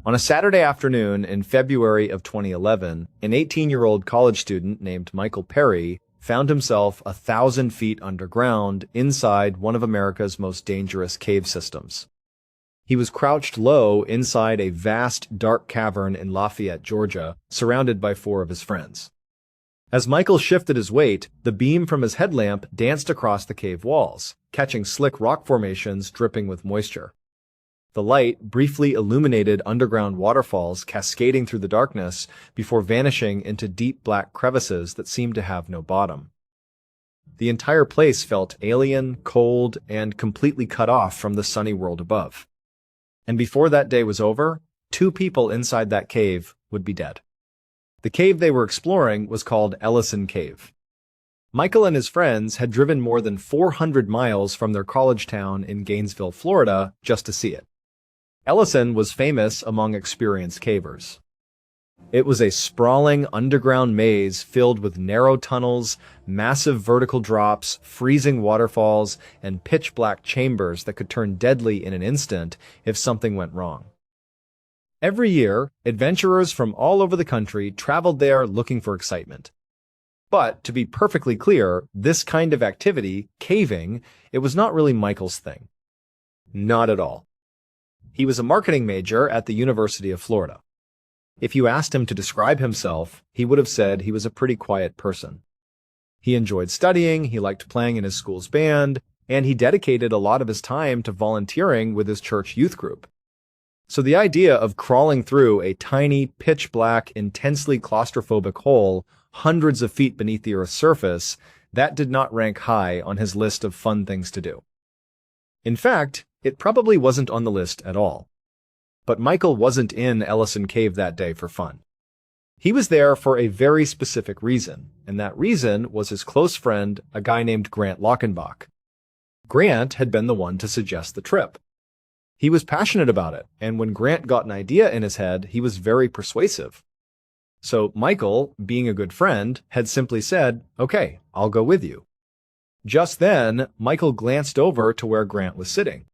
On a Saturday afternoon in February of 2011, an 18-year-old college student named Michael Perry found himself 1,000 feet underground inside one of America's most dangerous cave systems. He was crouched low inside a vast, dark cavern in Lafayette, Georgia, surrounded by 4 of his friends. As Michael shifted his weight, the beam from his headlamp danced across the cave walls, catching slick rock formations dripping with moisture. The light briefly illuminated underground waterfalls cascading through the darkness before vanishing into deep black crevices that seemed to have no bottom. The entire place felt alien, cold, and completely cut off from the sunny world above. And before that day was over, 2 people inside that cave would be dead. The cave they were exploring was called Ellison Cave. Michael and his friends had driven more than 400 miles from their college town in Gainesville, Florida, just to see it. Ellison was famous among experienced cavers. It was a sprawling underground maze filled with narrow tunnels, massive vertical drops, freezing waterfalls, and pitch-black chambers that could turn deadly in an instant if something went wrong. Every year, adventurers from all over the country traveled there looking for excitement. But, to be perfectly clear, this kind of activity, caving, it was not really Michael's thing. Not at all. He was a marketing major at the University of Florida. If you asked him to describe himself, he would have said he was a pretty quiet person. He enjoyed studying, he liked playing in his school's band, and he dedicated a lot of his time to volunteering with his church youth group. So the idea of crawling through a tiny, pitch-black, intensely claustrophobic hole hundreds of feet beneath the Earth's surface, that did not rank high on his list of fun things to do. In fact, it probably wasn't on the list at all. But Michael wasn't in Ellison Cave that day for fun. He was there for a very specific reason, and that reason was his close friend, a guy named Grant Lockenbach. Grant had been the one to suggest the trip. He was passionate about it, and when Grant got an idea in his head, he was very persuasive. So Michael, being a good friend, had simply said, "Okay, I'll go with you." Just then, Michael glanced over to where Grant was sitting.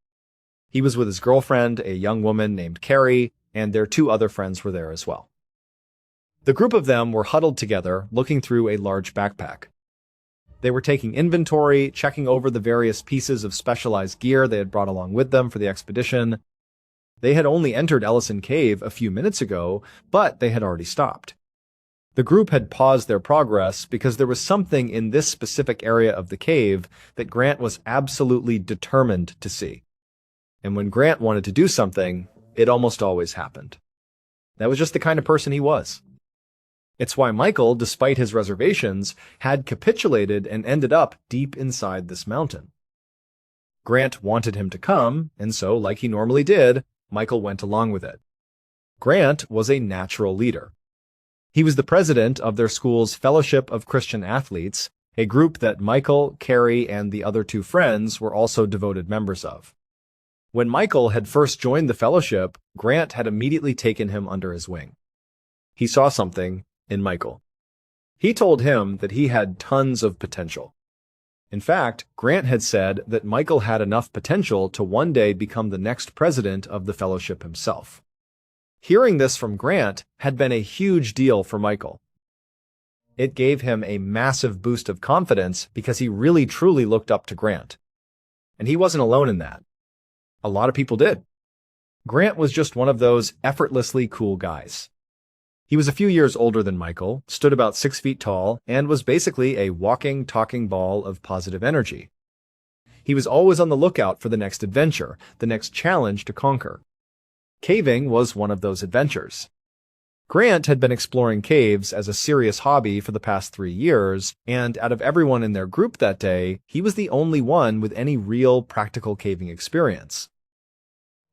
He was with his girlfriend, a young woman named Carrie, and their 2 other friends were there as well. The group of them were huddled together, looking through a large backpack. They were taking inventory, checking over the various pieces of specialized gear they had brought along with them for the expedition. They had only entered Ellison Cave a few minutes ago, but they had already stopped. The group had paused their progress because there was something in this specific area of the cave that Grant was absolutely determined to see. And when Grant wanted to do something, it almost always happened. That was just the kind of person he was. It's why Michael, despite his reservations, had capitulated and ended up deep inside this mountain. Grant wanted him to come, and so, like he normally did, Michael went along with it. Grant was a natural leader. He was the president of their school's Fellowship of Christian Athletes, a group that Michael, Carrie, and the other 2 friends were also devoted members of. When Michael had first joined the fellowship, Grant had immediately taken him under his wing. He saw something in Michael. He told him that he had tons of potential. In fact, Grant had said that Michael had enough potential to one day become the next president of the fellowship himself. Hearing this from Grant had been a huge deal for Michael. It gave him a massive boost of confidence because he really truly looked up to Grant. And he wasn't alone in that. A lot of people did. Grant was just one of those effortlessly cool guys. He was a few years older than Michael, stood about 6 feet tall, and was basically a walking, talking ball of positive energy. He was always on the lookout for the next adventure, the next challenge to conquer. Caving was one of those adventures. Grant had been exploring caves as a serious hobby for the past 3 years, and out of everyone in their group that day, he was the only one with any real practical caving experience.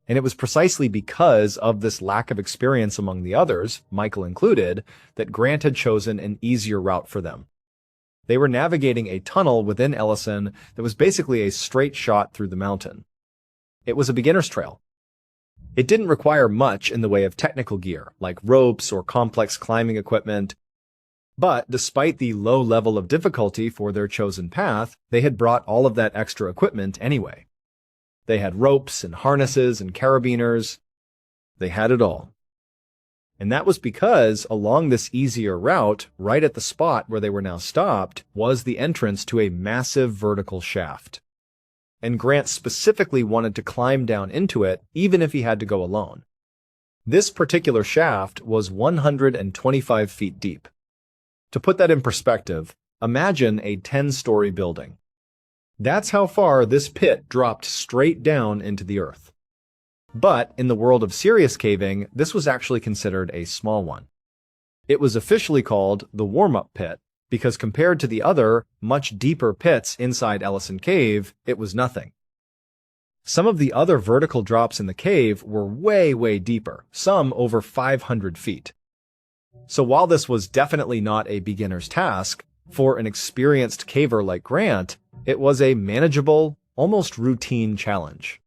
And it was precisely because of this lack of experience among the others, Michael included, that Grant had chosen an easier route for them. They were navigating a tunnel within Ellison that was basically a straight shot through the mountain. It was a beginner's trail. It didn't require much in the way of technical gear, like ropes or complex climbing equipment. But despite the low level of difficulty for their chosen path, they had brought all of that extra equipment anyway. They had ropes and harnesses and carabiners. They had it all. And that was because along this easier route, right at the spot where they were now stopped, was the entrance to a massive vertical shaft. And Grant specifically wanted to climb down into it, even if he had to go alone. This particular shaft was 125 feet deep. To put that in perspective, imagine a 10-story building. That's how far this pit dropped straight down into the earth. But in the world of serious caving, this was actually considered a small one. It was officially called the warm-up pit because compared to the other, much deeper pits inside Ellison Cave, it was nothing. Some of the other vertical drops in the cave were way, way deeper, some over 500 feet. So while this was definitely not a beginner's task, for an experienced caver like Grant, it was a manageable, almost routine challenge.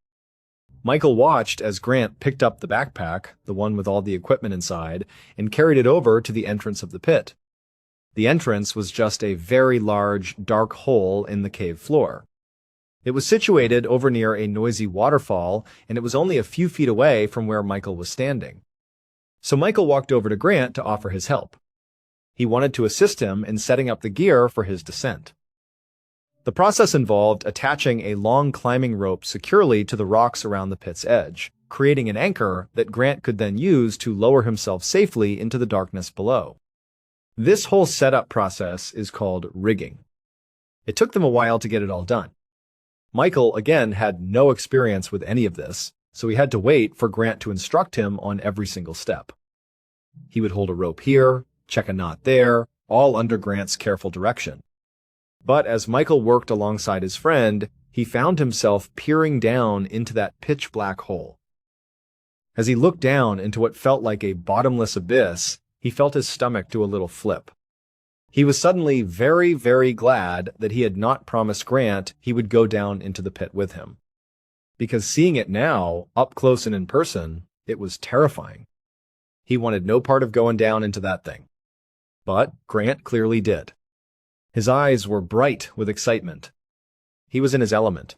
Michael watched as Grant picked up the backpack, the one with all the equipment inside, and carried it over to the entrance of the pit. The entrance was just a very large, dark hole in the cave floor. It was situated over near a noisy waterfall, and it was only a few feet away from where Michael was standing. So Michael walked over to Grant to offer his help. He wanted to assist him in setting up the gear for his descent. The process involved attaching a long climbing rope securely to the rocks around the pit's edge, creating an anchor that Grant could then use to lower himself safely into the darkness below. This whole setup process is called rigging. It took them a while to get it all done. Michael, again, had no experience with any of this, so he had to wait for Grant to instruct him on every single step. He would hold a rope here, check a knot there, all under Grant's careful direction. But as Michael worked alongside his friend, he found himself peering down into that pitch-black hole. As he looked down into what felt like a bottomless abyss, he felt his stomach do a little flip. He was suddenly very, very glad that he had not promised Grant he would go down into the pit with him. Because seeing it now, up close and in person, it was terrifying. He wanted no part of going down into that thing. But Grant clearly did. His eyes were bright with excitement. He was in his element.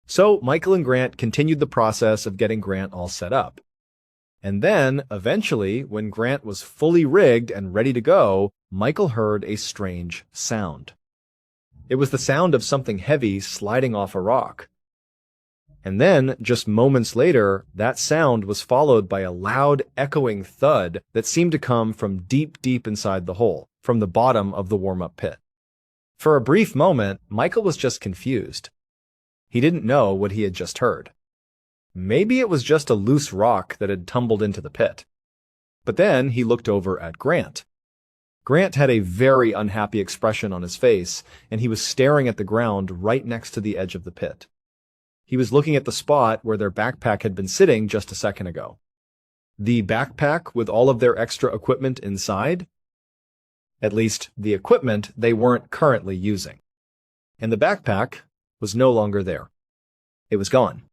So Michael and Grant continued the process of getting Grant all set up. And then, eventually, when Grant was fully rigged and ready to go, Michael heard a strange sound. It was the sound of something heavy sliding off a rock. And then, just moments later, that sound was followed by a loud, echoing thud that seemed to come from deep, deep inside the hole, from the bottom of the warm-up pit. For a brief moment, Michael was just confused. He didn't know what he had just heard. Maybe it was just a loose rock that had tumbled into the pit. But then he looked over at Grant. Grant had a very unhappy expression on his face, and he was staring at the ground right next to the edge of the pit. He was looking at the spot where their backpack had been sitting just a second ago. The backpack with all of their extra equipment inside? At least, the equipment they weren't currently using. And the backpack was no longer there. It was gone.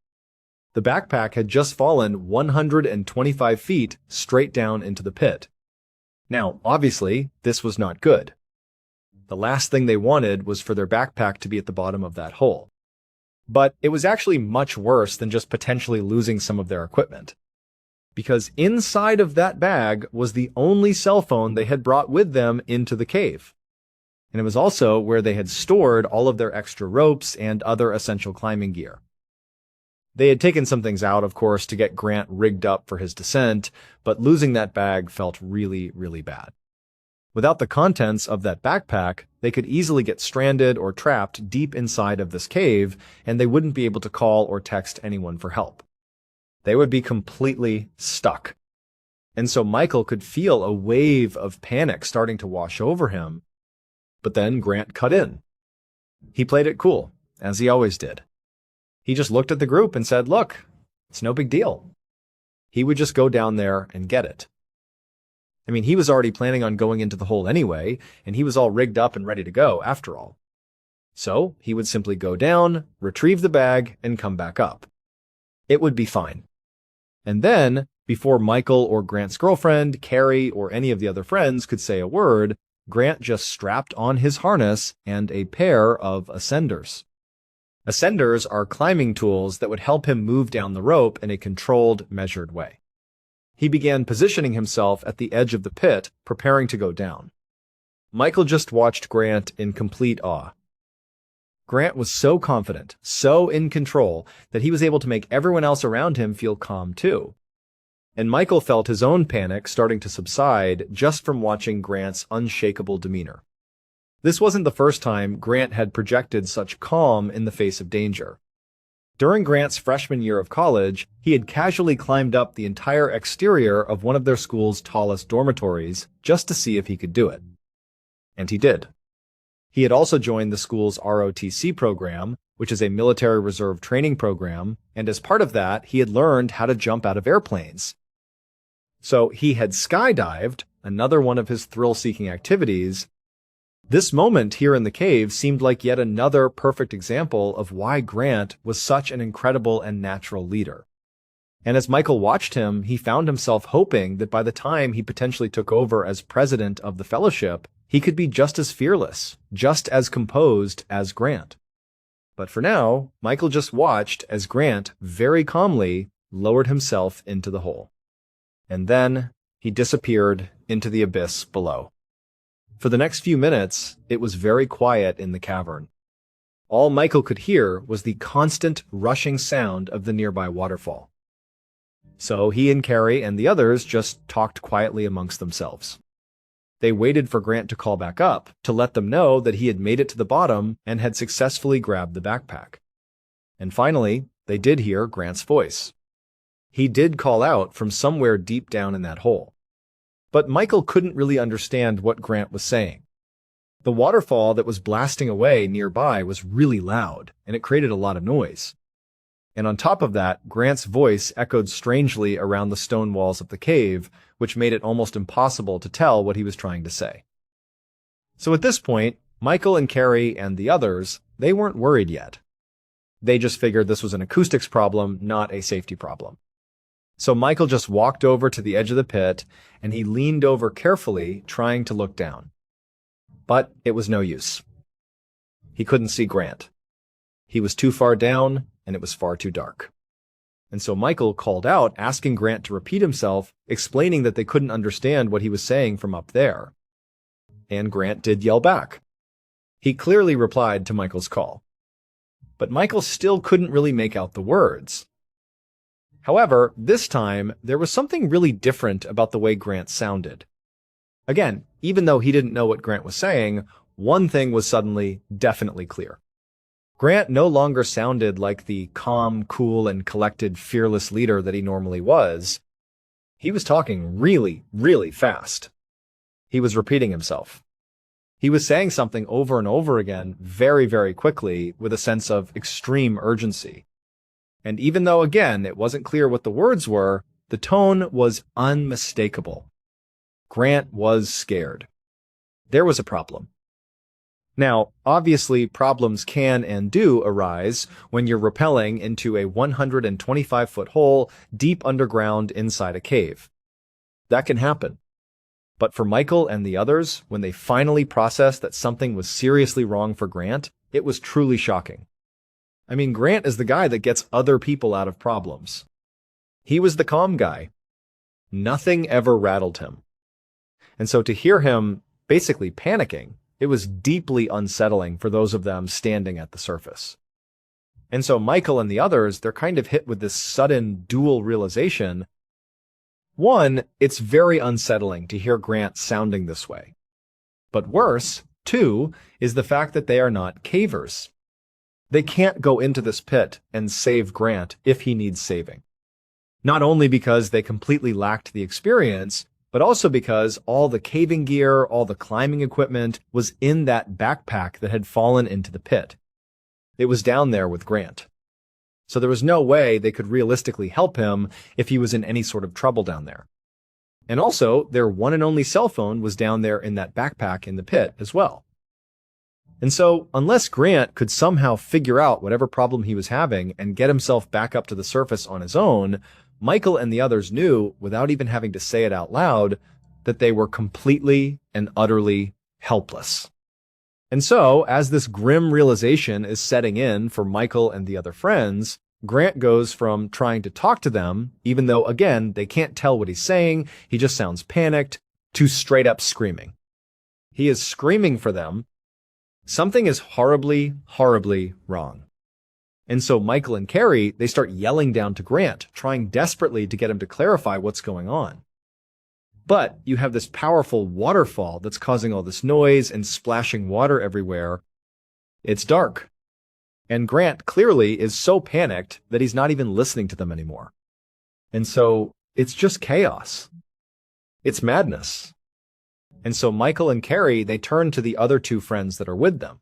The backpack had just fallen 125 feet straight down into the pit. Now, obviously, this was not good. The last thing they wanted was for their backpack to be at the bottom of that hole. But it was actually much worse than just potentially losing some of their equipment. Because inside of that bag was the only cell phone they had brought with them into the cave. And it was also where they had stored all of their extra ropes and other essential climbing gear. They had taken some things out, of course, to get Grant rigged up for his descent, but losing that bag felt really, really bad. Without the contents of that backpack, they could easily get stranded or trapped deep inside of this cave, and they wouldn't be able to call or text anyone for help. They would be completely stuck. And so Michael could feel a wave of panic starting to wash over him. But then Grant cut in. He played it cool, as he always did. He just looked at the group and said, "Look, it's no big deal." He would just go down there and get it. I mean, he was already planning on going into the hole anyway, and he was all rigged up and ready to go after all. So he would simply go down, retrieve the bag, and come back up. It would be fine. And then, before Michael or Grant's girlfriend, Carrie, or any of the other friends could say a word, Grant just strapped on his harness and a pair of ascenders. Ascenders are climbing tools that would help him move down the rope in a controlled, measured way. He began positioning himself at the edge of the pit, preparing to go down. Michael just watched Grant in complete awe. Grant was so confident, so in control, that he was able to make everyone else around him feel calm too. And Michael felt his own panic starting to subside just from watching Grant's unshakable demeanor. This wasn't the first time Grant had projected such calm in the face of danger. During Grant's freshman year of college, he had casually climbed up the entire exterior of one of their school's tallest dormitories just to see if he could do it. And he did. He had also joined the school's ROTC program, which is a military reserve training program, and as part of that, he had learned how to jump out of airplanes. So he had skydived, another one of his thrill-seeking activities. This moment here in the cave seemed like yet another perfect example of why Grant was such an incredible and natural leader. And as Michael watched him, he found himself hoping that by the time he potentially took over as president of the fellowship, he could be just as fearless, just as composed as Grant. But for now, Michael just watched as Grant very calmly lowered himself into the hole. And then he disappeared into the abyss below. For the next few minutes, it was very quiet in the cavern. All Michael could hear was the constant rushing sound of the nearby waterfall. So he and Carrie and the others just talked quietly amongst themselves. They waited for Grant to call back up to let them know that he had made it to the bottom and had successfully grabbed the backpack. And finally, they did hear Grant's voice. He did call out from somewhere deep down in that hole. But Michael couldn't really understand what Grant was saying. The waterfall that was blasting away nearby was really loud, and it created a lot of noise. And on top of that, Grant's voice echoed strangely around the stone walls of the cave, which made it almost impossible to tell what he was trying to say. So at this point, Michael and Carrie and the others, they weren't worried yet. They just figured this was an acoustics problem, not a safety problem. So Michael just walked over to the edge of the pit, and he leaned over carefully, trying to look down. But it was no use. He couldn't see Grant. He was too far down, and it was far too dark. And so Michael called out, asking Grant to repeat himself, explaining that they couldn't understand what he was saying from up there. And Grant did yell back. He clearly replied to Michael's call. But Michael still couldn't really make out the words. However, this time, there was something really different about the way Grant sounded. Again, even though he didn't know what Grant was saying, one thing was suddenly definitely clear. Grant no longer sounded like the calm, cool, and collected, fearless leader that he normally was. He was talking really, really fast. He was repeating himself. He was saying something over and over again very, very quickly with a sense of extreme urgency. And even though, again, it wasn't clear what the words were, the tone was unmistakable. Grant was scared. There was a problem. Now, obviously, problems can and do arise when you're rappelling into a 125-foot hole deep underground inside a cave. That can happen. But for Michael and the others, when they finally processed that something was seriously wrong for Grant, it was truly shocking. I mean, Grant is the guy that gets other people out of problems. He was the calm guy. Nothing ever rattled him. And so to hear him basically panicking, it was deeply unsettling for those of them standing at the surface. And so Michael and the others, they're kind of hit with this sudden dual realization. One, it's very unsettling to hear Grant sounding this way. But worse, two, is the fact that they are not cavers. They can't go into this pit and save Grant if he needs saving. Not only because they completely lacked the experience, but also because all the caving gear, all the climbing equipment was in that backpack that had fallen into the pit. It was down there with Grant. So there was no way they could realistically help him if he was in any sort of trouble down there. And also, their one and only cell phone was down there in that backpack in the pit as well. And so, unless Grant could somehow figure out whatever problem he was having and get himself back up to the surface on his own, Michael and the others knew, without even having to say it out loud, that they were completely and utterly helpless. And so, as this grim realization is setting in for Michael and the other friends, Grant goes from trying to talk to them, even though, again, they can't tell what he's saying, he just sounds panicked, to straight up screaming. He is screaming for them. Something is horribly, horribly wrong. And so Michael and Carrie, they start yelling down to Grant, trying desperately to get him to clarify what's going on. But you have this powerful waterfall that's causing all this noise and splashing water everywhere. It's dark. And Grant clearly is so panicked that he's not even listening to them anymore. And so it's just chaos. It's madness. And so Michael and Carrie, they turn to the other two friends that are with them.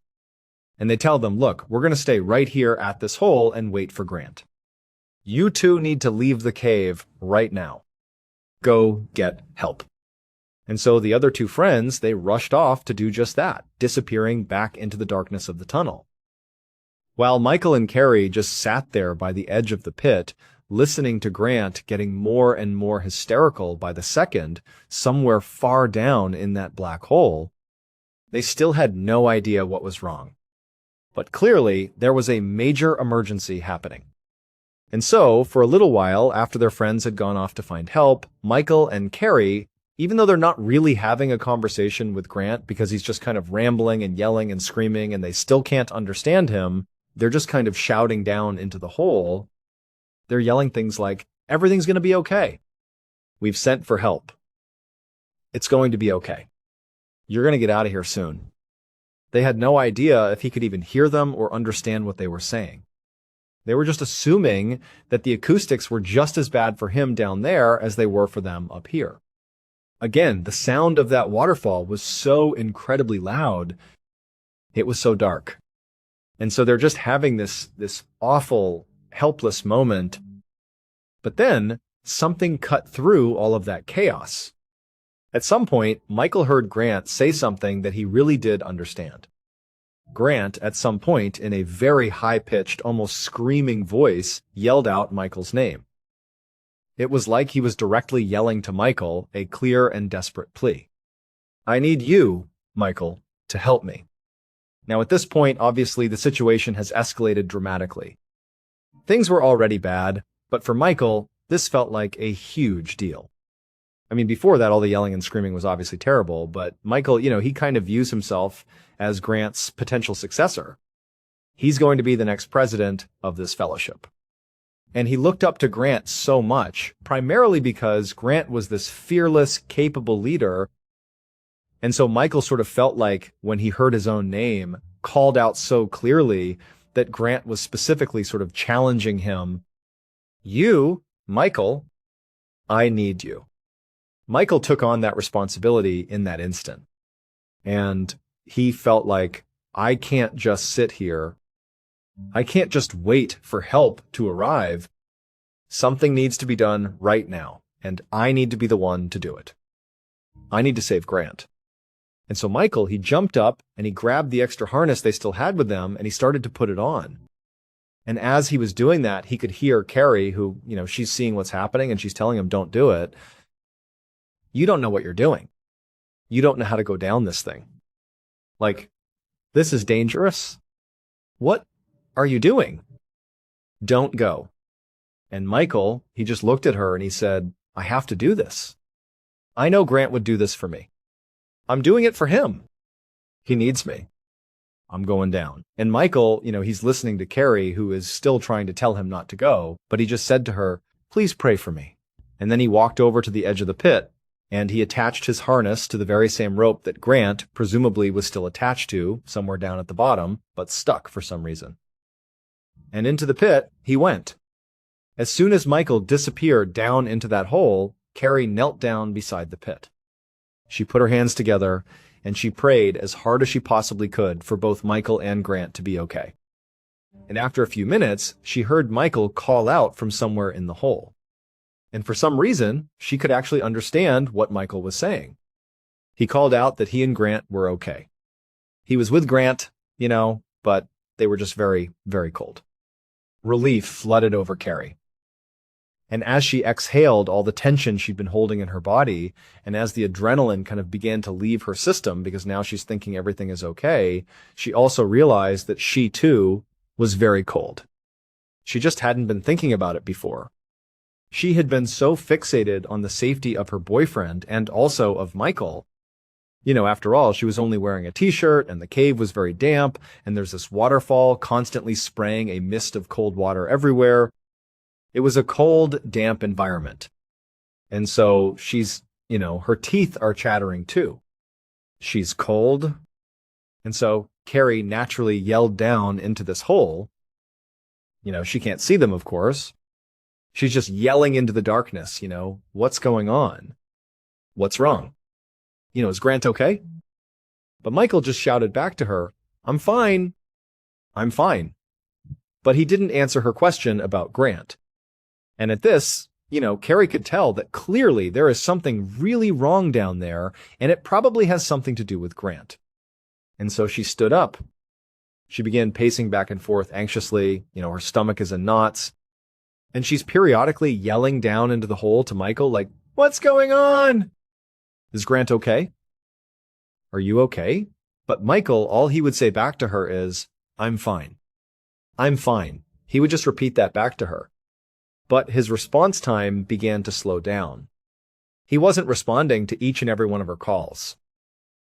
And they tell them, look, we're going to stay right here at this hole and wait for Grant. You two need to leave the cave right now. Go get help. And so the other two friends, they rushed off to do just that, disappearing back into the darkness of the tunnel. While Michael and Carrie just sat there by the edge of the pit, listening to Grant getting more and more hysterical by the second, somewhere far down in that black hole, they still had no idea what was wrong. But clearly, there was a major emergency happening. And so, for a little while after their friends had gone off to find help, Michael and Carrie, even though they're not really having a conversation with Grant because he's just kind of rambling and yelling and screaming and they still can't understand him, they're just kind of shouting down into the hole. They're yelling things like, everything's going to be okay. We've sent for help. It's going to be okay. You're going to get out of here soon. They had no idea if he could even hear them or understand what they were saying. They were just assuming that the acoustics were just as bad for him down there as they were for them up here. Again, the sound of that waterfall was so incredibly loud. It was so dark. And so they're just having this awful, helpless moment. But then something cut through all of that chaos. At some point, Michael heard Grant say something that he really did understand. Grant, at some point, in a very high-pitched, almost screaming voice, yelled out Michael's name. It was like he was directly yelling to Michael a clear and desperate plea. I need you, Michael, to help me. Now, at this point, obviously, the situation has escalated dramatically. Things were already bad, but for Michael, this felt like a huge deal. I mean, before that, all the yelling and screaming was obviously terrible, but Michael, he kind of views himself as Grant's potential successor. He's going to be the next president of this fellowship. And he looked up to Grant so much, primarily because Grant was this fearless, capable leader. And so Michael sort of felt like when he heard his own name called out so clearly that Grant was specifically sort of challenging him. You, Michael, I need you. Michael took on that responsibility in that instant. And he felt like, I can't just sit here. I can't just wait for help to arrive. Something needs to be done right now, and I need to be the one to do it. I need to save Grant. And so Michael, he jumped up and he grabbed the extra harness they still had with them and he started to put it on. And as he was doing that, he could hear Carrie, who, she's seeing what's happening and she's telling him, don't do it. You don't know what you're doing. You don't know how to go down this thing. Like, this is dangerous. What are you doing? Don't go. And Michael, he just looked at her and he said, I have to do this. I know Grant would do this for me. I'm doing it for him. He needs me. I'm going down. And Michael, he's listening to Carrie, who is still trying to tell him not to go, but he just said to her, please pray for me. And then he walked over to the edge of the pit and he attached his harness to the very same rope that Grant presumably was still attached to somewhere down at the bottom, but stuck for some reason. And into the pit he went. As soon as Michael disappeared down into that hole, Carrie knelt down beside the pit. She put her hands together and she prayed as hard as she possibly could for both Michael and Grant to be okay. And after a few minutes, she heard Michael call out from somewhere in the hole. And for some reason, she could actually understand what Michael was saying. He called out that he and Grant were okay. He was with Grant, but they were just very, very cold. Relief flooded over Carrie. And as she exhaled all the tension she'd been holding in her body, and as the adrenaline kind of began to leave her system because now she's thinking everything is okay, she also realized that she too was very cold. She just hadn't been thinking about it before. She had been so fixated on the safety of her boyfriend and also of Michael. After all, she was only wearing a t-shirt and the cave was very damp and there's this waterfall constantly spraying a mist of cold water everywhere. It was a cold, damp environment. And so her teeth are chattering too. She's cold. And so Carrie naturally yelled down into this hole. She can't see them, of course. She's just yelling into the darkness, what's going on? What's wrong? Is Grant okay? But Michael just shouted back to her, I'm fine. I'm fine. But he didn't answer her question about Grant. And at this, Carrie could tell that clearly there is something really wrong down there, and it probably has something to do with Grant. And so she stood up. She began pacing back and forth anxiously. Her stomach is in knots. And she's periodically yelling down into the hole to Michael, like, what's going on? Is Grant okay? Are you okay? But Michael, all he would say back to her is, I'm fine. I'm fine. He would just repeat that back to her. But his response time began to slow down. He wasn't responding to each and every one of her calls.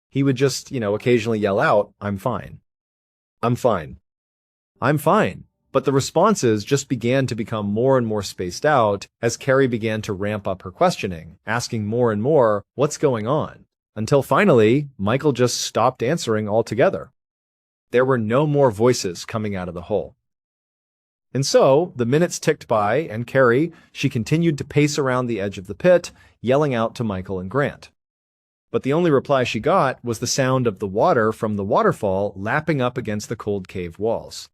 He would just, occasionally yell out, I'm fine. I'm fine. I'm fine. But the responses just began to become more and more spaced out as Carrie began to ramp up her questioning, asking more and more, what's going on? Until finally, Michael just stopped answering altogether. There were no more voices coming out of the hole. And so, the minutes ticked by, and Carrie, she continued to pace around the edge of the pit, yelling out to Michael and Grant. But the only reply she got was the sound of the water from the waterfall lapping up against the cold cave walls.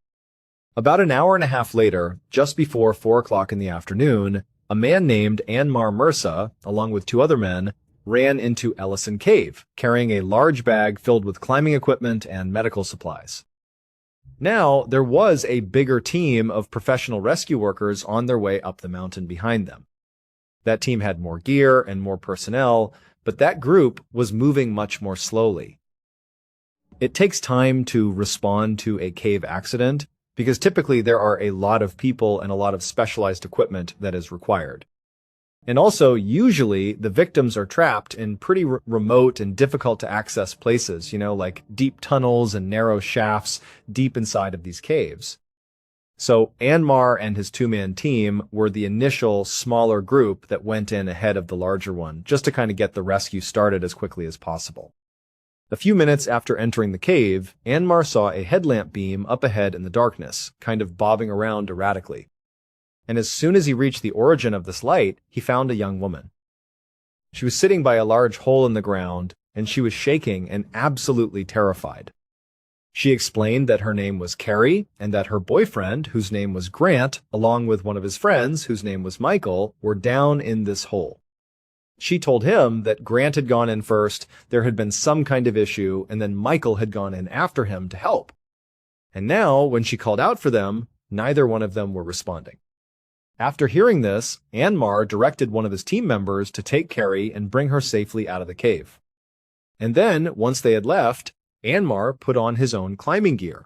About an hour and a half later, just before 4 o'clock in the afternoon, a man named Anmar Mirza, along with 2 other men, ran into Ellison Cave, carrying a large bag filled with climbing equipment and medical supplies. Now, there was a bigger team of professional rescue workers on their way up the mountain behind them. That team had more gear and more personnel, but that group was moving much more slowly. It takes time to respond to a cave accident, because typically there are a lot of people and a lot of specialized equipment that is required. And also, usually, the victims are trapped in pretty remote and difficult to access places, like deep tunnels and narrow shafts deep inside of these caves. So Anmar and his 2-man team were the initial smaller group that went in ahead of the larger one, just to kind of get the rescue started as quickly as possible. A few minutes after entering the cave, Anmar saw a headlamp beam up ahead in the darkness, kind of bobbing around erratically. And as soon as he reached the origin of this light, he found a young woman. She was sitting by a large hole in the ground, and she was shaking and absolutely terrified. She explained that her name was Carrie, and that her boyfriend, whose name was Grant, along with one of his friends, whose name was Michael, were down in this hole. She told him that Grant had gone in first, there had been some kind of issue, and then Michael had gone in after him to help. And now, when she called out for them, neither one of them were responding. After hearing this, Anmar directed one of his team members to take Carrie and bring her safely out of the cave. And then, once they had left, Anmar put on his own climbing gear.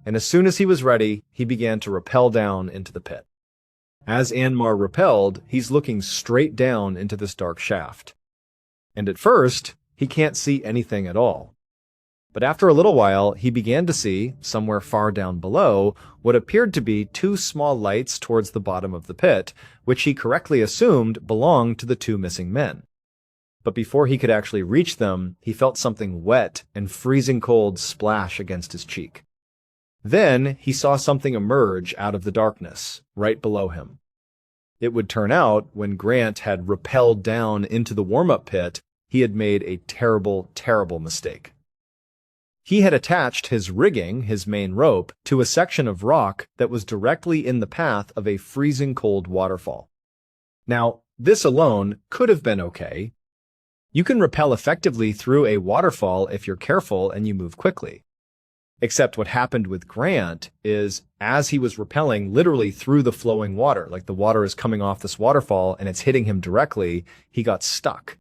And as soon as he was ready, he began to rappel down into the pit. As Anmar rappelled, he's looking straight down into this dark shaft. And at first, he can't see anything at all. But after a little while, he began to see, somewhere far down below, what appeared to be 2 small lights towards the bottom of the pit, which he correctly assumed belonged to the 2 missing men. But before he could actually reach them, he felt something wet and freezing cold splash against his cheek. Then he saw something emerge out of the darkness, right below him. It would turn out, when Grant had rappelled down into the warm-up pit, he had made a terrible, terrible mistake. He had attached his rigging, his main rope, to a section of rock that was directly in the path of a freezing cold waterfall. Now, this alone could have been okay. You can rappel effectively through a waterfall if you're careful and you move quickly. Except what happened with Grant is, as he was rappelling literally through the flowing water, like the water is coming off this waterfall and it's hitting him directly, he got stuck.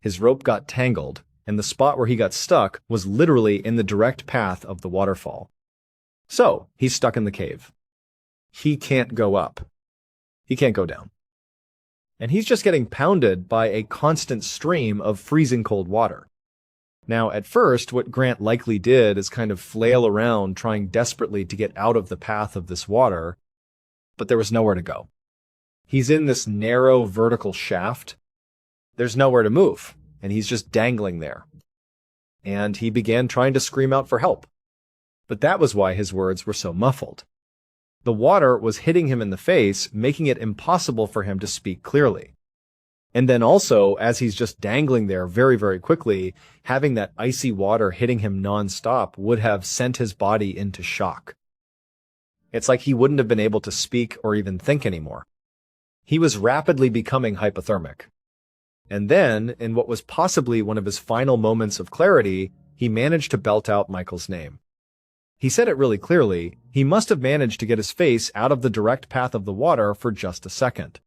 His rope got tangled, and the spot where he got stuck was literally in the direct path of the waterfall. So, he's stuck in the cave. he can't go up. He can't go down. And he's just getting pounded by a constant stream of freezing cold water. Now, at first, what Grant likely did is kind of flail around trying desperately to get out of the path of this water, but there was nowhere to go. He's in this narrow vertical shaft. There's nowhere to move, and he's just dangling there. And he began trying to scream out for help. But that was why his words were so muffled. The water was hitting him in the face, making it impossible for him to speak clearly. And then also, as he's just dangling there very, very quickly, having that icy water hitting him nonstop would have sent his body into shock. It's like he wouldn't have been able to speak or even think anymore. He was rapidly becoming hypothermic. And then, in what was possibly one of his final moments of clarity, he managed to belt out Michael's name. He said it really clearly. He must have managed to get his face out of the direct path of the water for just a second.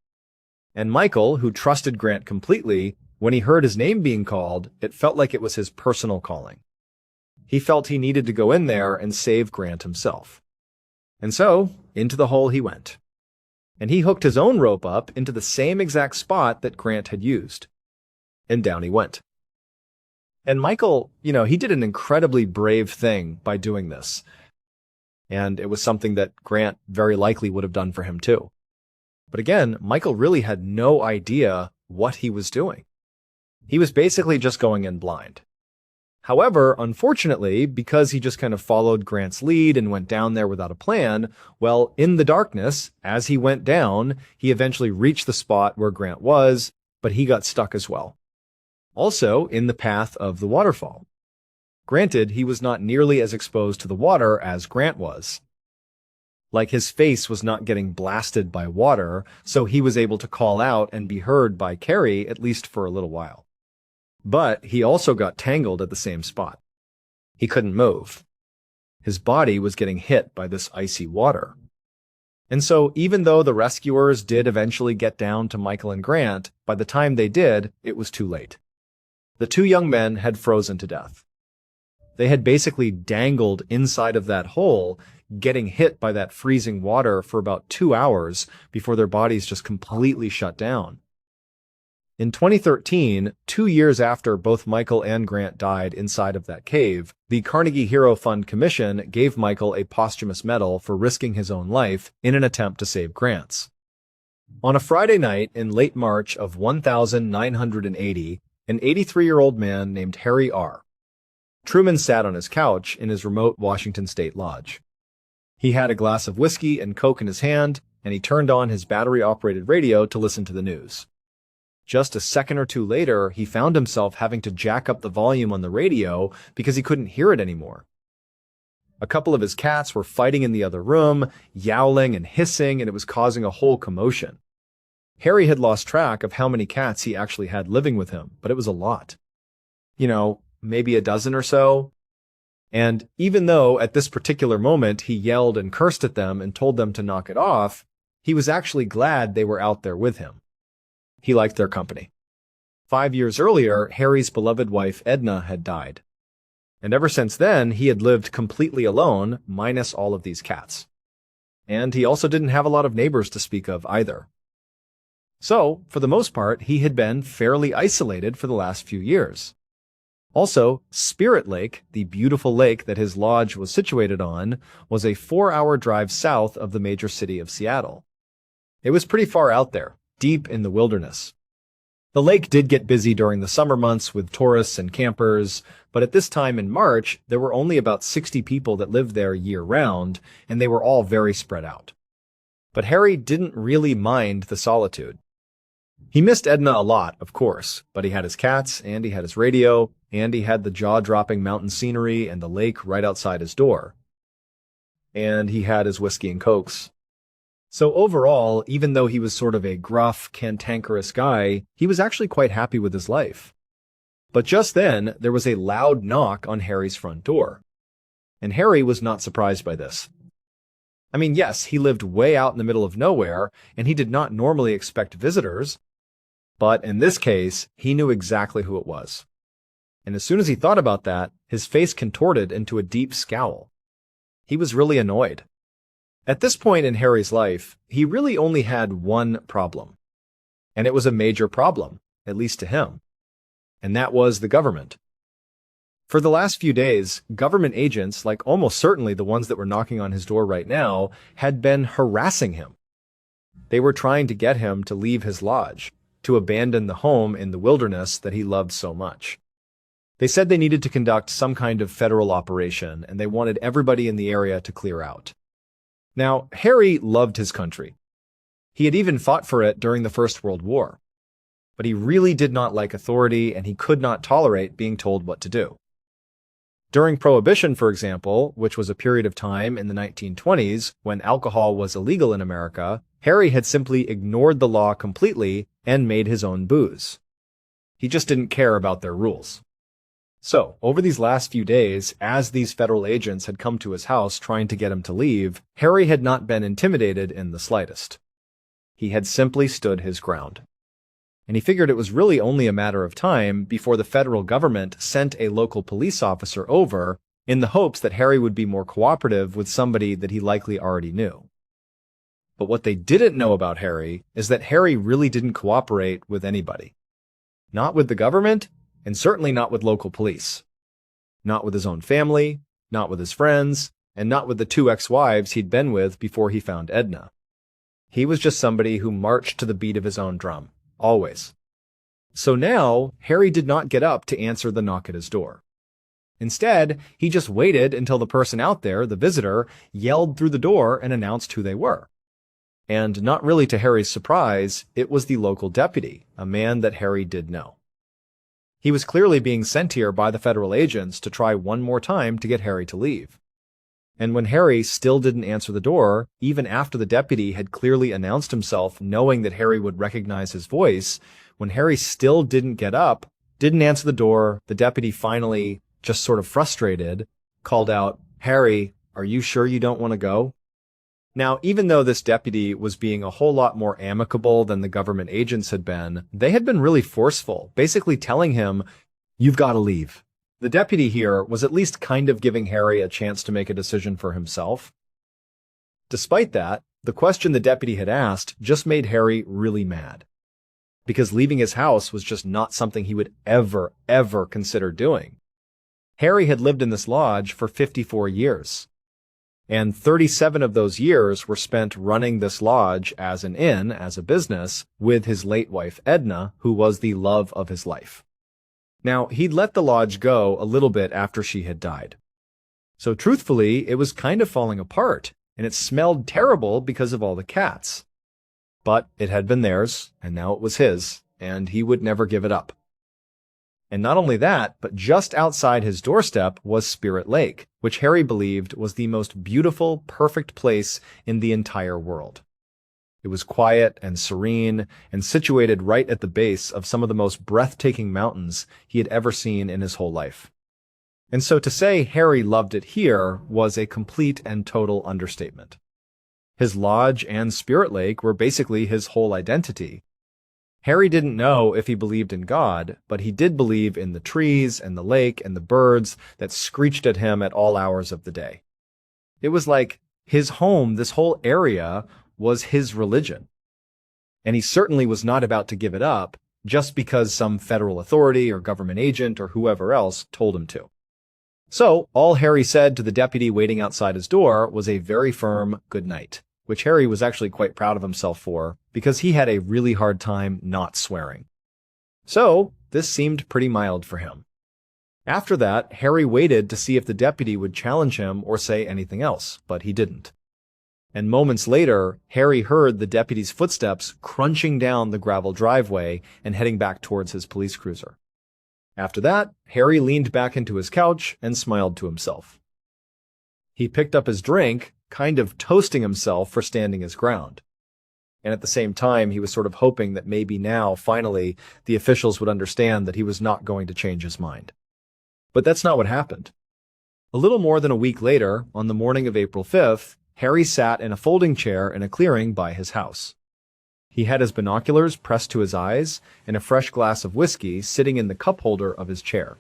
And Michael, who trusted Grant completely, when he heard his name being called, it felt like it was his personal calling. He felt he needed to go in there and save Grant himself. And so, into the hole he went. And he hooked his own rope up into the same exact spot that Grant had used. And down he went. And Michael, he did an incredibly brave thing by doing this. And it was something that Grant very likely would have done for him too. But again, Michael really had no idea what he was doing. He was basically just going in blind. However, unfortunately, because he just kind of followed Grant's lead and went down there without a plan, well, in the darkness, as he went down, he eventually reached the spot where Grant was, but he got stuck as well. Also, in the path of the waterfall. Granted, he was not nearly as exposed to the water as Grant was. Like his face was not getting blasted by water, so he was able to call out and be heard by Carrie at least for a little while. But he also got tangled at the same spot. He couldn't move. His body was getting hit by this icy water. And so even though the rescuers did eventually get down to Michael and Grant, by the time they did, it was too late. The two young men had frozen to death. They had basically dangled inside of that hole, getting hit by that freezing water for about 2 hours before their bodies just completely shut down. In 2013, 2 years after both Michael and Grant died inside of that cave, the Carnegie Hero Fund Commission gave Michael a posthumous medal for risking his own life in an attempt to save Grant's. On a Friday night in late March of 1980, an 83-year-old man named Harry R. Truman sat on his couch in his remote Washington State lodge. He had a glass of whiskey and Coke in his hand, and he turned on his battery-operated radio to listen to the news. Just a second or two later, he found himself having to jack up the volume on the radio because he couldn't hear it anymore. A couple of his cats were fighting in the other room, yowling and hissing, and it was causing a whole commotion. Harry had lost track of how many cats he actually had living with him, but it was a lot. Maybe a dozen or so. And even though at this particular moment he yelled and cursed at them and told them to knock it off, he was actually glad they were out there with him. He liked their company. 5 years earlier, Harry's beloved wife Edna had died. And ever since then, he had lived completely alone, minus all of these cats. And he also didn't have a lot of neighbors to speak of either. So, for the most part, he had been fairly isolated for the last few years. Also, Spirit Lake, the beautiful lake that his lodge was situated on, was a 4-hour drive south of the major city of Seattle. It was pretty far out there, deep in the wilderness. The lake did get busy during the summer months with tourists and campers, but at this time in March, there were only about 60 people that lived there year-round, and they were all very spread out. But Harry didn't really mind the solitude. He missed Edna a lot, of course, but he had his cats, and he had his radio, and he had the jaw-dropping mountain scenery and the lake right outside his door. And he had his whiskey and cokes. So overall, even though he was sort of a gruff, cantankerous guy, he was actually quite happy with his life. But just then, there was a loud knock on Harry's front door. And Harry was not surprised by this. I mean, yes, he lived way out in the middle of nowhere, and he did not normally expect visitors. But in this case, he knew exactly who it was. And as soon as he thought about that, his face contorted into a deep scowl. He was really annoyed. At this point in Harry's life, he really only had one problem. And it was a major problem, at least to him. And that was the government. For the last few days, government agents, like almost certainly the ones that were knocking on his door right now, had been harassing him. They were trying to get him to leave his lodge, to abandon the home in the wilderness that he loved so much. They said they needed to conduct some kind of federal operation, and they wanted everybody in the area to clear out. Now, Harry loved his country. He had even fought for it during the First World War. But he really did not like authority, and he could not tolerate being told what to do. During Prohibition, for example, which was a period of time in the 1920s when alcohol was illegal in America, Harry had simply ignored the law completely and made his own booze. He just didn't care about their rules. So, over these last few days, as these federal agents had come to his house trying to get him to leave, Harry had not been intimidated in the slightest. He had simply stood his ground. And he figured it was really only a matter of time before the federal government sent a local police officer over in the hopes that Harry would be more cooperative with somebody that he likely already knew. But what they didn't know about Harry is that Harry really didn't cooperate with anybody. Not with the government, and certainly not with local police. Not with his own family, not with his friends, and not with the 2 ex-wives he'd been with before he found Edna. He was just somebody who marched to the beat of his own drum. Always. So now, Harry did not get up to answer the knock at his door. Instead, he just waited until the person out there, the visitor, yelled through the door and announced who they were. And not really to Harry's surprise, it was the local deputy, a man that Harry did know. He was clearly being sent here by the federal agents to try one more time to get Harry to leave. And when Harry still didn't answer the door, even after the deputy had clearly announced himself knowing that Harry would recognize his voice, when Harry still didn't get up, didn't answer the door, the deputy finally, just sort of frustrated, called out, "Harry, are you sure you don't want to go?" Now, even though this deputy was being a whole lot more amicable than the government agents had been, they had been really forceful, basically telling him, "You've got to leave." The deputy here was at least kind of giving Harry a chance to make a decision for himself. Despite that, the question the deputy had asked just made Harry really mad. Because leaving his house was just not something he would ever consider doing. Harry had lived in this lodge for 54 years. And 37 of those years were spent running this lodge as an inn, as a business, with his late wife Edna, who was the love of his life. Now, he'd let the lodge go a little bit after she had died. So truthfully, it was kind of falling apart, and it smelled terrible because of all the cats. But it had been theirs, and now it was his, and he would never give it up. And not only that, but just outside his doorstep was Spirit Lake, which Harry believed was the most beautiful, perfect place in the entire world. It was quiet and serene and situated right at the base of some of the most breathtaking mountains he had ever seen in his whole life. And so to say Harry loved it here was a complete and total understatement. His lodge and Spirit Lake were basically his whole identity. Harry didn't know if he believed in God, but he did believe in the trees and the lake and the birds that screeched at him at all hours of the day. It was like his home, this whole area, was his religion. And he certainly was not about to give it up just because some federal authority or government agent or whoever else told him to. So, all Harry said to the deputy waiting outside his door was a very firm good night, which Harry was actually quite proud of himself for because he had a really hard time not swearing. So, this seemed pretty mild for him. After that, Harry waited to see if the deputy would challenge him or say anything else, but he didn't. And moments later, Harry heard the deputy's footsteps crunching down the gravel driveway and heading back towards his police cruiser. After that, Harry leaned back into his couch and smiled to himself. He picked up his drink, kind of toasting himself for standing his ground. And at the same time, he was sort of hoping that maybe now, finally, the officials would understand that he was not going to change his mind. But that's not what happened. A little more than a week later, on the morning of April 5th, Harry sat in a folding chair in a clearing by his house. He had his binoculars pressed to his eyes and a fresh glass of whiskey sitting in the cup holder of his chair.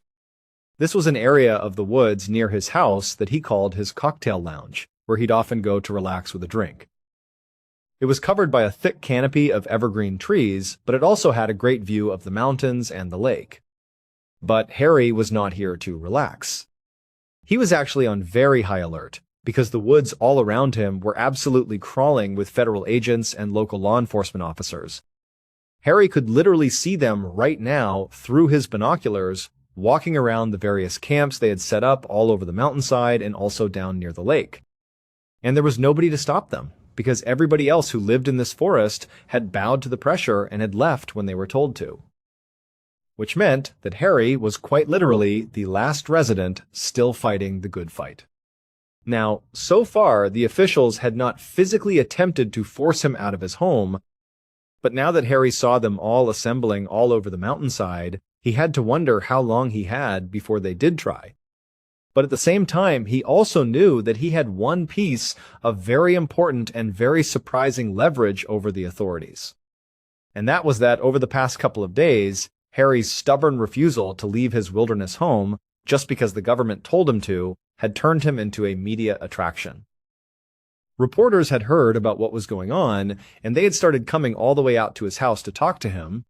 This was an area of the woods near his house that he called his cocktail lounge, where he'd often go to relax with a drink. It was covered by a thick canopy of evergreen trees, but it also had a great view of the mountains and the lake. But Harry was not here to relax. He was actually on very high alert, because the woods all around him were absolutely crawling with federal agents and local law enforcement officers. Harry could literally see them right now through his binoculars, walking around the various camps they had set up all over the mountainside and also down near the lake. And there was nobody to stop them, because everybody else who lived in this forest had bowed to the pressure and had left when they were told to. Which meant that Harry was quite literally the last resident still fighting the good fight. Now, so far, the officials had not physically attempted to force him out of his home, but now that Harry saw them all assembling all over the mountainside, he had to wonder how long he had before they did try. But at the same time, he also knew that he had one piece of very important and very surprising leverage over the authorities. And that was that over the past couple of days, Harry's stubborn refusal to leave his wilderness home, just because the government told him to, had turned him into a media attraction. Reporters had heard about what was going on, and they had started coming all the way out to his house to talk to him.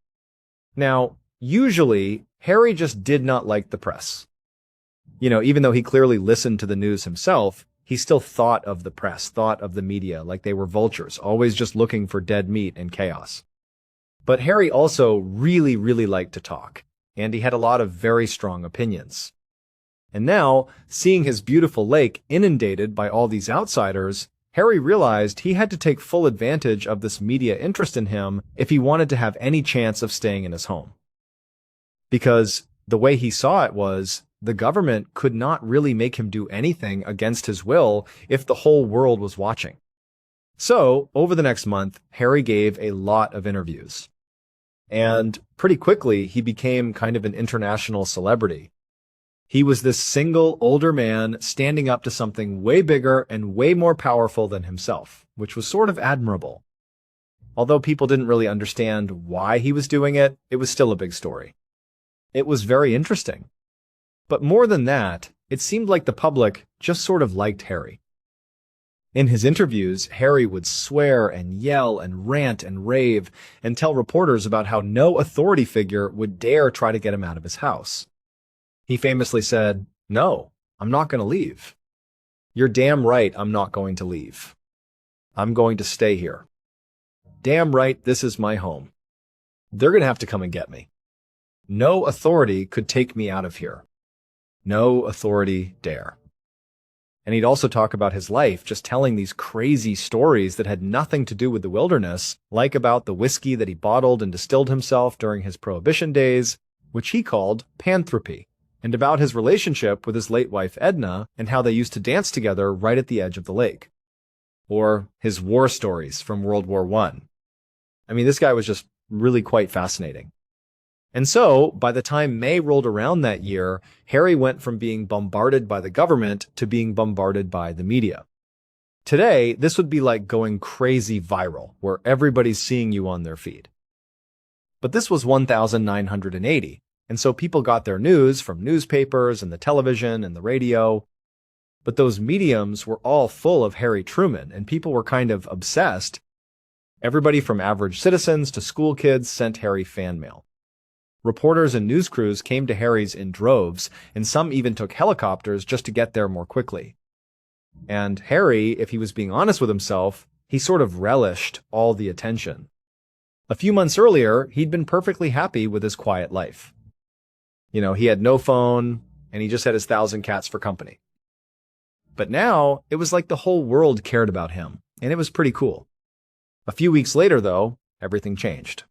Now, usually, Harry just did not like the press. Even though he clearly listened to the news himself, he still thought of the press, thought of the media like they were vultures, always just looking for dead meat and chaos. But Harry also really, really liked to talk, and he had a lot of very strong opinions. And now, seeing his beautiful lake inundated by all these outsiders, Harry realized he had to take full advantage of this media interest in him if he wanted to have any chance of staying in his home. Because the way he saw it was, the government could not really make him do anything against his will if the whole world was watching. So, over the next month, Harry gave a lot of interviews. And pretty quickly, he became kind of an international celebrity. He was this single, older man standing up to something way bigger and way more powerful than himself, which was sort of admirable. Although people didn't really understand why he was doing it, it was still a big story. It was very interesting. But more than that, it seemed like the public just sort of liked Harry. In his interviews, Harry would swear and yell and rant and rave and tell reporters about how no authority figure would dare try to get him out of his house. He famously said, "No, I'm not going to leave. You're damn right I'm not going to leave. I'm going to stay here. Damn right this is my home. They're going to have to come and get me. No authority could take me out of here. No authority dare." And he'd also talk about his life, just telling these crazy stories that had nothing to do with the wilderness, like about the whiskey that he bottled and distilled himself during his Prohibition days, which he called panthropy, and about his relationship with his late wife Edna and how they used to dance together right at the edge of the lake. Or his war stories from World War I. I mean, this guy was just really quite fascinating. And so, by the time May rolled around that year, Harry went from being bombarded by the government to being bombarded by the media. Today, this would be like going crazy viral, where everybody's seeing you on their feed. But this was 1980, and so people got their news from newspapers and the television and the radio. But those mediums were all full of Harry Truman, and people were kind of obsessed. Everybody from average citizens to school kids sent Harry fan mail. Reporters and news crews came to Harry's in droves, and some even took helicopters just to get there more quickly. And Harry, if he was being honest with himself, he sort of relished all the attention. A few months earlier, he'd been perfectly happy with his quiet life. He had no phone, and he just had his 1,000 cats for company. But now, it was like the whole world cared about him, and it was pretty cool. A few weeks later, though, everything changed.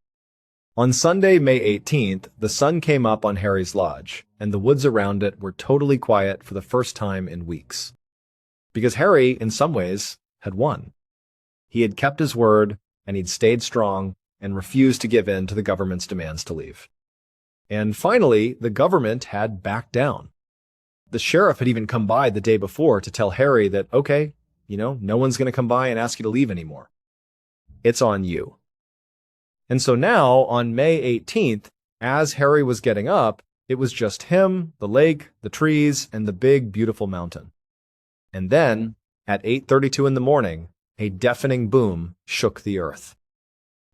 On Sunday, May 18th, the sun came up on Harry's lodge, and the woods around it were totally quiet for the first time in weeks. Because Harry, in some ways, had won. He had kept his word, and he'd stayed strong, and refused to give in to the government's demands to leave. And finally, the government had backed down. The sheriff had even come by the day before to tell Harry that, okay, no one's going to come by and ask you to leave anymore. It's on you. And so now, on May 18th, as Harry was getting up, it was just him, the lake, the trees, and the big, beautiful mountain. And then, At 8:32 in the morning, a deafening boom shook the earth.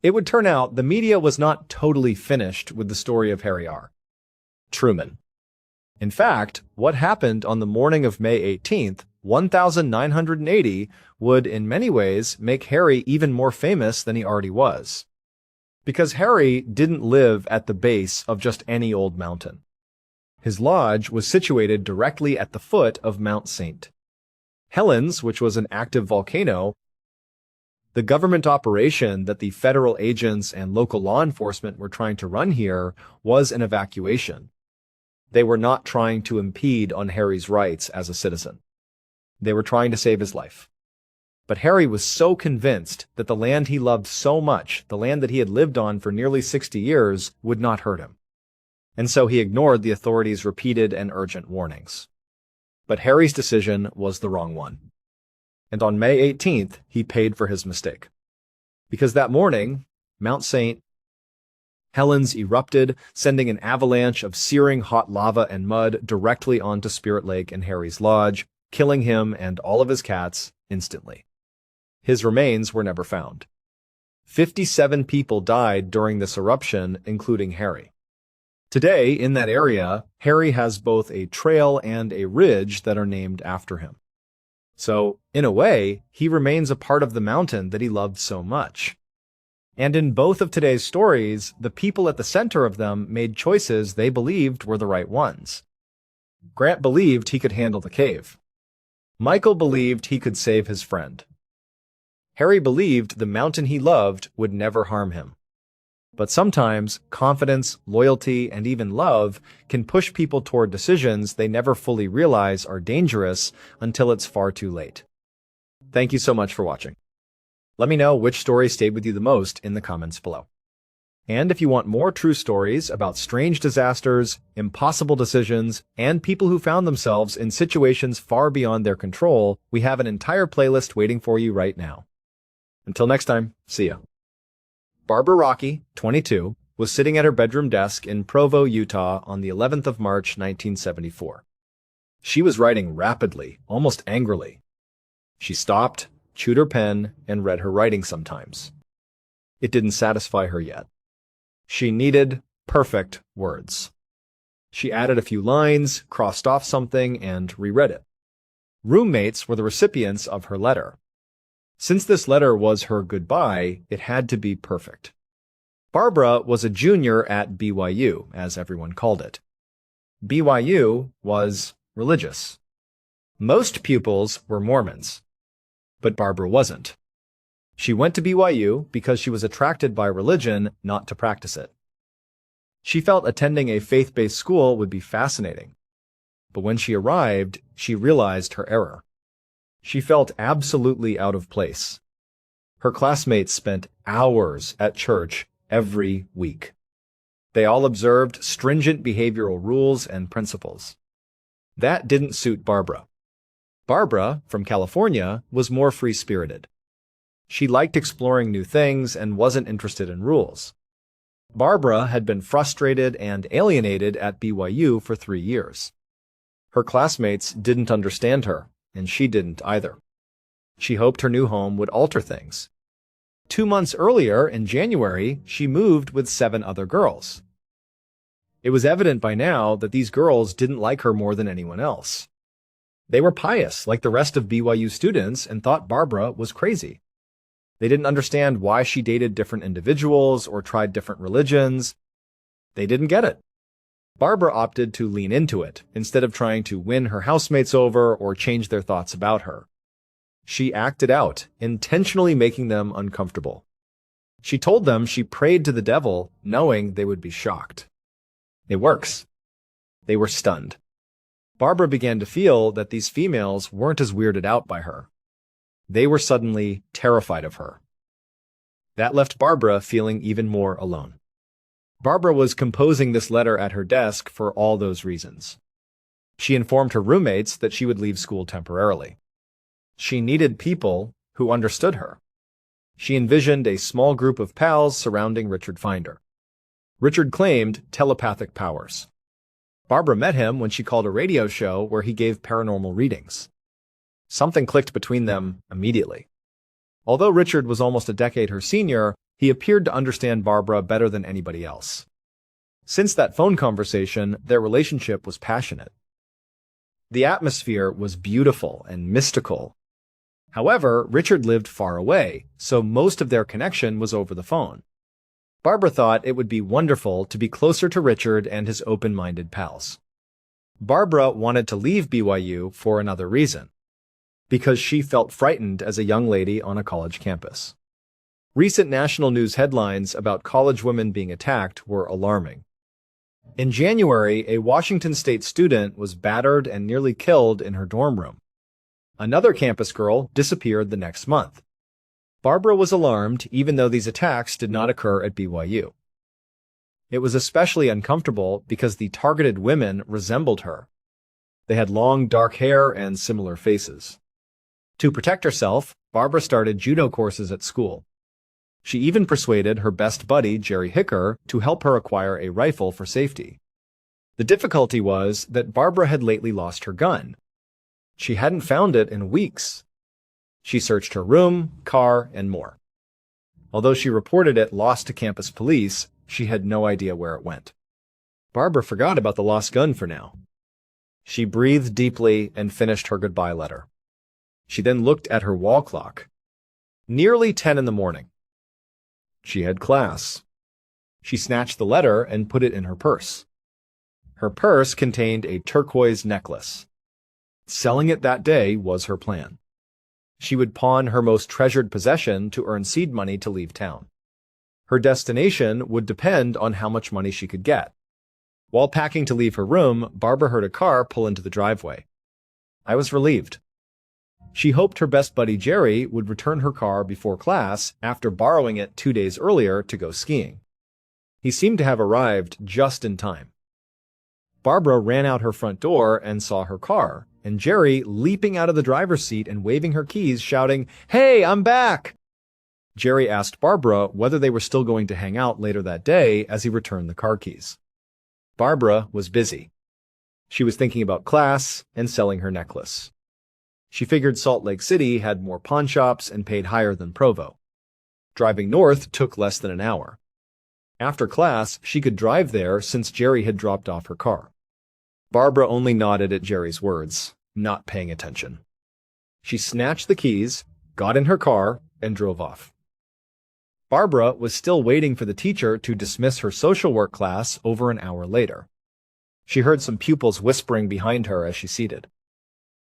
It would turn out the media was not totally finished with the story of Harry R. Truman. In fact, what happened on the morning of May 18th, 1980, would in many ways make Harry even more famous than he already was. Because Harry didn't live at the base of just any old mountain. His lodge was situated directly at the foot of Mount St. Helens, which was an active volcano. The government operation that the federal agents and local law enforcement were trying to run here was an evacuation. They were not trying to impede on Harry's rights as a citizen. They were trying to save his life. But Harry was so convinced that the land he loved so much, the land that he had lived on for nearly 60 years, would not hurt him. And so he ignored the authorities' repeated and urgent warnings. But Harry's decision was the wrong one. And on May 18th, he paid for his mistake. Because that morning, Mount St. Helens erupted, sending an avalanche of searing hot lava and mud directly onto Spirit Lake and Harry's lodge, killing him and all of his cats instantly. His remains were never found. 57 people died during this eruption, including Harry. Today, in that area, Harry has both a trail and a ridge that are named after him. So, in a way, he remains a part of the mountain that he loved so much. And in both of today's stories, the people at the center of them made choices they believed were the right ones. Grant believed he could handle the cave. Michael believed he could save his friend. Harry believed the mountain he loved would never harm him. But sometimes, confidence, loyalty, and even love can push people toward decisions they never fully realize are dangerous until it's far too late. Thank you so much for watching. Let me know which story stayed with you the most in the comments below. And if you want more true stories about strange disasters, impossible decisions, and people who found themselves in situations far beyond their control, we have an entire playlist waiting for you right now. Until next time, see ya. Barbara Rocky, 22, was sitting at her bedroom desk in Provo, Utah on the 11th of March, 1974. She was writing rapidly, almost angrily. She stopped, chewed her pen, and read her writing sometimes. It didn't satisfy her yet. She needed perfect words. She added a few lines, crossed off something, and reread it. Roommates were the recipients of her letter. Since this letter was her goodbye, it had to be perfect. Barbara was a junior at BYU, as everyone called it. BYU was religious. Most pupils were Mormons, but Barbara wasn't. She went to BYU because she was attracted by religion, not to practice it. She felt attending a faith-based school would be fascinating. But when she arrived, she realized her error. She felt absolutely out of place. Her classmates spent hours at church every week. They all observed stringent behavioral rules and principles. That didn't suit Barbara. Barbara, from California, was more free-spirited. She liked exploring new things and wasn't interested in rules. Barbara had been frustrated and alienated at BYU for 3 years. Her classmates didn't understand her, and she didn't either. She hoped her new home would alter things. 2 months earlier, in January, she moved with 7 other girls. It was evident by now that these girls didn't like her more than anyone else. They were pious, like the rest of BYU students, and thought Barbara was crazy. They didn't understand why she dated different individuals or tried different religions. They didn't get it. Barbara opted to lean into it, instead of trying to win her housemates over or change their thoughts about her. She acted out, intentionally making them uncomfortable. She told them she prayed to the devil, knowing they would be shocked. It works. They were stunned. Barbara began to feel that these females weren't as weirded out by her. They were suddenly terrified of her. That left Barbara feeling even more alone. Barbara was composing this letter at her desk for all those reasons. She informed her roommates that she would leave school temporarily. She needed people who understood her. She envisioned a small group of pals surrounding Richard Finder. Richard claimed telepathic powers. Barbara met him when she called a radio show where he gave paranormal readings. Something clicked between them immediately. Although Richard was almost a decade her senior, he appeared to understand Barbara better than anybody else. Since that phone conversation, their relationship was passionate. The atmosphere was beautiful and mystical. However, Richard lived far away, so most of their connection was over the phone. Barbara thought it would be wonderful to be closer to Richard and his open-minded pals. Barbara wanted to leave BYU for another reason, because she felt frightened as a young lady on a college campus. Recent national news headlines about college women being attacked were alarming. In January, a Washington State student was battered and nearly killed in her dorm room. Another campus girl disappeared the next month. Barbara was alarmed even though these attacks did not occur at BYU. It was especially uncomfortable because the targeted women resembled her. They had long, dark hair and similar faces. To protect herself, Barbara started judo courses at school. She even persuaded her best buddy, Jerry Hicker, to help her acquire a rifle for safety. The difficulty was that Barbara had lately lost her gun. She hadn't found it in weeks. She searched her room, car, and more. Although she reported it lost to campus police, she had no idea where it went. Barbara forgot about the lost gun for now. She breathed deeply and finished her goodbye letter. She then looked at her wall clock. Nearly 10 in the morning. She had class. She snatched the letter and put it in her purse. Her purse contained a turquoise necklace. Selling it that day was her plan. She would pawn her most treasured possession to earn seed money to leave town. Her destination would depend on how much money she could get. While packing to leave her room, Barbara heard a car pull into the driveway. I was relieved. She hoped her best buddy Jerry would return her car before class after borrowing it 2 days earlier to go skiing. He seemed to have arrived just in time. Barbara ran out her front door and saw her car, and Jerry leaping out of the driver's seat and waving her keys, shouting, "Hey, I'm back!" Jerry asked Barbara whether they were still going to hang out later that day as he returned the car keys. Barbara was busy. She was thinking about class and selling her necklace. She figured Salt Lake City had more pawn shops and paid higher than Provo. Driving north took less than an hour. After class, she could drive there since Jerry had dropped off her car. Barbara only nodded at Jerry's words, not paying attention. She snatched the keys, got in her car, and drove off. Barbara was still waiting for the teacher to dismiss her social work class over an hour later. She heard some pupils whispering behind her as she seated.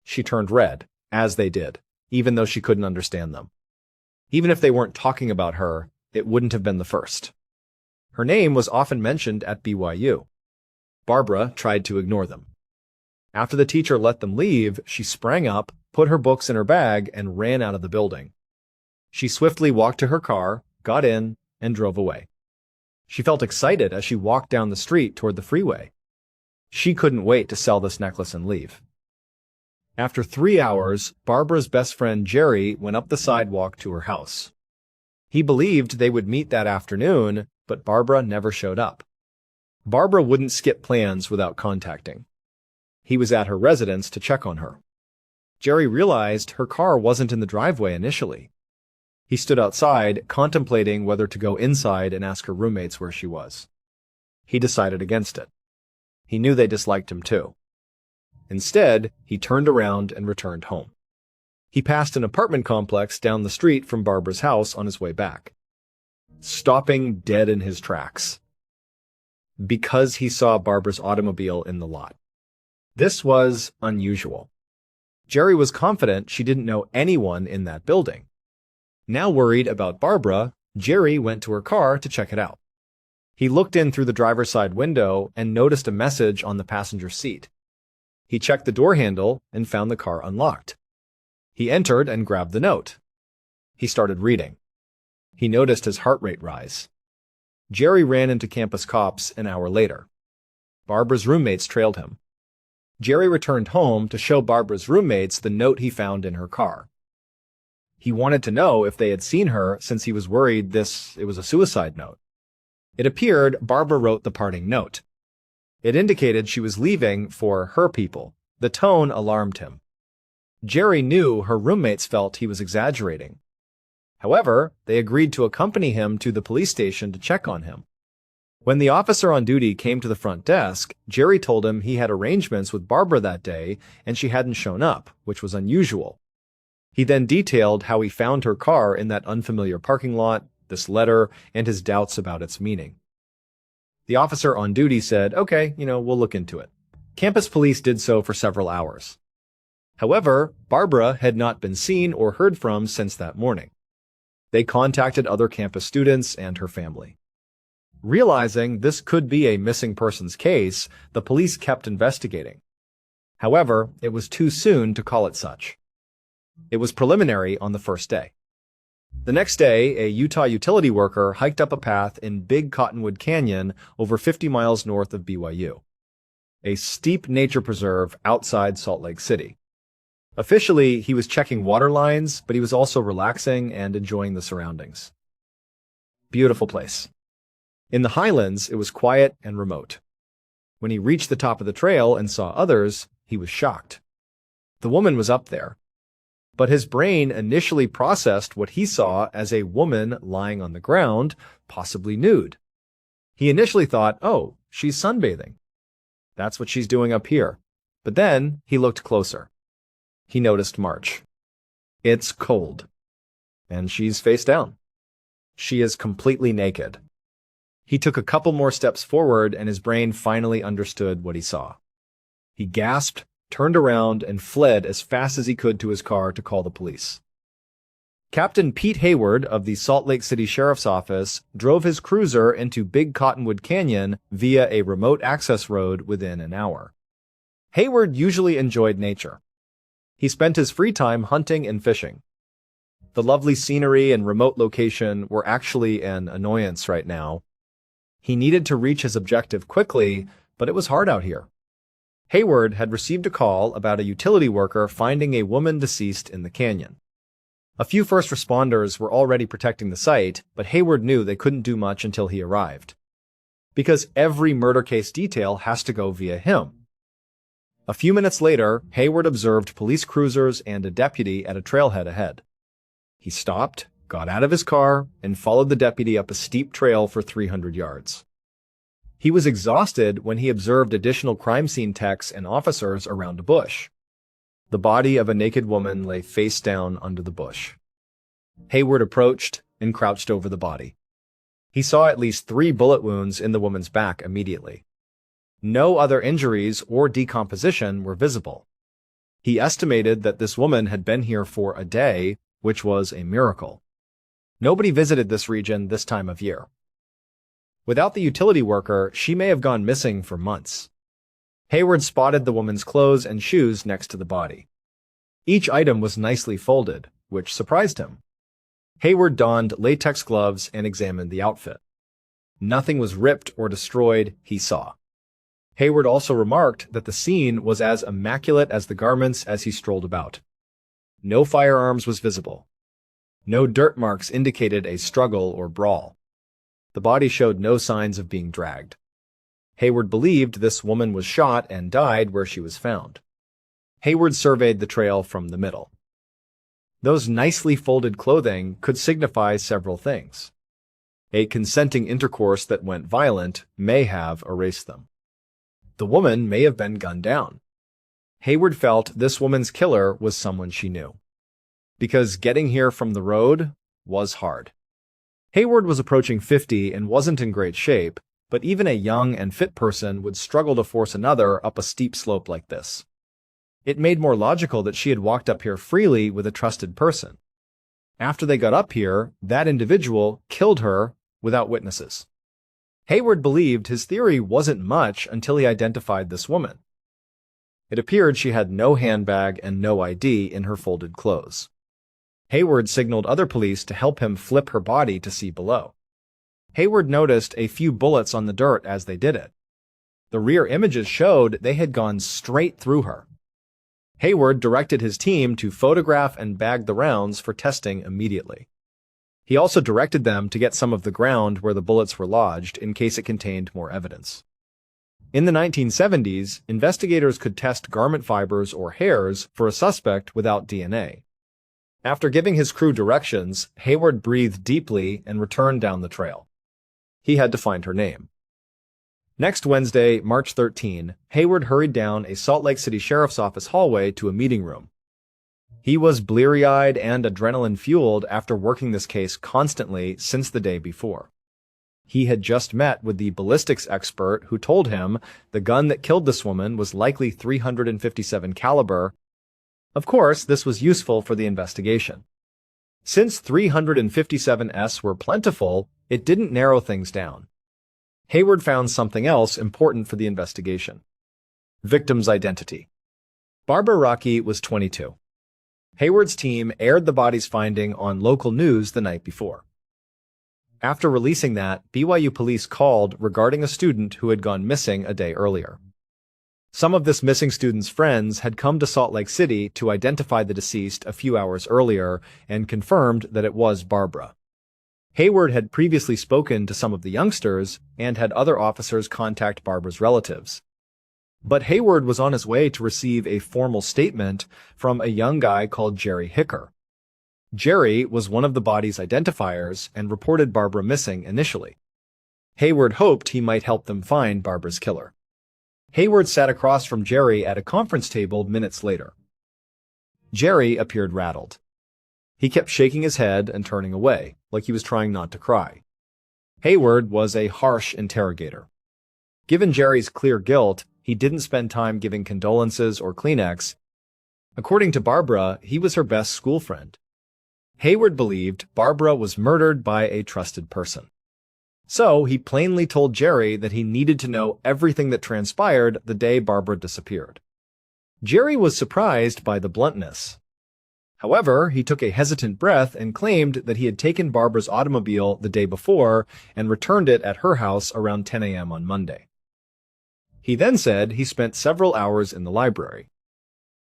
She turned red, as they did, even though she couldn't understand them. Even if they weren't talking about her, it wouldn't have been the first. Her name was often mentioned at BYU. Barbara tried to ignore them. After the teacher let them leave, she sprang up, put her books in her bag, and ran out of the building. She swiftly walked to her car, got in, and drove away. She felt excited as she walked down the street toward the freeway. She couldn't wait to sell this necklace and leave. After 3 hours, Barbara's best friend Jerry went up the sidewalk to her house. He believed they would meet that afternoon, but Barbara never showed up. Barbara wouldn't skip plans without contacting. He was at her residence to check on her. Jerry realized her car wasn't in the driveway initially. He stood outside, contemplating whether to go inside and ask her roommates where she was. He decided against it. He knew they disliked him too. Instead, he turned around and returned home. He passed an apartment complex down the street from Barbara's house on his way back, stopping dead in his tracks, because he saw Barbara's automobile in the lot. This was unusual. Jerry was confident she didn't know anyone in that building. Now worried about Barbara, Jerry went to her car to check it out. He looked in through the driver's side window and noticed a message on the passenger seat. He checked the door handle and found the car unlocked. He entered and grabbed the note. He started reading. He noticed his heart rate rise. Jerry ran into campus cops an hour later. Barbara's roommates trailed him. Jerry returned home to show Barbara's roommates the note he found in her car. He wanted to know if they had seen her since he was worried it was a suicide note. It appeared Barbara wrote the parting note. It indicated she was leaving for her people. The tone alarmed him. Jerry knew her roommates felt he was exaggerating. However, they agreed to accompany him to the police station to check on him. When the officer on duty came to the front desk, Jerry told him he had arrangements with Barbara that day and she hadn't shown up, which was unusual. He then detailed how he found her car in that unfamiliar parking lot, this letter, and his doubts about its meaning. The officer on duty said, "Okay, we'll look into it." Campus police did so for several hours. However, Barbara had not been seen or heard from since that morning. They contacted other campus students and her family. Realizing this could be a missing persons case, the police kept investigating. However, it was too soon to call it such. It was preliminary on the first day. The next day, a Utah utility worker hiked up a path in Big Cottonwood Canyon over 50 miles north of BYU, a steep nature preserve outside Salt Lake City. Officially, he was checking water lines, but he was also relaxing and enjoying the surroundings. Beautiful place. In the highlands, it was quiet and remote. When he reached the top of the trail and saw others, he was shocked. The woman was up there. But his brain initially processed what he saw as a woman lying on the ground, possibly nude. He initially thought, "Oh, she's sunbathing. That's what she's doing up here." But then he looked closer. He noticed March. It's cold. And she's face down. She is completely naked. He took a couple more steps forward and his brain finally understood what he saw. He gasped, turned around, and fled as fast as he could to his car to call the police. Captain Pete Hayward of the Salt Lake City Sheriff's Office drove his cruiser into Big Cottonwood Canyon via a remote access road within an hour. Hayward usually enjoyed nature. He spent his free time hunting and fishing. The lovely scenery and remote location were actually an annoyance right now. He needed to reach his objective quickly, but it was hard out here. Hayward had received a call about a utility worker finding a woman deceased in the canyon. A few first responders were already protecting the site, but Hayward knew they couldn't do much until he arrived. Because every murder case detail has to go via him. A few minutes later, Hayward observed police cruisers and a deputy at a trailhead ahead. He stopped, got out of his car, and followed the deputy up a steep trail for 300 yards. He was exhausted when he observed additional crime scene techs and officers around a bush. The body of a naked woman lay face down under the bush. Hayward approached and crouched over the body. He saw at least 3 bullet wounds in the woman's back immediately. No other injuries or decomposition were visible. He estimated that this woman had been here for a day, which was a miracle. Nobody visited this region this time of year. Without the utility worker, she may have gone missing for months. Hayward spotted the woman's clothes and shoes next to the body. Each item was nicely folded, which surprised him. Hayward donned latex gloves and examined the outfit. Nothing was ripped or destroyed, he saw. Hayward also remarked that the scene was as immaculate as the garments as he strolled about. No firearms was visible. No dirt marks indicated a struggle or brawl. The body showed no signs of being dragged. Hayward believed this woman was shot and died where she was found. Hayward surveyed the trail from the middle. Those nicely folded clothing could signify several things. A consenting intercourse that went violent may have erased them. The woman may have been gunned down. Hayward felt this woman's killer was someone she knew. Because getting here from the road was hard. Hayward was approaching 50 and wasn't in great shape, but even a young and fit person would struggle to force another up a steep slope like this. It made more logical that she had walked up here freely with a trusted person. After they got up here, that individual killed her without witnesses. Hayward believed his theory wasn't much until he identified this woman. It appeared she had no handbag and no ID in her folded clothes. Hayward signaled other police to help him flip her body to see below. Hayward noticed a few bullets on the dirt as they did it. The rear images showed they had gone straight through her. Hayward directed his team to photograph and bag the rounds for testing immediately. He also directed them to get some of the ground where the bullets were lodged in case it contained more evidence. In the 1970s, investigators could test garment fibers or hairs for a suspect without DNA. After giving his crew directions, Hayward breathed deeply and returned down the trail. He had to find her name. Next Wednesday, March 13, Hayward hurried down a Salt Lake City Sheriff's Office hallway to a meeting room. He was bleary-eyed and adrenaline-fueled after working this case constantly since the day before. He had just met with the ballistics expert who told him the gun that killed this woman was likely .357 caliber. Of course, this was useful for the investigation. Since .357s were plentiful, it didn't narrow things down. Hayward found something else important for the investigation. Victim's identity. Barbara Rocky was 22. Hayward's team aired the body's finding on local news the night before. After releasing that, BYU police called regarding a student who had gone missing a day earlier. Some of this missing student's friends had come to Salt Lake City to identify the deceased a few hours earlier and confirmed that it was Barbara. Hayward had previously spoken to some of the youngsters and had other officers contact Barbara's relatives. But Hayward was on his way to receive a formal statement from a young guy called Jerry Hicker. Jerry was one of the body's identifiers and reported Barbara missing initially. Hayward hoped he might help them find Barbara's killer. Hayward sat across from Jerry at a conference table minutes later. Jerry appeared rattled. He kept shaking his head and turning away, like he was trying not to cry. Hayward was a harsh interrogator. Given Jerry's clear guilt, he didn't spend time giving condolences or Kleenex. According to Barbara, he was her best school friend. Hayward believed Barbara was murdered by a trusted person. So he plainly told Jerry that he needed to know everything that transpired the day Barbara disappeared. Jerry was surprised by the bluntness. However, he took a hesitant breath and claimed that he had taken Barbara's automobile the day before and returned it at her house around 10 a.m. on Monday. He then said he spent several hours in the library.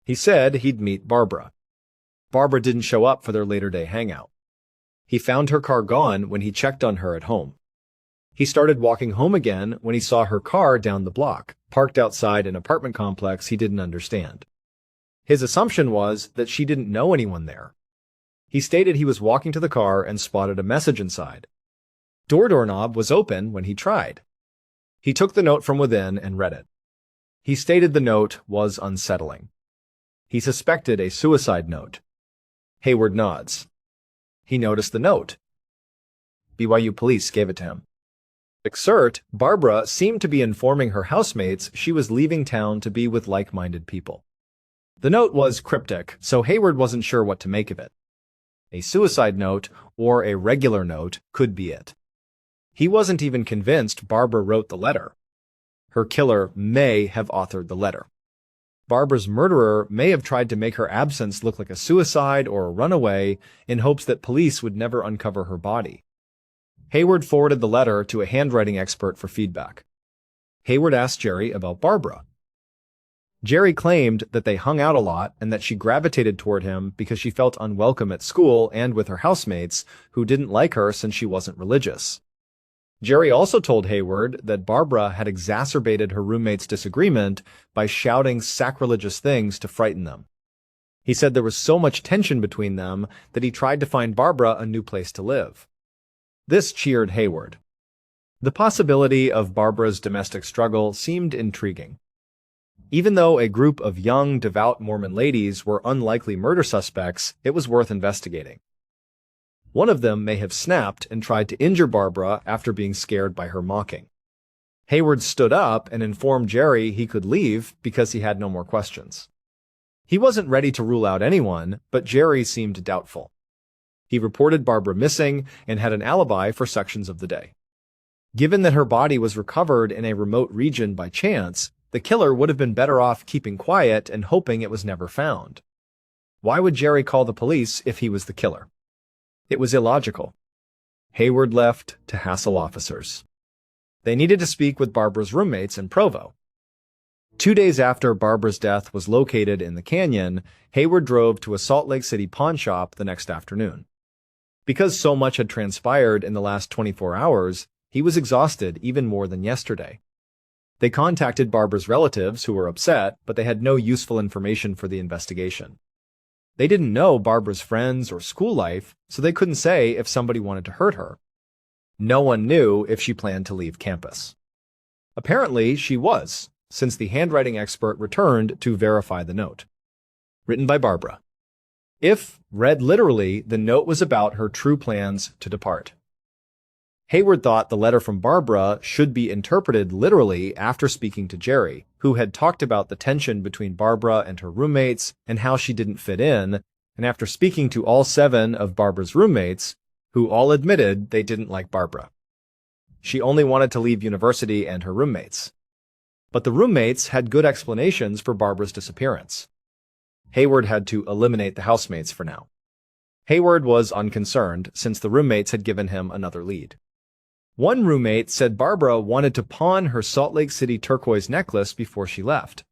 He said he'd meet Barbara. Barbara didn't show up for their later-day hangout. He found her car gone when he checked on her at home. He started walking home again when he saw her car down the block, parked outside an apartment complex he didn't understand. His assumption was that she didn't know anyone there. He stated he was walking to the car and spotted a message inside. Doorknob was open when he tried. He took the note from within and read it. He stated the note was unsettling. He suspected a suicide note. Hayward nods. He noticed the note. BYU police gave it to him. Excerpt, Barbara seemed to be informing her housemates she was leaving town to be with like-minded people. The note was cryptic, so Hayward wasn't sure what to make of it. A suicide note or a regular note could be it. He wasn't even convinced Barbara wrote the letter. Her killer may have authored the letter. Barbara's murderer may have tried to make her absence look like a suicide or a runaway in hopes that police would never uncover her body. Hayward forwarded the letter to a handwriting expert for feedback. Hayward asked Jerry about Barbara. Jerry claimed that they hung out a lot and that she gravitated toward him because she felt unwelcome at school and with her housemates, who didn't like her since she wasn't religious. Jerry also told Hayward that Barbara had exacerbated her roommates' disagreement by shouting sacrilegious things to frighten them. He said there was so much tension between them that he tried to find Barbara a new place to live. This cheered Hayward. The possibility of Barbara's domestic struggle seemed intriguing. Even though a group of young, devout Mormon ladies were unlikely murder suspects, it was worth investigating. One of them may have snapped and tried to injure Barbara after being scared by her mocking. Hayward stood up and informed Jerry he could leave because he had no more questions. He wasn't ready to rule out anyone, but Jerry seemed doubtful. He reported Barbara missing and had an alibi for sections of the day. Given that her body was recovered in a remote region by chance, the killer would have been better off keeping quiet and hoping it was never found. Why would Jerry call the police if he was the killer? It was illogical. Hayward left to hassle officers. They needed to speak with Barbara's roommates in Provo. 2 days after Barbara's death was located in the canyon, Hayward drove to a Salt Lake City pawn shop the next afternoon. Because so much had transpired in the last 24 hours, he was exhausted even more than yesterday. They contacted Barbara's relatives, who were upset, but they had no useful information for the investigation. They didn't know Barbara's friends or school life, so they couldn't say if somebody wanted to hurt her. No one knew if she planned to leave campus. Apparently, she was, since the handwriting expert returned to verify the note. Written by Barbara. If read literally, the note was about her true plans to depart. Hayward thought the letter from Barbara should be interpreted literally after speaking to Jerry, who had talked about the tension between Barbara and her roommates and how she didn't fit in, and after speaking to all 7 of Barbara's roommates, who all admitted they didn't like Barbara. She only wanted to leave university and her roommates. But the roommates had good explanations for Barbara's disappearance. Hayward had to eliminate the housemates for now. Hayward was unconcerned since the roommates had given him another lead. One roommate said Barbara wanted to pawn her Salt Lake City turquoise necklace before she left.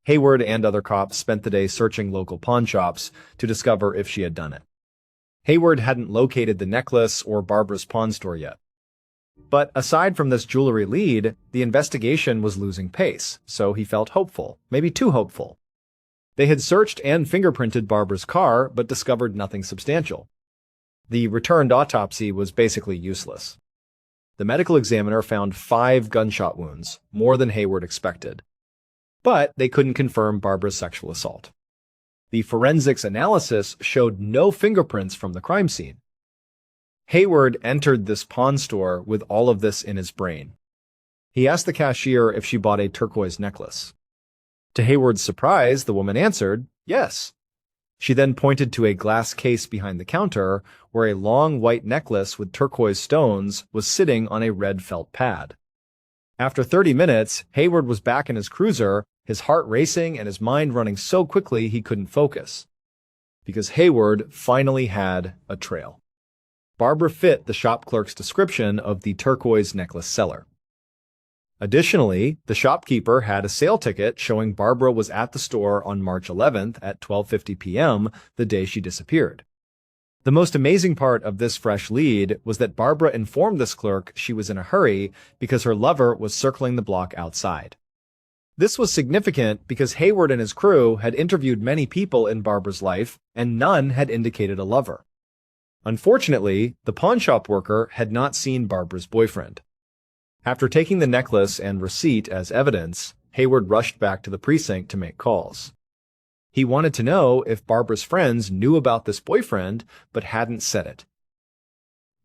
Hayward and other cops spent the day searching local pawn shops to discover if she had done it. Hayward hadn't located the necklace or Barbara's pawn store yet. But aside from this jewelry lead, the investigation was losing pace, so he felt hopeful, maybe too hopeful. They had searched and fingerprinted Barbara's car, but discovered nothing substantial. The returned autopsy was basically useless. The medical examiner found 5 gunshot wounds, more than Hayward expected. But they couldn't confirm Barbara's sexual assault. The forensics analysis showed no fingerprints from the crime scene. Hayward entered this pawn store with all of this in his brain. He asked the cashier if she bought a turquoise necklace. To Hayward's surprise, the woman answered, yes. She then pointed to a glass case behind the counter where a long white necklace with turquoise stones was sitting on a red felt pad. After 30 minutes, Hayward was back in his cruiser, his heart racing and his mind running so quickly he couldn't focus. Because Hayward finally had a trail. Barbara fit the shop clerk's description of the turquoise necklace seller. Additionally, the shopkeeper had a sale ticket showing Barbara was at the store on March 11th at 12:50 p.m., the day she disappeared. The most amazing part of this fresh lead was that Barbara informed this clerk she was in a hurry because her lover was circling the block outside. This was significant because Hayward and his crew had interviewed many people in Barbara's life, and none had indicated a lover. Unfortunately, the pawnshop worker had not seen Barbara's boyfriend. After taking the necklace and receipt as evidence, Hayward rushed back to the precinct to make calls. He wanted to know if Barbara's friends knew about this boyfriend but hadn't said it.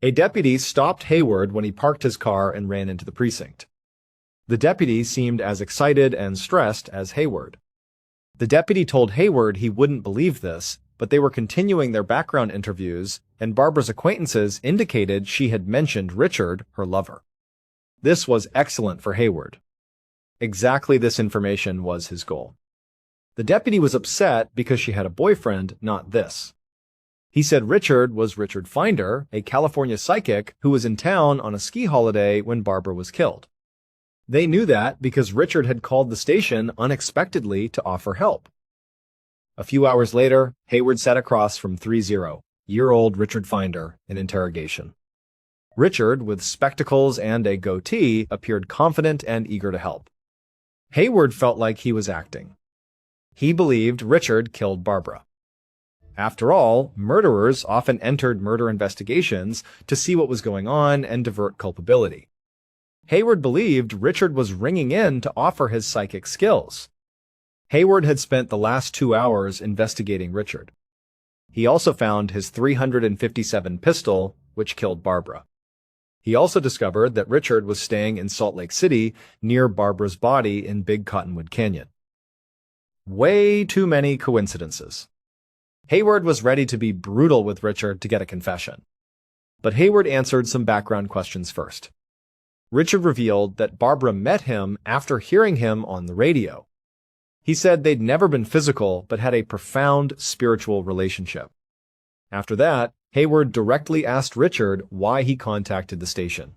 A deputy stopped Hayward when he parked his car and ran into the precinct. The deputy seemed as excited and stressed as Hayward. The deputy told Hayward he wouldn't believe this, but they were continuing their background interviews, and Barbara's acquaintances indicated she had mentioned Richard, her lover. This was excellent for Hayward. Exactly this information was his goal. The deputy was upset because she had a boyfriend, not this. He said Richard was Richard Finder, a California psychic who was in town on a ski holiday when Barbara was killed. They knew that because Richard had called the station unexpectedly to offer help. A few hours later, Hayward sat across from 30-year-old Richard Finder in interrogation. Richard, with spectacles and a goatee, appeared confident and eager to help. Hayward felt like he was acting. He believed Richard killed Barbara. After all, murderers often entered murder investigations to see what was going on and divert culpability. Hayward believed Richard was ringing in to offer his psychic skills. Hayward had spent the last 2 hours investigating Richard. He also found his .357 pistol, which killed Barbara. He also discovered that Richard was staying in Salt Lake City near Barbara's body in Big Cottonwood Canyon. Way too many coincidences. Hayward was ready to be brutal with Richard to get a confession. But Hayward answered some background questions first. Richard revealed that Barbara met him after hearing him on the radio. He said they'd never been physical but had a profound spiritual relationship. After that, Hayward directly asked Richard why he contacted the station.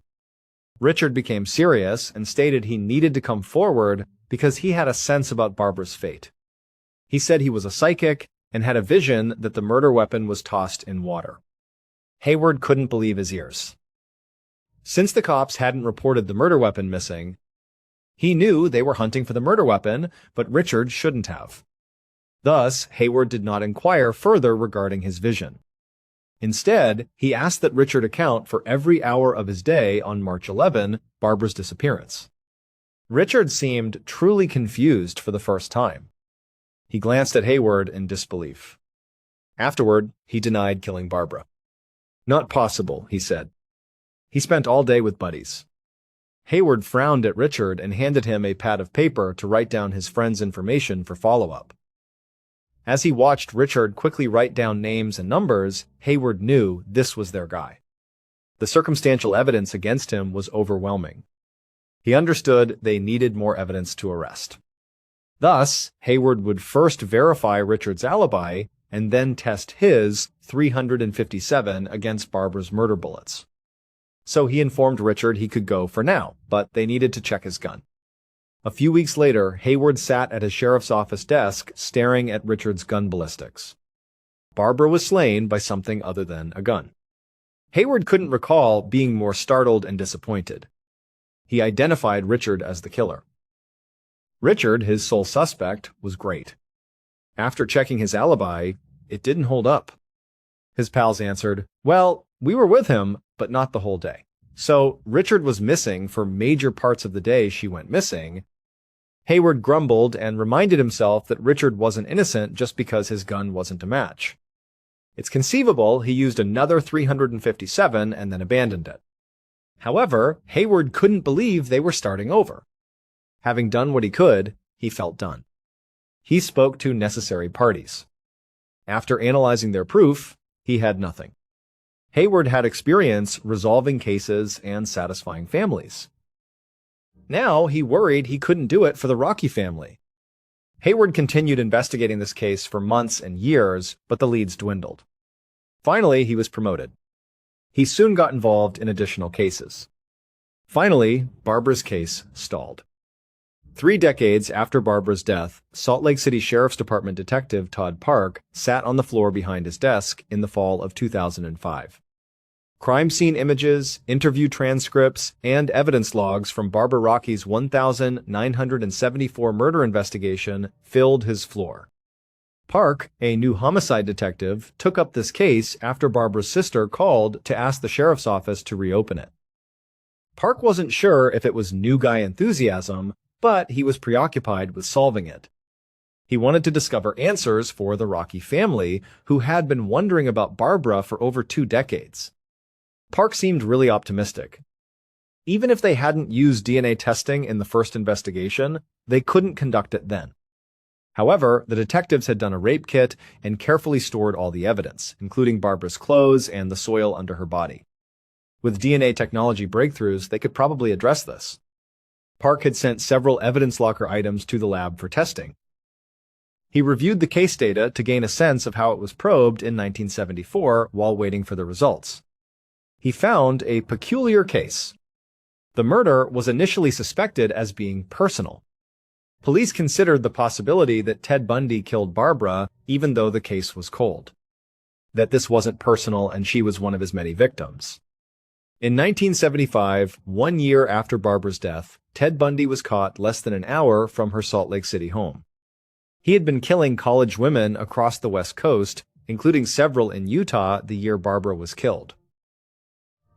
Richard became serious and stated he needed to come forward because he had a sense about Barbara's fate. He said he was a psychic and had a vision that the murder weapon was tossed in water. Hayward couldn't believe his ears. Since the cops hadn't reported the murder weapon missing, He knew they were hunting for the murder weapon, but Richard shouldn't have. Thus, Hayward did not inquire further regarding his vision. Instead, he asked that Richard account for every hour of his day on March 11, Barbara's disappearance. Richard seemed truly confused for the first time. He glanced at Hayward in disbelief. Afterward, he denied killing Barbara. "Not possible," he said. He spent all day with buddies. Hayward frowned at Richard and handed him a pad of paper to write down his friend's information for follow-up. As he watched Richard quickly write down names and numbers, Hayward knew this was their guy. The circumstantial evidence against him was overwhelming. He understood they needed more evidence to arrest. Thus, Hayward would first verify Richard's alibi and then test his 357 against Barbara's murder bullets. So he informed Richard he could go for now, but they needed to check his gun. A few weeks later, Hayward sat at his sheriff's office desk staring at Richard's gun ballistics. Barbara was slain by something other than a gun. Hayward couldn't recall being more startled and disappointed. He identified Richard as the killer. Richard, his sole suspect, was great. After checking his alibi, it didn't hold up. His pals answered, "Well, we were with him, but not the whole day. So Richard was missing for major parts of the day she went missing." Hayward grumbled and reminded himself that Richard wasn't innocent just because his gun wasn't a match. It's conceivable he used another 357 and then abandoned it. However, Hayward couldn't believe they were starting over. Having done what he could, he felt done. He spoke to necessary parties. After analyzing their proof, he had nothing. Hayward had experience resolving cases and satisfying families. Now he worried he couldn't do it for the Rocky family. Hayward continued investigating this case for months and years, but the leads dwindled. Finally, he was promoted. He soon got involved in additional cases. Finally, Barbara's case stalled. 3 decades after Barbara's death, Salt Lake City Sheriff's Department Detective Todd Park sat on the floor behind his desk in the fall of 2005. Crime scene images, interview transcripts, and evidence logs from Barbara Rocky's 1,974 murder investigation filled his floor. Park, a new homicide detective, took up this case after Barbara's sister called to ask the sheriff's office to reopen it. Park wasn't sure if it was new guy enthusiasm, but he was preoccupied with solving it. He wanted to discover answers for the Rocky family, who had been wondering about Barbara for over 2 decades. Park seemed really optimistic. Even if they hadn't used DNA testing in the first investigation, they couldn't conduct it then. However, the detectives had done a rape kit and carefully stored all the evidence, including Barbara's clothes and the soil under her body. With DNA technology breakthroughs, they could probably address this. Park had sent several evidence locker items to the lab for testing. He reviewed the case data to gain a sense of how it was probed in 1974 while waiting for the results. He found a peculiar case. The murder was initially suspected as being personal. Police considered the possibility that Ted Bundy killed Barbara even though the case was cold. That this wasn't personal and she was one of his many victims. In 1975, 1 year after Barbara's death, Ted Bundy was caught less than an hour from her Salt Lake City home. He had been killing college women across the West Coast, including several in Utah the year Barbara was killed.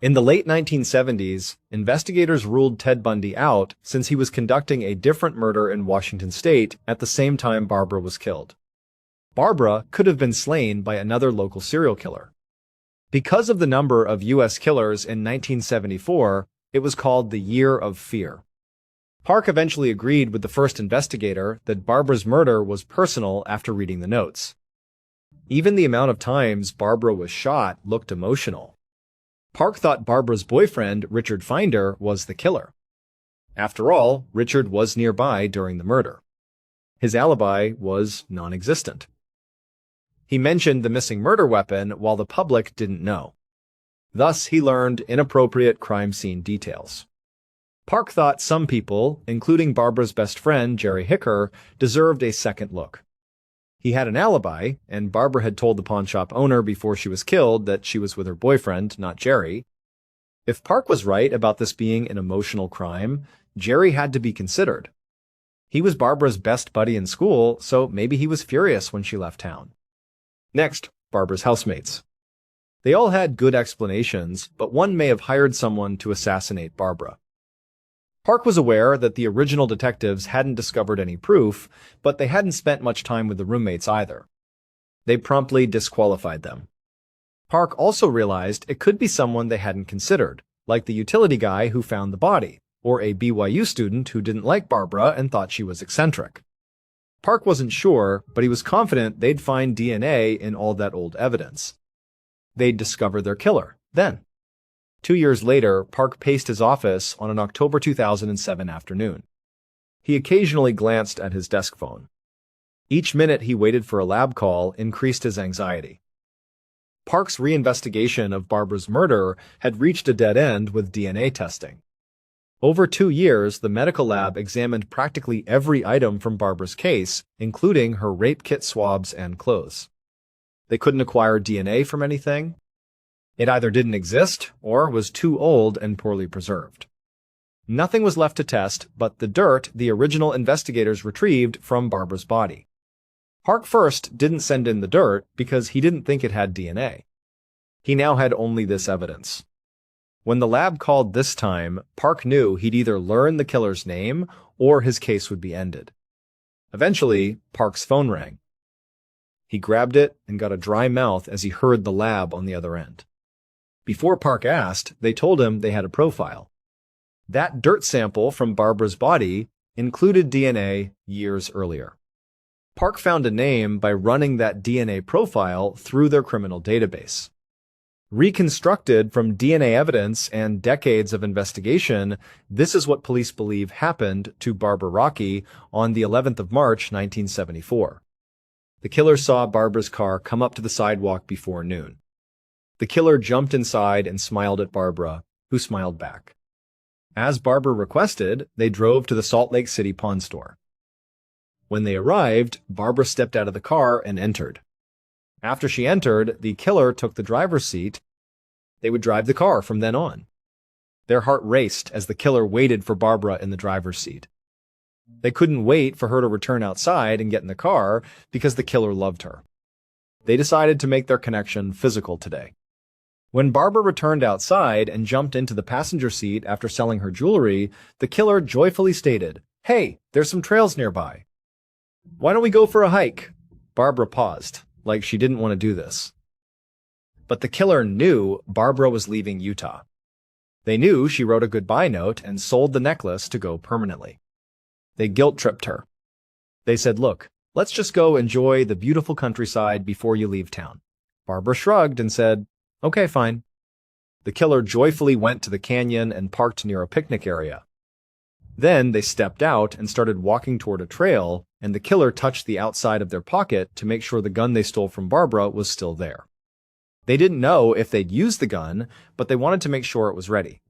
In the late 1970s, investigators ruled Ted Bundy out since he was conducting a different murder in Washington state at the same time Barbara was killed. Barbara could have been slain by another local serial killer. Because of the number of U.S. killers in 1974, it was called the Year of Fear. Park eventually agreed with the first investigator that Barbara's murder was personal after reading the notes. Even the amount of times Barbara was shot looked emotional. Park thought Barbara's boyfriend, Richard Finder, was the killer. After all, Richard was nearby during the murder. His alibi was non-existent. He mentioned the missing murder weapon while the public didn't know. Thus, he learned inappropriate crime scene details. Park thought some people, including Barbara's best friend, Jerry Hicker, deserved a second look. He had an alibi, and Barbara had told the pawnshop owner before she was killed that she was with her boyfriend, not Jerry. If Park was right about this being an emotional crime, Jerry had to be considered. He was Barbara's best buddy in school, so maybe he was furious when she left town. Next, Barbara's housemates. They all had good explanations, but one may have hired someone to assassinate Barbara. Park was aware that the original detectives hadn't discovered any proof, but they hadn't spent much time with the roommates either. They promptly disqualified them. Park also realized it could be someone they hadn't considered, like the utility guy who found the body, or a BYU student who didn't like Barbara and thought she was eccentric. Park wasn't sure, but he was confident they'd find DNA in all that old evidence. They'd discover their killer, then. 2 years later, Park paced his office on an October 2007 afternoon. He occasionally glanced at his desk phone. Each minute he waited for a lab call increased his anxiety. Park's reinvestigation of Barbara's murder had reached a dead end with DNA testing. Over 2 years, the medical lab examined practically every item from Barbara's case, including her rape kit swabs and clothes. They couldn't acquire DNA from anything. It either didn't exist or was too old and poorly preserved. Nothing was left to test but the dirt the original investigators retrieved from Barbara's body. Park first didn't send in the dirt because he didn't think it had DNA. He now had only this evidence. When the lab called this time, Park knew he'd either learn the killer's name or his case would be ended. Eventually, Park's phone rang. He grabbed it and got a dry mouth as he heard the lab on the other end. Before Park asked, they told him they had a profile. That dirt sample from Barbara's body included DNA years earlier. Park found a name by running that DNA profile through their criminal database. Reconstructed from DNA evidence and decades of investigation, this is what police believe happened to Barbara Rockey on the 11th of March, 1974. The killer saw Barbara's car come up to the sidewalk before noon. The killer jumped inside and smiled at Barbara, who smiled back. As Barbara requested, they drove to the Salt Lake City pawn store. When they arrived, Barbara stepped out of the car and entered. After she entered, the killer took the driver's seat. They would drive the car from then on. Their heart raced as the killer waited for Barbara in the driver's seat. They couldn't wait for her to return outside and get in the car because the killer loved her. They decided to make their connection physical today. When Barbara returned outside and jumped into the passenger seat after selling her jewelry, the killer joyfully stated, "Hey, there's some trails nearby. Why don't we go for a hike?" Barbara paused, like she didn't want to do this. But the killer knew Barbara was leaving Utah. They knew she wrote a goodbye note and sold the necklace to go permanently. They guilt-tripped her. They said, "Look, let's just go enjoy the beautiful countryside before you leave town." Barbara shrugged and said, "Okay, fine." The killer joyfully went to the canyon and parked near a picnic area. Then they stepped out and started walking toward a trail, and the killer touched the outside of their pocket to make sure the gun they stole from Barbara was still there. They didn't know if they'd use the gun, but they wanted to make sure it was ready.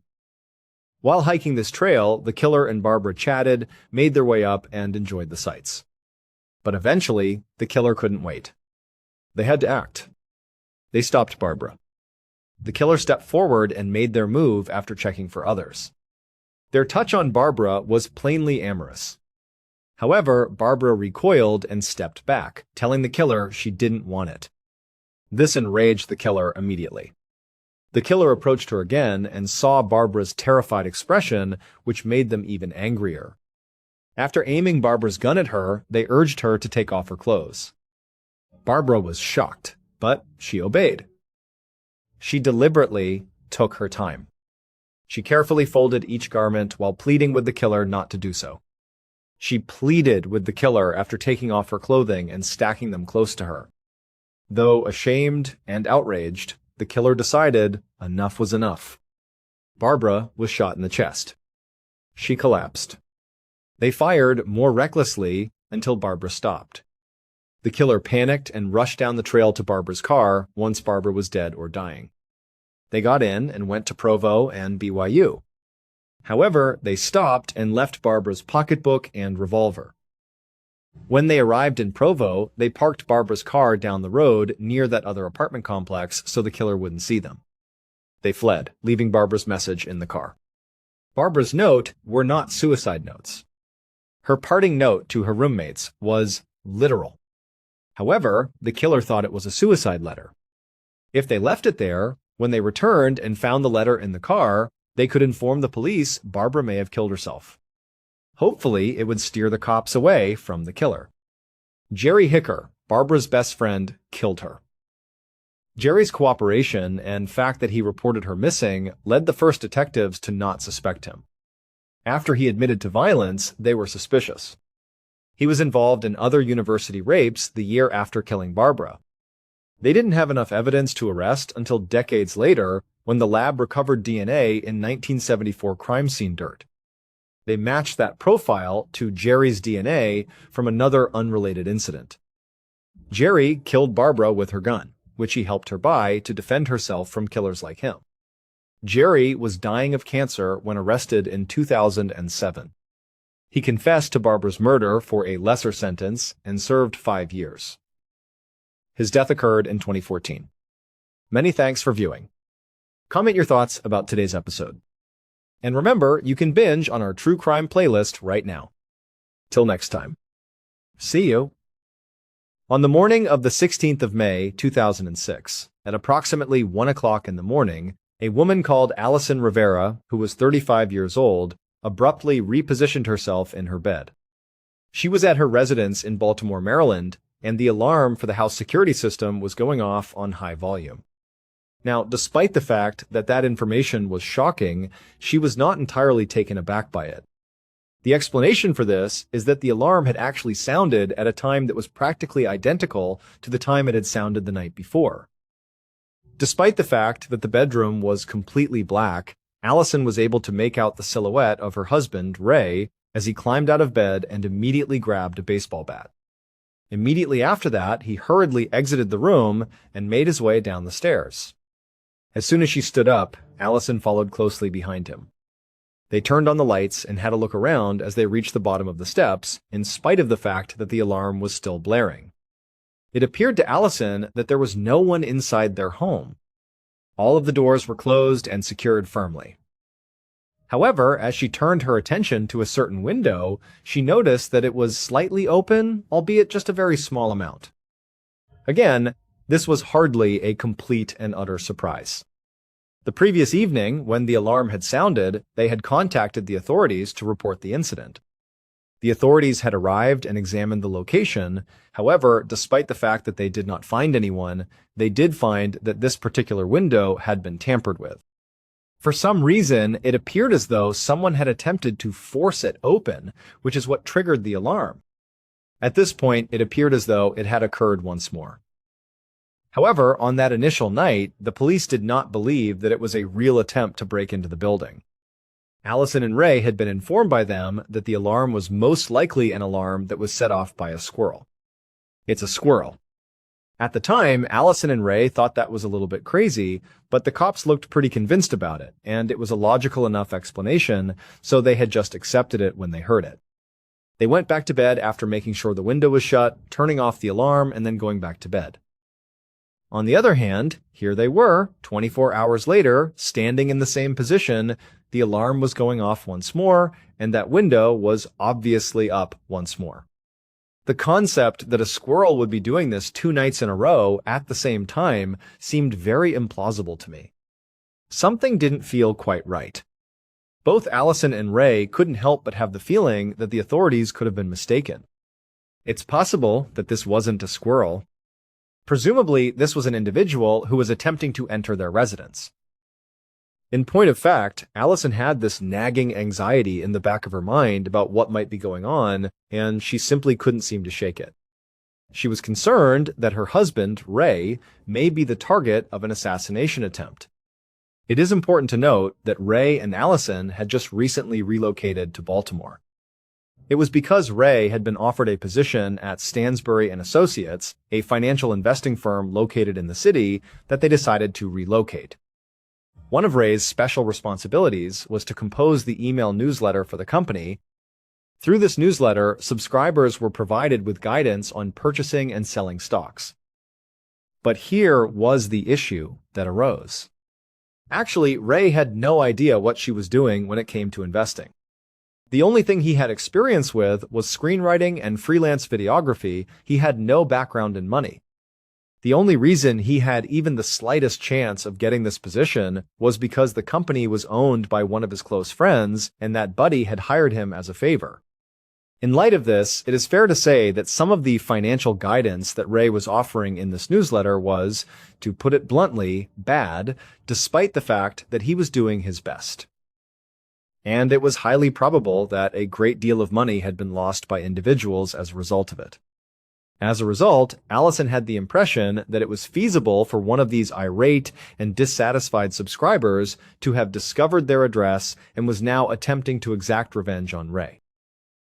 While hiking this trail, the killer and Barbara chatted, made their way up, and enjoyed the sights. But eventually, the killer couldn't wait. They had to act. They stopped Barbara. The killer stepped forward and made their move after checking for others. Their touch on Barbara was plainly amorous. However, Barbara recoiled and stepped back, telling the killer she didn't want it. This enraged the killer immediately. The killer approached her again and saw Barbara's terrified expression, which made them even angrier. After aiming Barbara's gun at her, they urged her to take off her clothes. Barbara was shocked, but she obeyed. She deliberately took her time. She carefully folded each garment while pleading with the killer not to do so. She pleaded with the killer after taking off her clothing and stacking them close to her. Though ashamed and outraged, the killer decided enough was enough. Barbara was shot in the chest. She collapsed. They fired more recklessly until Barbara stopped. The killer panicked and rushed down the trail to Barbara's car once Barbara was dead or dying. They got in and went to Provo and BYU. However, they stopped and left Barbara's pocketbook and revolver. When they arrived in Provo, they parked Barbara's car down the road near that other apartment complex so the killer wouldn't see them. They fled, leaving Barbara's message in the car. Barbara's notes were not suicide notes. Her parting note to her roommates was literal. However, the killer thought it was a suicide letter. If they left it there, when they returned and found the letter in the car, they could inform the police Barbara may have killed herself. Hopefully, it would steer the cops away from the killer. Jerry Hicker, Barbara's best friend, killed her. Jerry's cooperation and fact that he reported her missing led the first detectives to not suspect him. After he admitted to violence, they were suspicious. He was involved in other university rapes the year after killing Barbara. They didn't have enough evidence to arrest until decades later when the lab recovered DNA in 1974 crime scene dirt. They matched that profile to Jerry's DNA from another unrelated incident. Jerry killed Barbara with her gun, which he helped her buy to defend herself from killers like him. Jerry was dying of cancer when arrested in 2007. He confessed to Barbara's murder for a lesser sentence and served 5 years. His death occurred in 2014. Many thanks for viewing. Comment your thoughts about today's episode. And remember, you can binge on our true crime playlist right now. Till next time. See you. On the morning of the 16th of May, 2006, at approximately 1 o'clock in the morning, a woman called Allison Rivera, who was 35 years old, abruptly repositioned herself in her bed. She was at her residence in Baltimore, Maryland, and the alarm for the house security system was going off on high volume. Now, despite the fact that that information was shocking, she was not entirely taken aback by it. The explanation for this is that the alarm had actually sounded at a time that was practically identical to the time it had sounded the night before. Despite the fact that the bedroom was completely black, Allison was able to make out the silhouette of her husband, Ray, as he climbed out of bed and immediately grabbed a baseball bat. Immediately after that, he hurriedly exited the room and made his way down the stairs. As soon as she stood up, Allison followed closely behind him. They turned on the lights and had a look around as they reached the bottom of the steps, in spite of the fact that the alarm was still blaring. It appeared to Allison that there was no one inside their home. All of the doors were closed and secured firmly. However, as she turned her attention to a certain window, she noticed that it was slightly open, albeit just a very small amount. Again, this was hardly a complete and utter surprise. The previous evening, when the alarm had sounded, they had contacted the authorities to report the incident. The authorities had arrived and examined the location. However, despite the fact that they did not find anyone, they did find that this particular window had been tampered with. For some reason, it appeared as though someone had attempted to force it open, which is what triggered the alarm. At this point, it appeared as though it had occurred once more. However, on that initial night, the police did not believe that it was a real attempt to break into the building. Allison and Ray had been informed by them that the alarm was most likely an alarm that was set off by a squirrel. It's a squirrel. At the time, Allison and Ray thought that was a little bit crazy, but the cops looked pretty convinced about it, and it was a logical enough explanation, so they had just accepted it when they heard it. They went back to bed after making sure the window was shut, turning off the alarm, and then going back to bed. On the other hand, here they were, 24 hours later, standing in the same position. The alarm was going off once more, and that window was obviously up once more. The concept that a squirrel would be doing this 2 nights in a row at the same time seemed very implausible to me. Something didn't feel quite right. Both Allison and Ray couldn't help but have the feeling that the authorities could have been mistaken. It's possible that this wasn't a squirrel. Presumably, this was an individual who was attempting to enter their residence. In point of fact, Allison had this nagging anxiety in the back of her mind about what might be going on, and she simply couldn't seem to shake it. She was concerned that her husband, Ray, may be the target of an assassination attempt. It is important to note that Ray and Allison had just recently relocated to Baltimore. It was because Ray had been offered a position at Stansbury & Associates, a financial investing firm located in the city, that they decided to relocate. One of Ray's special responsibilities was to compose the email newsletter for the company. Through this newsletter, subscribers were provided with guidance on purchasing and selling stocks. But here was the issue that arose. Actually, Ray had no idea what she was doing when it came to investing. The only thing he had experience with was screenwriting and freelance videography. He had no background in money. The only reason he had even the slightest chance of getting this position was because the company was owned by one of his close friends, and that buddy had hired him as a favor. In light of this, it is fair to say that some of the financial guidance that Ray was offering in this newsletter was, to put it bluntly, bad, despite the fact that he was doing his best. And it was highly probable that a great deal of money had been lost by individuals as a result of it. As a result, Allison had the impression that it was feasible for one of these irate and dissatisfied subscribers to have discovered their address and was now attempting to exact revenge on Ray.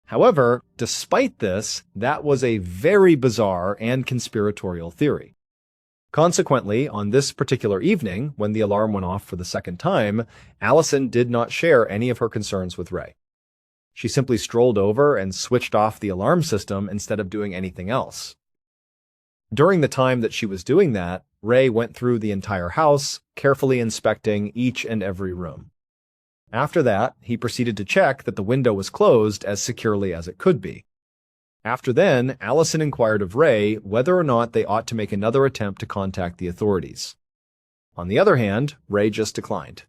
However, despite this, that was a very bizarre and conspiratorial theory. Consequently, on this particular evening, when the alarm went off for the second time, Allison did not share any of her concerns with Ray. She simply strolled over and switched off the alarm system instead of doing anything else. During the time that she was doing that, Ray went through the entire house, carefully inspecting each and every room. After that, he proceeded to check that the window was closed as securely as it could be. After then, Allison inquired of Ray whether or not they ought to make another attempt to contact the authorities. On the other hand, Ray just declined.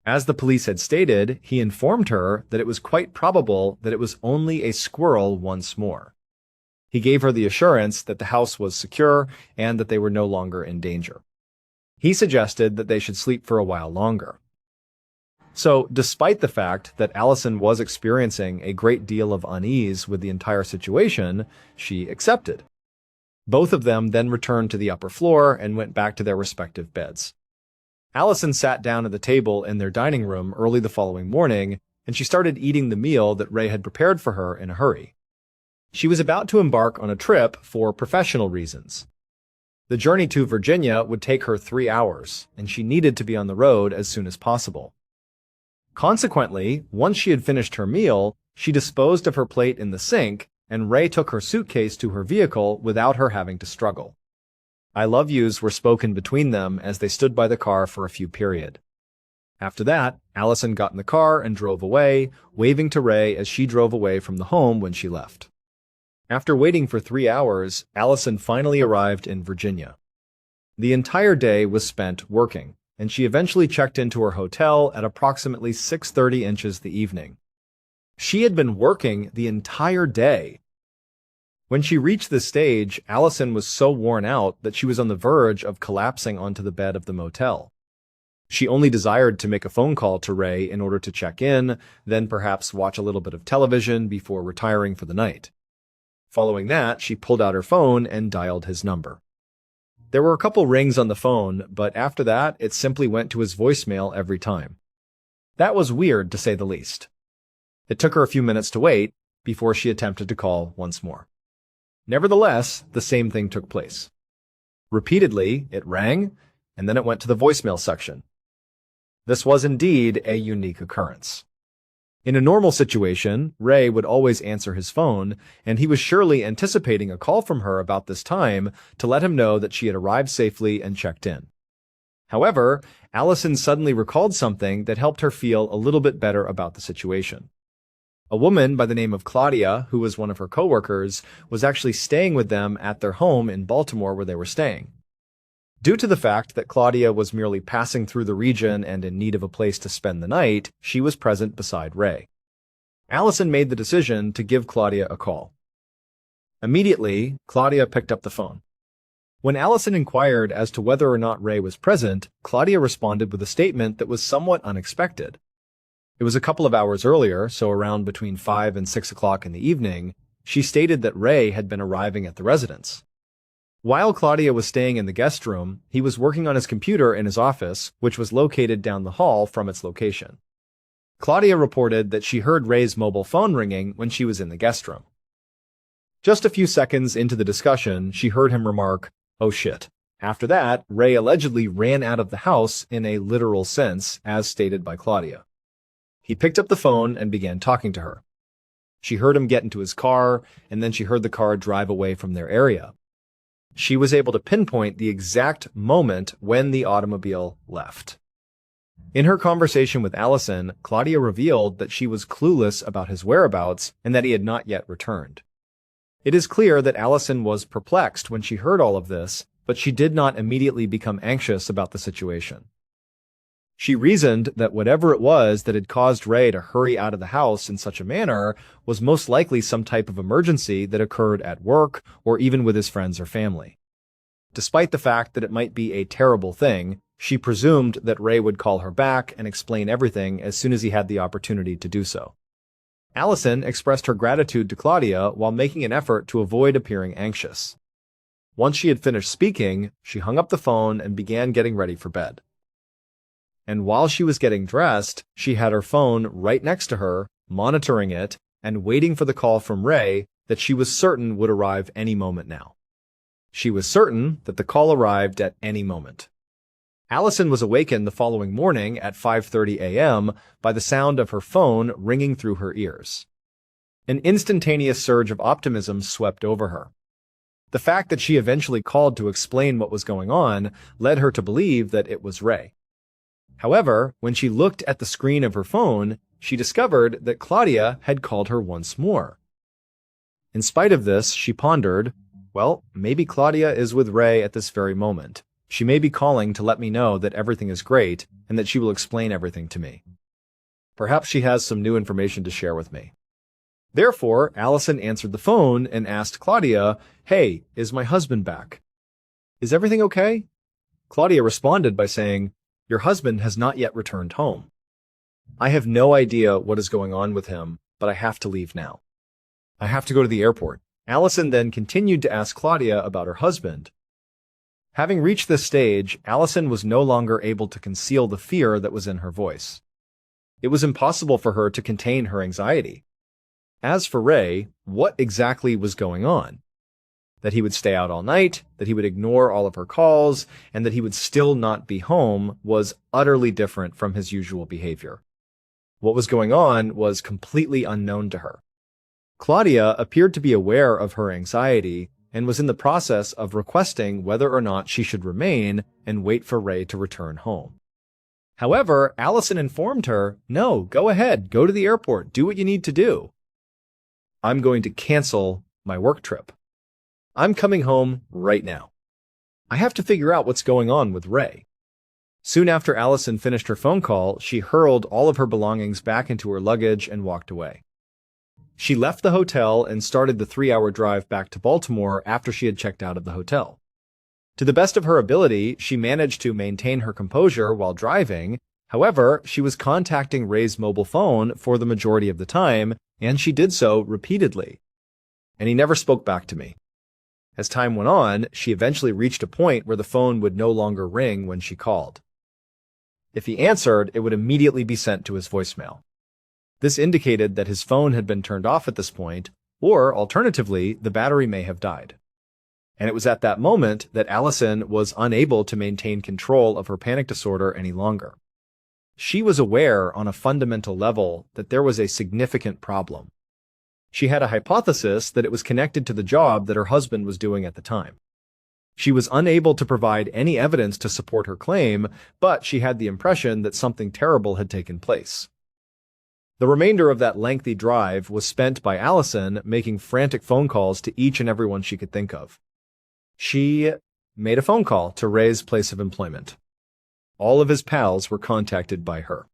As the police had stated, he informed her that it was quite probable that it was only a squirrel once more. He gave her the assurance that the house was secure and that they were no longer in danger. He suggested that they should sleep for a while longer. So, despite the fact that Allison was experiencing a great deal of unease with the entire situation, she accepted. Both of them then returned to the upper floor and went back to their respective beds. Allison sat down at the table in their dining room early the following morning, and she started eating the meal that Ray had prepared for her in a hurry. She was about to embark on a trip for professional reasons. The journey to Virginia would take her 3 hours, and she needed to be on the road as soon as possible. Consequently, once she had finished her meal, she disposed of her plate in the sink, and Ray took her suitcase to her vehicle without her having to struggle. I love yous were spoken between them as they stood by the car for a few period. After that, Allison got in the car and drove away, waving to Ray as she drove away from the home when she left. After waiting for 3 hours, Allison finally arrived in Virginia. The entire day was spent working, and she eventually checked into her hotel at approximately 6:30 inches the evening. She had been working the entire day. When she reached this stage, Allison was so worn out that she was on the verge of collapsing onto the bed of the motel. She only desired to make a phone call to Ray in order to check in, then perhaps watch a little bit of television before retiring for the night. Following that, she pulled out her phone and dialed his number. There were a couple rings on the phone, but after that, it simply went to his voicemail every time. That was weird, to say the least. It took her a few minutes to wait before she attempted to call once more. Nevertheless, the same thing took place. Repeatedly, it rang, and then it went to the voicemail section. This was indeed a unique occurrence. In a normal situation, Ray would always answer his phone, and he was surely anticipating a call from her about this time to let him know that she had arrived safely and checked in. However, Allison suddenly recalled something that helped her feel a little bit better about the situation. A woman by the name of Claudia, who was one of her coworkers, was actually staying with them at their home in Baltimore where they were staying. Due to the fact that Claudia was merely passing through the region and in need of a place to spend the night, she was present beside Ray. Allison made the decision to give Claudia a call. Immediately, Claudia picked up the phone. When Allison inquired as to whether or not Ray was present, Claudia responded with a statement that was somewhat unexpected. It was a couple of hours earlier, so around between 5 and 6 o'clock in the evening, she stated that Ray had been arriving at the residence. While Claudia was staying in the guest room, he was working on his computer in his office, which was located down the hall from its location. Claudia reported that she heard Ray's mobile phone ringing when she was in the guest room. Just a few seconds into the discussion, she heard him remark, "Oh shit." After that, Ray allegedly ran out of the house in a literal sense, as stated by Claudia. He picked up the phone and began talking to her. She heard him get into his car, and then she heard the car drive away from their area. She was able to pinpoint the exact moment when the automobile left. In her conversation with Allison, Claudia revealed that she was clueless about his whereabouts and that he had not yet returned. It is clear that Allison was perplexed when she heard all of this, but she did not immediately become anxious about the situation. She reasoned that whatever it was that had caused Ray to hurry out of the house in such a manner was most likely some type of emergency that occurred at work or even with his friends or family. Despite the fact that it might be a terrible thing, she presumed that Ray would call her back and explain everything as soon as he had the opportunity to do so. Allison expressed her gratitude to Claudia while making an effort to avoid appearing anxious. Once she had finished speaking, she hung up the phone and began getting ready for bed. And while she was getting dressed, she had her phone right next to her, monitoring it, and waiting for the call from Ray that she was certain would arrive any moment now. She was certain that the call arrived at any moment. Allison was awakened the following morning at 5:30 a.m. by the sound of her phone ringing through her ears. An instantaneous surge of optimism swept over her. The fact that she eventually called to explain what was going on led her to believe that it was Ray. However, when she looked at the screen of her phone, she discovered that Claudia had called her once more. In spite of this, she pondered, well, maybe Claudia is with Ray at this very moment. She may be calling to let me know that everything is great and that she will explain everything to me. Perhaps she has some new information to share with me. Therefore, Allison answered the phone and asked Claudia, "Hey, is my husband back? Is everything okay?" Claudia responded by saying, "Your husband has not yet returned home. I have no idea what is going on with him, but I have to leave now. I have to go to the airport." Allison then continued to ask Claudia about her husband. Having reached this stage, Allison was no longer able to conceal the fear that was in her voice. It was impossible for her to contain her anxiety. As for Ray, what exactly was going on? That he would stay out all night, that he would ignore all of her calls, and that he would still not be home was utterly different from his usual behavior. What was going on was completely unknown to her. Claudia appeared to be aware of her anxiety and was in the process of requesting whether or not she should remain and wait for Ray to return home. However, Allison informed her, "No, go ahead, go to the airport, do what you need to do. I'm going to cancel my work trip. I'm coming home right now. I have to figure out what's going on with Ray." Soon after Allison finished her phone call, she hurled all of her belongings back into her luggage and walked away. She left the hotel and started the 3-hour drive back to Baltimore after she had checked out of the hotel. To the best of her ability, she managed to maintain her composure while driving. However, she was contacting Ray's mobile phone for the majority of the time, and she did so repeatedly. And he never spoke back to me. As time went on, she eventually reached a point where the phone would no longer ring when she called. If he answered, it would immediately be sent to his voicemail. This indicated that his phone had been turned off at this point, or alternatively, the battery may have died. And it was at that moment that Allison was unable to maintain control of her panic disorder any longer. She was aware on a fundamental level that there was a significant problem. She had a hypothesis that it was connected to the job that her husband was doing at the time. She was unable to provide any evidence to support her claim, but she had the impression that something terrible had taken place. The remainder of that lengthy drive was spent by Allison making frantic phone calls to each and everyone she could think of. She made a phone call to Ray's place of employment. All of his pals were contacted by her.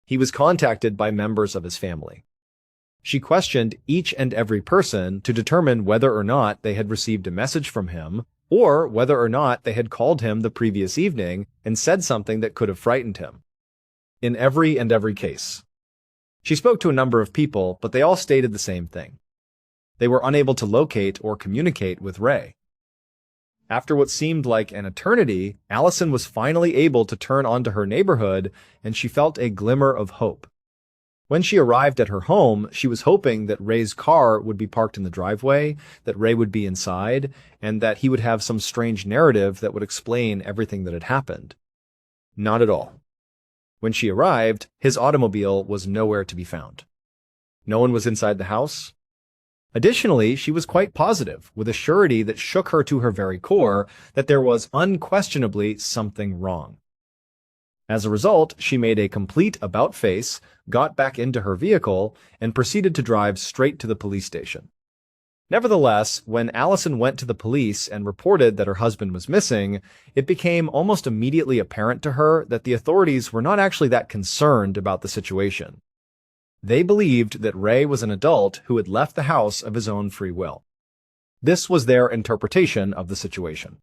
He was contacted by members of his family. She questioned each and every person to determine whether or not they had received a message from him, or whether or not they had called him the previous evening and said something that could have frightened him. In every case. She spoke to a number of people, but they all stated the same thing. They were unable to locate or communicate with Ray. After what seemed like an eternity, Allison was finally able to turn onto her neighborhood, and she felt a glimmer of hope. When she arrived at her home, she was hoping that Ray's car would be parked in the driveway, that Ray would be inside, and that he would have some strange narrative that would explain everything that had happened. Not at all. When she arrived, his automobile was nowhere to be found. No one was inside the house. Additionally, she was quite positive, with a surety that shook her to her very core, that there was unquestionably something wrong. As a result, she made a complete about-face, got back into her vehicle, and proceeded to drive straight to the police station. Nevertheless, when Allison went to the police and reported that her husband was missing, it became almost immediately apparent to her that the authorities were not actually that concerned about the situation. They believed that Ray was an adult who had left the house of his own free will. This was their interpretation of the situation.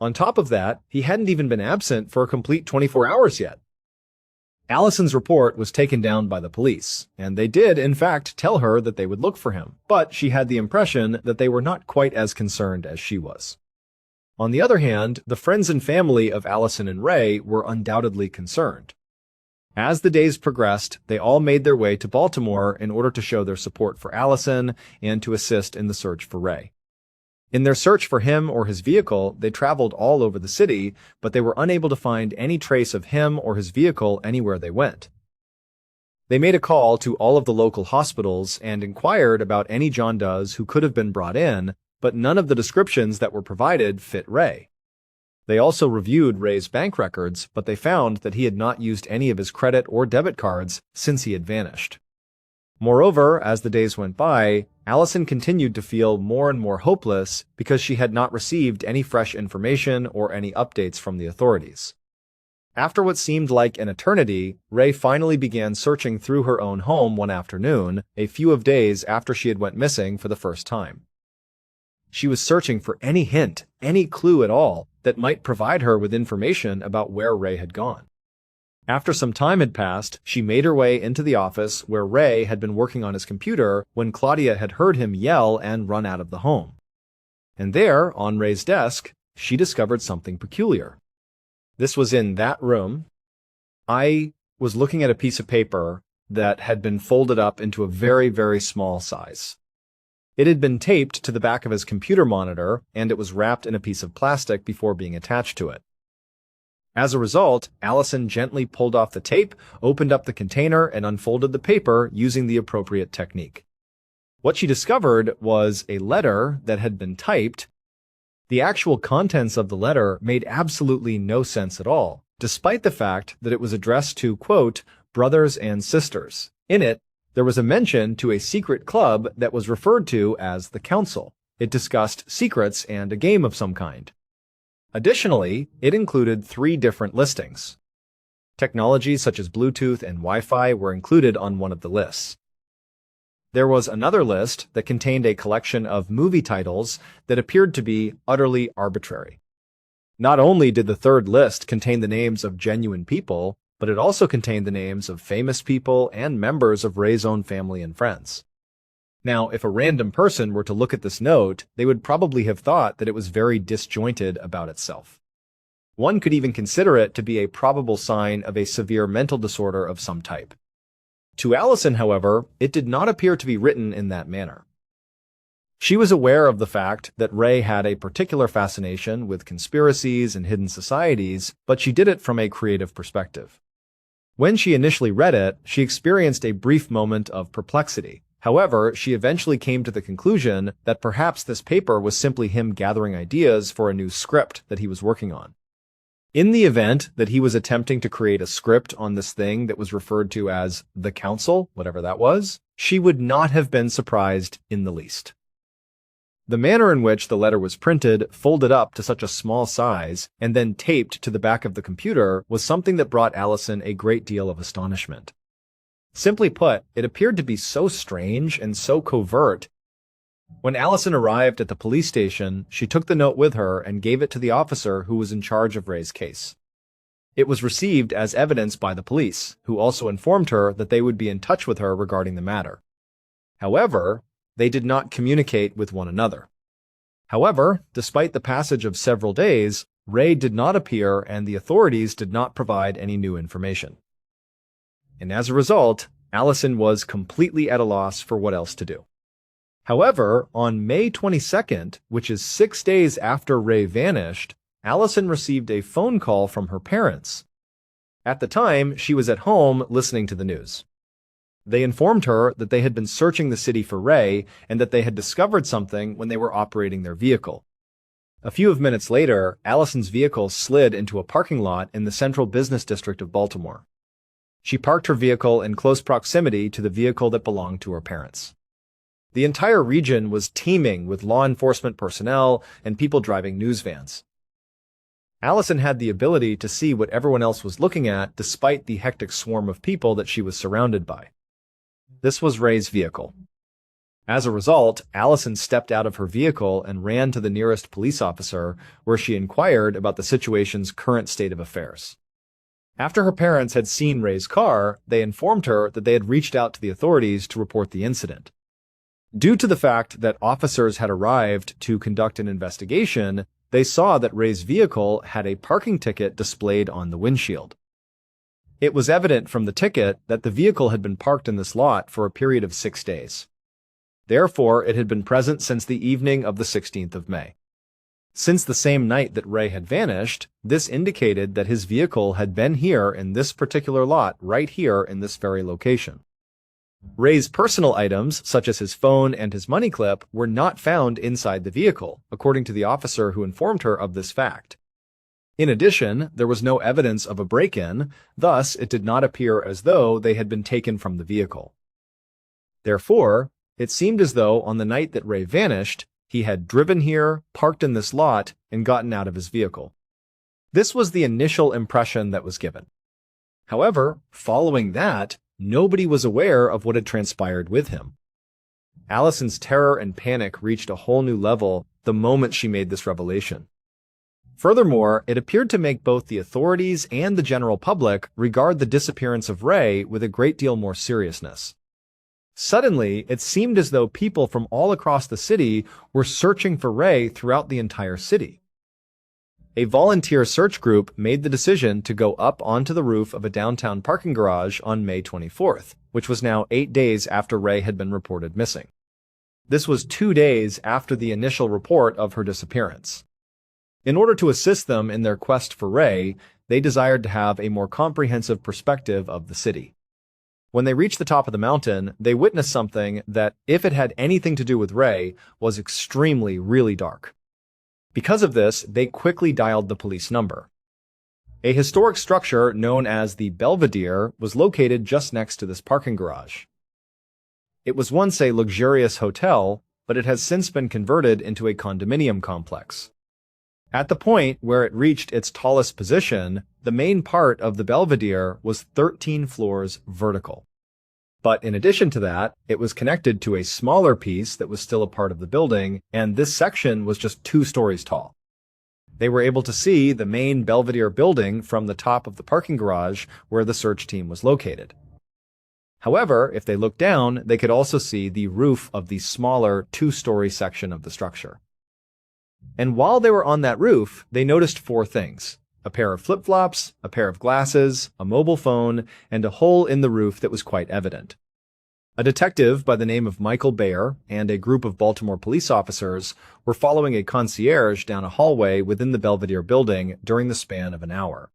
On top of that, he hadn't even been absent for a complete 24 hours yet. Allison's report was taken down by the police, and they did, in fact, tell her that they would look for him, but she had the impression that they were not quite as concerned as she was. On the other hand, the friends and family of Allison and Ray were undoubtedly concerned. As the days progressed, they all made their way to Baltimore in order to show their support for Allison and to assist in the search for Ray. In their search for him or his vehicle, they traveled all over the city, but they were unable to find any trace of him or his vehicle anywhere they went. They made a call to all of the local hospitals and inquired about any John Does who could have been brought in, but none of the descriptions that were provided fit Ray. They also reviewed Ray's bank records, but they found that he had not used any of his credit or debit cards since he had vanished. Moreover, as the days went by, Allison continued to feel more and more hopeless because she had not received any fresh information or any updates from the authorities. After what seemed like an eternity, Ray finally began searching through her own home one afternoon, a few days after she had went missing for the first time. She was searching for any hint, any clue at all, that might provide her with information about where Ray had gone. After some time had passed, she made her way into the office where Ray had been working on his computer when Claudia had heard him yell and run out of the home. And there, on Ray's desk, she discovered something peculiar. This was in that room. I was looking at a piece of paper that had been folded up into a very, very small size. It had been taped to the back of his computer monitor, and it was wrapped in a piece of plastic before being attached to it. As a result, Allison gently pulled off the tape, opened up the container, and unfolded the paper using the appropriate technique. What she discovered was a letter that had been typed. The actual contents of the letter made absolutely no sense at all, despite the fact that it was addressed to, quote, brothers and sisters. In it, there was a mention to a secret club that was referred to as the Council. It discussed secrets and a game of some kind. Additionally, it included 3 different listings. Technologies such as Bluetooth and Wi-Fi were included on one of the lists. There was another list that contained a collection of movie titles that appeared to be utterly arbitrary. Not only did the third list contain the names of genuine people, but it also contained the names of famous people and members of Ray's own family and friends. Now, if a random person were to look at this note, they would probably have thought that it was very disjointed about itself. One could even consider it to be a probable sign of a severe mental disorder of some type. To Allison, however, it did not appear to be written in that manner. She was aware of the fact that Ray had a particular fascination with conspiracies and hidden societies, but she did it from a creative perspective. When she initially read it, she experienced a brief moment of perplexity. However, she eventually came to the conclusion that perhaps this paper was simply him gathering ideas for a new script that he was working on. In the event that he was attempting to create a script on this thing that was referred to as the Council, whatever that was, she would not have been surprised in the least. The manner in which the letter was printed, folded up to such a small size, and then taped to the back of the computer was something that brought Allison a great deal of astonishment. Simply put, it appeared to be so strange and so covert. When Allison arrived at the police station, she took the note with her and gave it to the officer who was in charge of Ray's case. It was received as evidence by the police, who also informed her that they would be in touch with her regarding the matter. However, they did not communicate with one another. However, despite the passage of several days, Ray did not appear and the authorities did not provide any new information. And as a result, Allison was completely at a loss for what else to do. However, on May 22nd, which is 6 days after Ray vanished, Allison received a phone call from her parents. At the time, she was at home listening to the news. They informed her that they had been searching the city for Ray and that they had discovered something when they were operating their vehicle. A few minutes later, Allison's vehicle slid into a parking lot in the central business district of Baltimore. She parked her vehicle in close proximity to the vehicle that belonged to her parents. The entire region was teeming with law enforcement personnel and people driving news vans. Allison had the ability to see what everyone else was looking at despite the hectic swarm of people that she was surrounded by. This was Ray's vehicle. As a result, Allison stepped out of her vehicle and ran to the nearest police officer, where she inquired about the situation's current state of affairs. After her parents had seen Ray's car, they informed her that they had reached out to the authorities to report the incident. Due to the fact that officers had arrived to conduct an investigation, they saw that Ray's vehicle had a parking ticket displayed on the windshield. It was evident from the ticket that the vehicle had been parked in this lot for a period of 6 days. Therefore, it had been present since the evening of the 16th of May. Since the same night that Ray had vanished, this indicated that his vehicle had been here in this particular lot right here in this very location. Ray's personal items, such as his phone and his money clip, were not found inside the vehicle, according to the officer who informed her of this fact. In addition, there was no evidence of a break-in, thus it did not appear as though they had been taken from the vehicle. Therefore, it seemed as though on the night that Ray vanished, he had driven here, parked in this lot, and gotten out of his vehicle. This was the initial impression that was given. However, following that, nobody was aware of what had transpired with him. Allison's terror and panic reached a whole new level the moment she made this revelation. Furthermore, it appeared to make both the authorities and the general public regard the disappearance of Ray with a great deal more seriousness. Suddenly, it seemed as though people from all across the city were searching for Ray throughout the entire city. A volunteer search group made the decision to go up onto the roof of a downtown parking garage on May 24th, which was now 8 days after Ray had been reported missing. This was 2 days after the initial report of her disappearance. In order to assist them in their quest for Ray, they desired to have a more comprehensive perspective of the city. When they reached the top of the mountain, they witnessed something that, if it had anything to do with Ray, was extremely, really dark. Because of this, they quickly dialed the police number. A historic structure known as the Belvedere was located just next to this parking garage. It was once a luxurious hotel, but it has since been converted into a condominium complex. At the point where it reached its tallest position, the main part of the Belvedere was 13 floors vertical. But in addition to that, it was connected to a smaller piece that was still a part of the building, and this section was just 2 stories tall. They were able to see the main Belvedere building from the top of the parking garage where the search team was located. However, if they looked down, they could also see the roof of the smaller 2-story section of the structure. And while they were on that roof, they noticed 4 things: a pair of flip-flops, a pair of glasses, a mobile phone, and a hole in the roof that was quite evident. A detective by the name of Michael Bayer and a group of Baltimore police officers were following a concierge down a hallway within the Belvedere building during the span of an hour.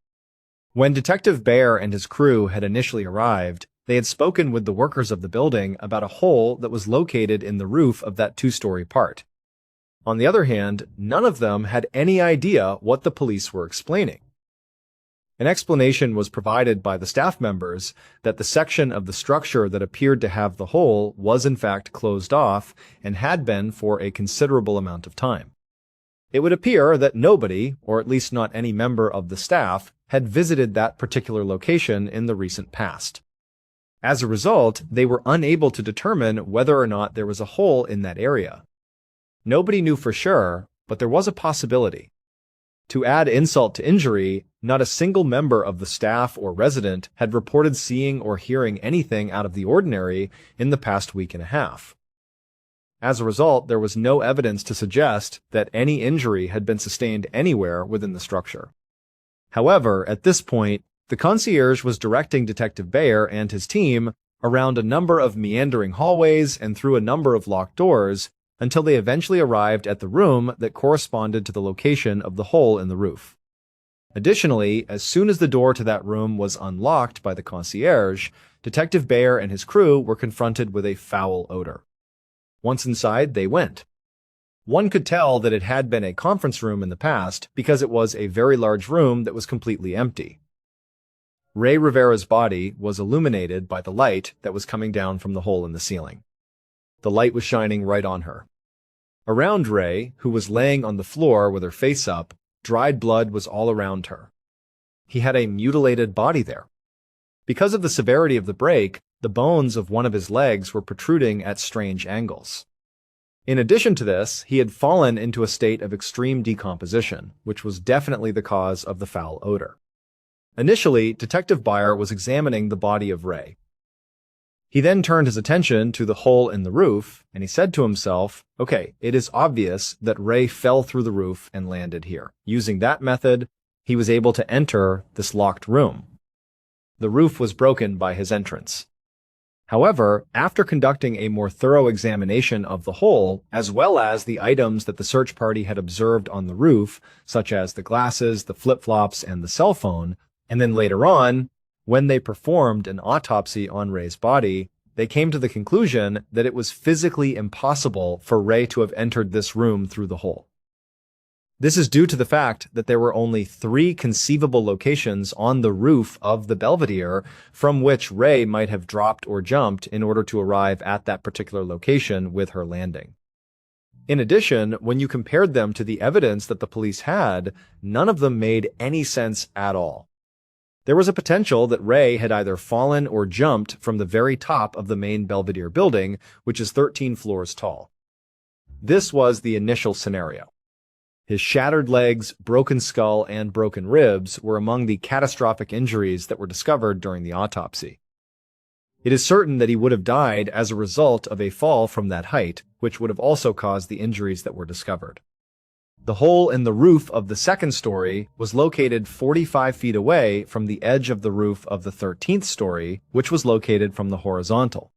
When Detective Bayer and his crew had initially arrived, they had spoken with the workers of the building about a hole that was located in the roof of that 2-story part. On the other hand, none of them had any idea what the police were explaining. An explanation was provided by the staff members that the section of the structure that appeared to have the hole was in fact closed off and had been for a considerable amount of time. It would appear that nobody, or at least not any member of the staff, had visited that particular location in the recent past. As a result, they were unable to determine whether or not there was a hole in that area. Nobody knew for sure, but there was a possibility. To add insult to injury, not a single member of the staff or resident had reported seeing or hearing anything out of the ordinary in the past week and a half. As a result, there was no evidence to suggest that any injury had been sustained anywhere within the structure. However, at this point, the concierge was directing Detective Bayer and his team around a number of meandering hallways and through a number of locked doors until they eventually arrived at the room that corresponded to the location of the hole in the roof. Additionally, as soon as the door to that room was unlocked by the concierge, Detective Bayer and his crew were confronted with a foul odor. Once inside, they went. One could tell that it had been a conference room in the past because it was a very large room that was completely empty. Ray Rivera's body was illuminated by the light that was coming down from the hole in the ceiling. The light was shining right on her. Around Ray, who was laying on the floor with her face up, dried blood was all around her. He had a mutilated body there. Because of the severity of the break, the bones of one of his legs were protruding at strange angles. In addition to this, he had fallen into a state of extreme decomposition, which was definitely the cause of the foul odor. Initially, Detective Beyer was examining the body of Ray. He then turned his attention to the hole in the roof, and he said to himself, okay, it is obvious that Ray fell through the roof and landed here. Using that method, he was able to enter this locked room. The roof was broken by his entrance. However, after conducting a more thorough examination of the hole, as well as the items that the search party had observed on the roof, such as the glasses, the flip-flops, and the cell phone, and then later on, when they performed an autopsy on Ray's body, they came to the conclusion that it was physically impossible for Ray to have entered this room through the hole. This is due to the fact that there were only 3 conceivable locations on the roof of the Belvedere from which Ray might have dropped or jumped in order to arrive at that particular location with her landing. In addition, when you compared them to the evidence that the police had, none of them made any sense at all. There was a potential that Ray had either fallen or jumped from the very top of the main Belvedere building, which is 13 floors tall. This was the initial scenario. His shattered legs, broken skull, and broken ribs were among the catastrophic injuries that were discovered during the autopsy. It is certain that he would have died as a result of a fall from that height, which would have also caused the injuries that were discovered. The hole in the roof of the second story was located 45 feet away from the edge of the roof of the 13th story, which was located from the horizontal.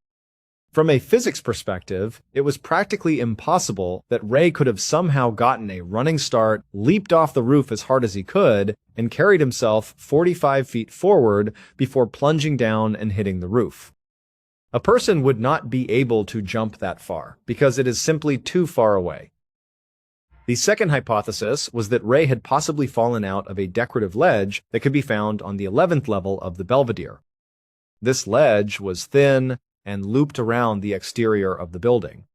From a physics perspective, it was practically impossible that Ray could have somehow gotten a running start, leaped off the roof as hard as he could, and carried himself 45 feet forward before plunging down and hitting the roof. A person would not be able to jump that far, because it is simply too far away. The second hypothesis was that Ray had possibly fallen out of a decorative ledge that could be found on the 11th level of the Belvedere. This ledge was thin and looped around the exterior of the building.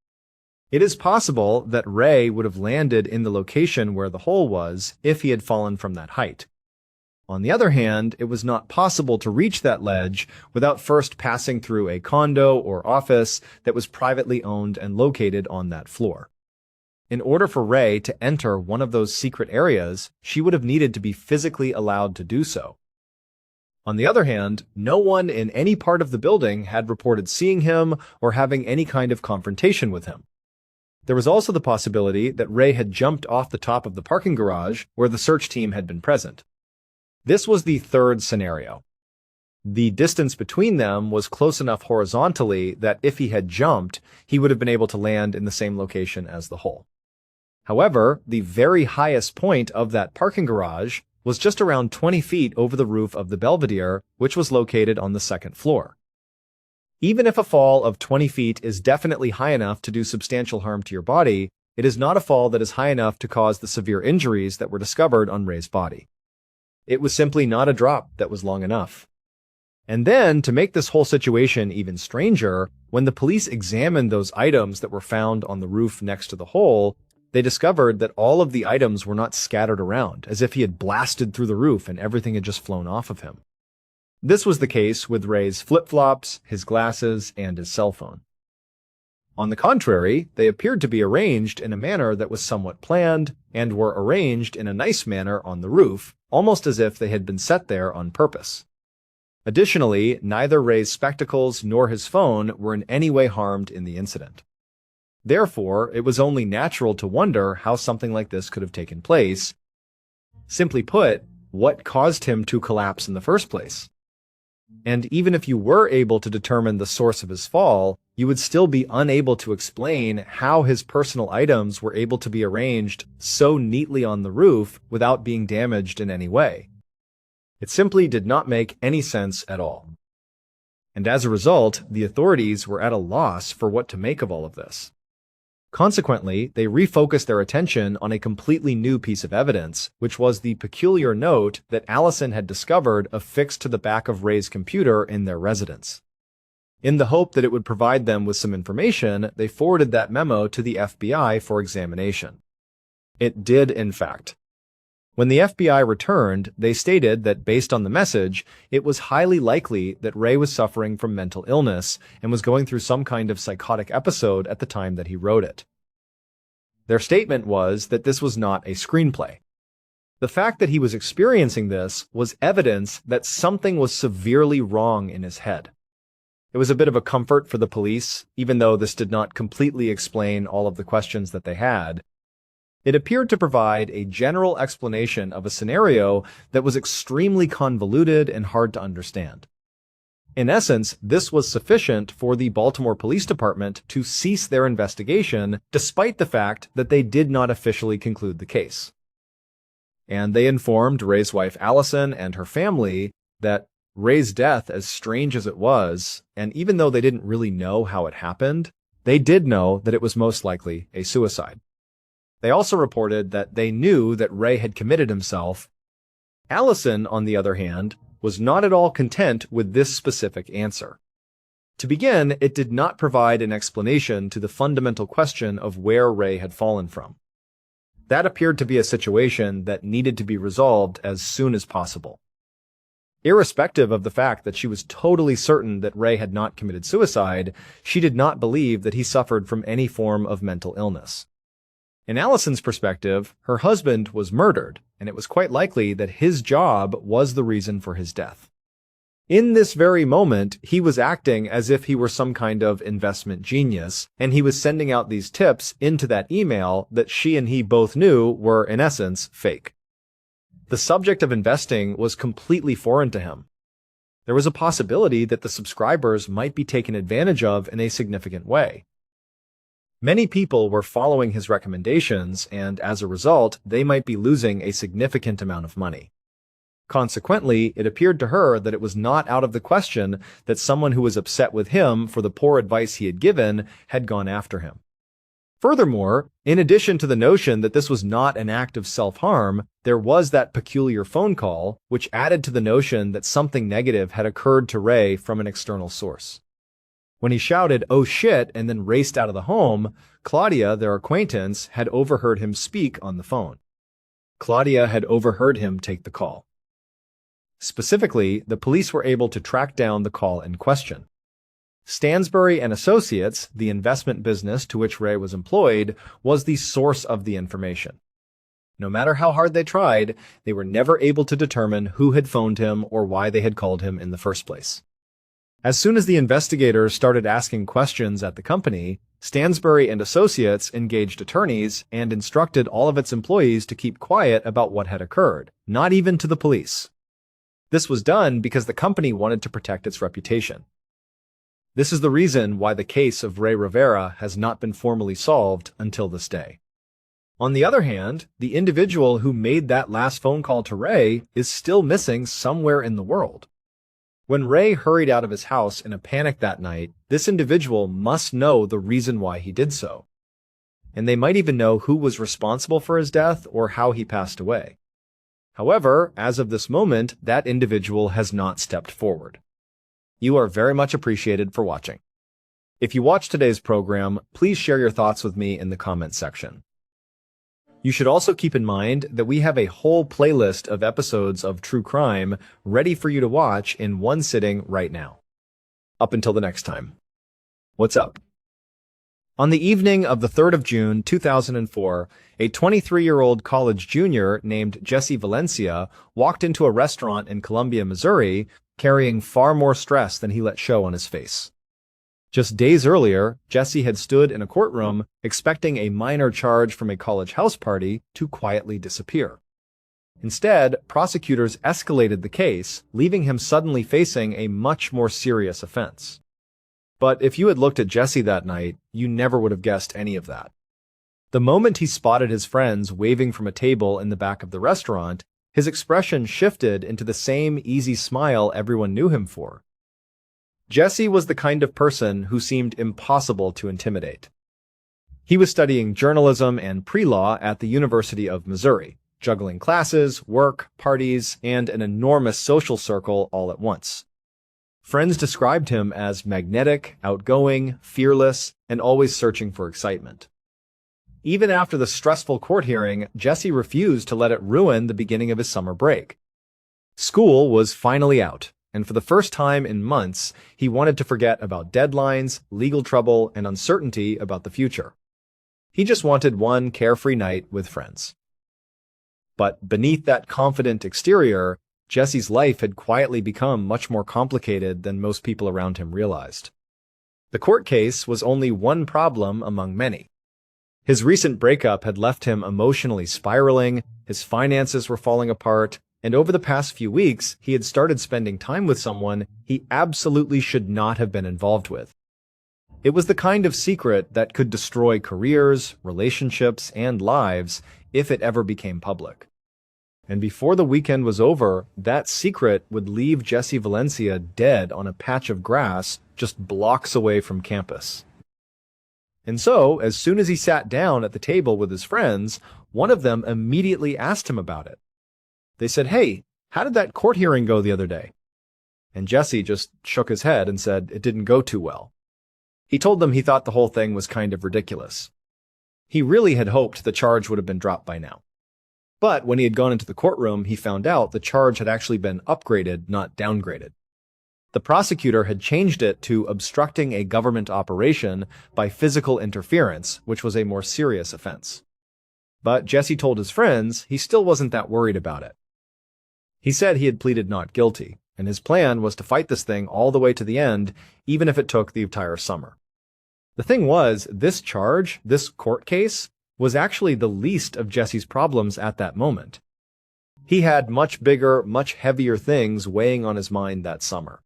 It is possible that Ray would have landed in the location where the hole was if he had fallen from that height. On the other hand, it was not possible to reach that ledge without first passing through a condo or office that was privately owned and located on that floor. In order for Ray to enter one of those secret areas, she would have needed to be physically allowed to do so. On the other hand, no one in any part of the building had reported seeing him or having any kind of confrontation with him. There was also the possibility that Ray had jumped off the top of the parking garage where the search team had been present. This was the third scenario. The distance between them was close enough horizontally that if he had jumped, he would have been able to land in the same location as the hole. However, the very highest point of that parking garage was just around 20 feet over the roof of the Belvedere, which was located on the second floor. Even if a fall of 20 feet is definitely high enough to do substantial harm to your body, it is not a fall that is high enough to cause the severe injuries that were discovered on Ray's body. It was simply not a drop that was long enough. And then, to make this whole situation even stranger, when the police examined those items that were found on the roof next to the hole, they discovered that all of the items were not scattered around, as if he had blasted through the roof and everything had just flown off of him. This was the case with Ray's flip-flops, his glasses, and his cell phone. On the contrary, they appeared to be arranged in a manner that was somewhat planned, and were arranged in a nice manner on the roof, almost as if they had been set there on purpose. Additionally, neither Ray's spectacles nor his phone were in any way harmed in the incident. Therefore, it was only natural to wonder how something like this could have taken place. Simply put, what caused him to collapse in the first place? And even if you were able to determine the source of his fall, you would still be unable to explain how his personal items were able to be arranged so neatly on the roof without being damaged in any way. It simply did not make any sense at all. And as a result, the authorities were at a loss for what to make of all of this. Consequently, they refocused their attention on a completely new piece of evidence, which was the peculiar note that Allison had discovered affixed to the back of Ray's computer in their residence. In the hope that it would provide them with some information, they forwarded that memo to the FBI for examination. It did, in fact. When the FBI returned, they stated that based on the message, it was highly likely that Ray was suffering from mental illness and was going through some kind of psychotic episode at the time that he wrote it. Their statement was that this was not a screenplay. The fact that he was experiencing this was evidence that something was severely wrong in his head. It was a bit of a comfort for the police, even though this did not completely explain all of the questions that they had. It appeared to provide a general explanation of a scenario that was extremely convoluted and hard to understand. In essence, this was sufficient for the Baltimore Police Department to cease their investigation, despite the fact that they did not officially conclude the case. And they informed Ray's wife Allison and her family that Ray's death, as strange as it was, and even though they didn't really know how it happened, they did know that it was most likely a suicide. They also reported that they knew that Ray had committed himself. Allison, on the other hand, was not at all content with this specific answer. To begin, it did not provide an explanation to the fundamental question of where Ray had fallen from. That appeared to be a situation that needed to be resolved as soon as possible. Irrespective of the fact that she was totally certain that Ray had not committed suicide, she did not believe that he suffered from any form of mental illness. In Allison's perspective, her husband was murdered, and it was quite likely that his job was the reason for his death. In this very moment, he was acting as if he were some kind of investment genius, and he was sending out these tips into that email that she and he both knew were, in essence, fake. The subject of investing was completely foreign to him. There was a possibility that the subscribers might be taken advantage of in a significant way. Many people were following his recommendations, and as a result, they might be losing a significant amount of money. Consequently, it appeared to her that it was not out of the question that someone who was upset with him for the poor advice he had given had gone after him. Furthermore, in addition to the notion that this was not an act of self-harm, there was that peculiar phone call, which added to the notion that something negative had occurred to Ray from an external source. When he shouted, "Oh shit," and then raced out of the home, Claudia, their acquaintance, had overheard him speak on the phone. Claudia had overheard him take the call. Specifically, the police were able to track down the call in question. Stansbury and Associates, the investment business to which Ray was employed, was the source of the information. No matter how hard they tried, they were never able to determine who had phoned him or why they had called him in the first place. As soon as the investigators started asking questions at the company, Stansbury and Associates engaged attorneys and instructed all of its employees to keep quiet about what had occurred, not even to the police. This was done because the company wanted to protect its reputation. This is the reason why the case of Ray Rivera has not been formally solved until this day. On the other hand, the individual who made that last phone call to Ray is still missing somewhere in the world. When Ray hurried out of his house in a panic that night, this individual must know the reason why he did so. And they might even know who was responsible for his death or how he passed away. However, as of this moment, that individual has not stepped forward. You are very much appreciated for watching. If you watched today's program, please share your thoughts with me in the comments section. You should also keep in mind that we have a whole playlist of episodes of True Crime ready for you to watch in one sitting right now. Up until the next time. What's up? On the evening of the 3rd of June, 2004, a 23-year-old college junior named Jesse Valencia walked into a restaurant in Columbia, Missouri, carrying far more stress than he let show on his face. Just days earlier, Jesse had stood in a courtroom expecting a minor charge from a college house party to quietly disappear. Instead, prosecutors escalated the case, leaving him suddenly facing a much more serious offense. But if you had looked at Jesse that night, you never would have guessed any of that. The moment he spotted his friends waving from a table in the back of the restaurant, his expression shifted into the same easy smile everyone knew him for. Jesse was the kind of person who seemed impossible to intimidate. He was studying journalism and pre-law at the University of Missouri, juggling classes, work, parties, and an enormous social circle all at once. Friends described him as magnetic, outgoing, fearless, and always searching for excitement. Even after the stressful court hearing, Jesse refused to let it ruin the beginning of his summer break. School was finally out, and for the first time in months, he wanted to forget about deadlines, legal trouble, and uncertainty about the future. He just wanted one carefree night with friends. But beneath that confident exterior, Jesse's life had quietly become much more complicated than most people around him realized. The court case was only one problem among many. His recent breakup had left him emotionally spiraling, his finances were falling apart, and over the past few weeks, he had started spending time with someone he absolutely should not have been involved with. It was the kind of secret that could destroy careers, relationships, and lives if it ever became public. And before the weekend was over, that secret would leave Jesse Valencia dead on a patch of grass just blocks away from campus. And so, as soon as he sat down at the table with his friends, one of them immediately asked him about it. They said, "Hey, how did that court hearing go the other day?" And Jesse just shook his head and said it didn't go too well. He told them he thought the whole thing was kind of ridiculous. He really had hoped the charge would have been dropped by now. But when he had gone into the courtroom, he found out the charge had actually been upgraded, not downgraded. The prosecutor had changed it to obstructing a government operation by physical interference, which was a more serious offense. But Jesse told his friends he still wasn't that worried about it. He said he had pleaded not guilty, and his plan was to fight this thing all the way to the end, even if it took the entire summer. The thing was, this charge, this court case, was actually the least of Jesse's problems at that moment. He had much bigger, much heavier things weighing on his mind that summer.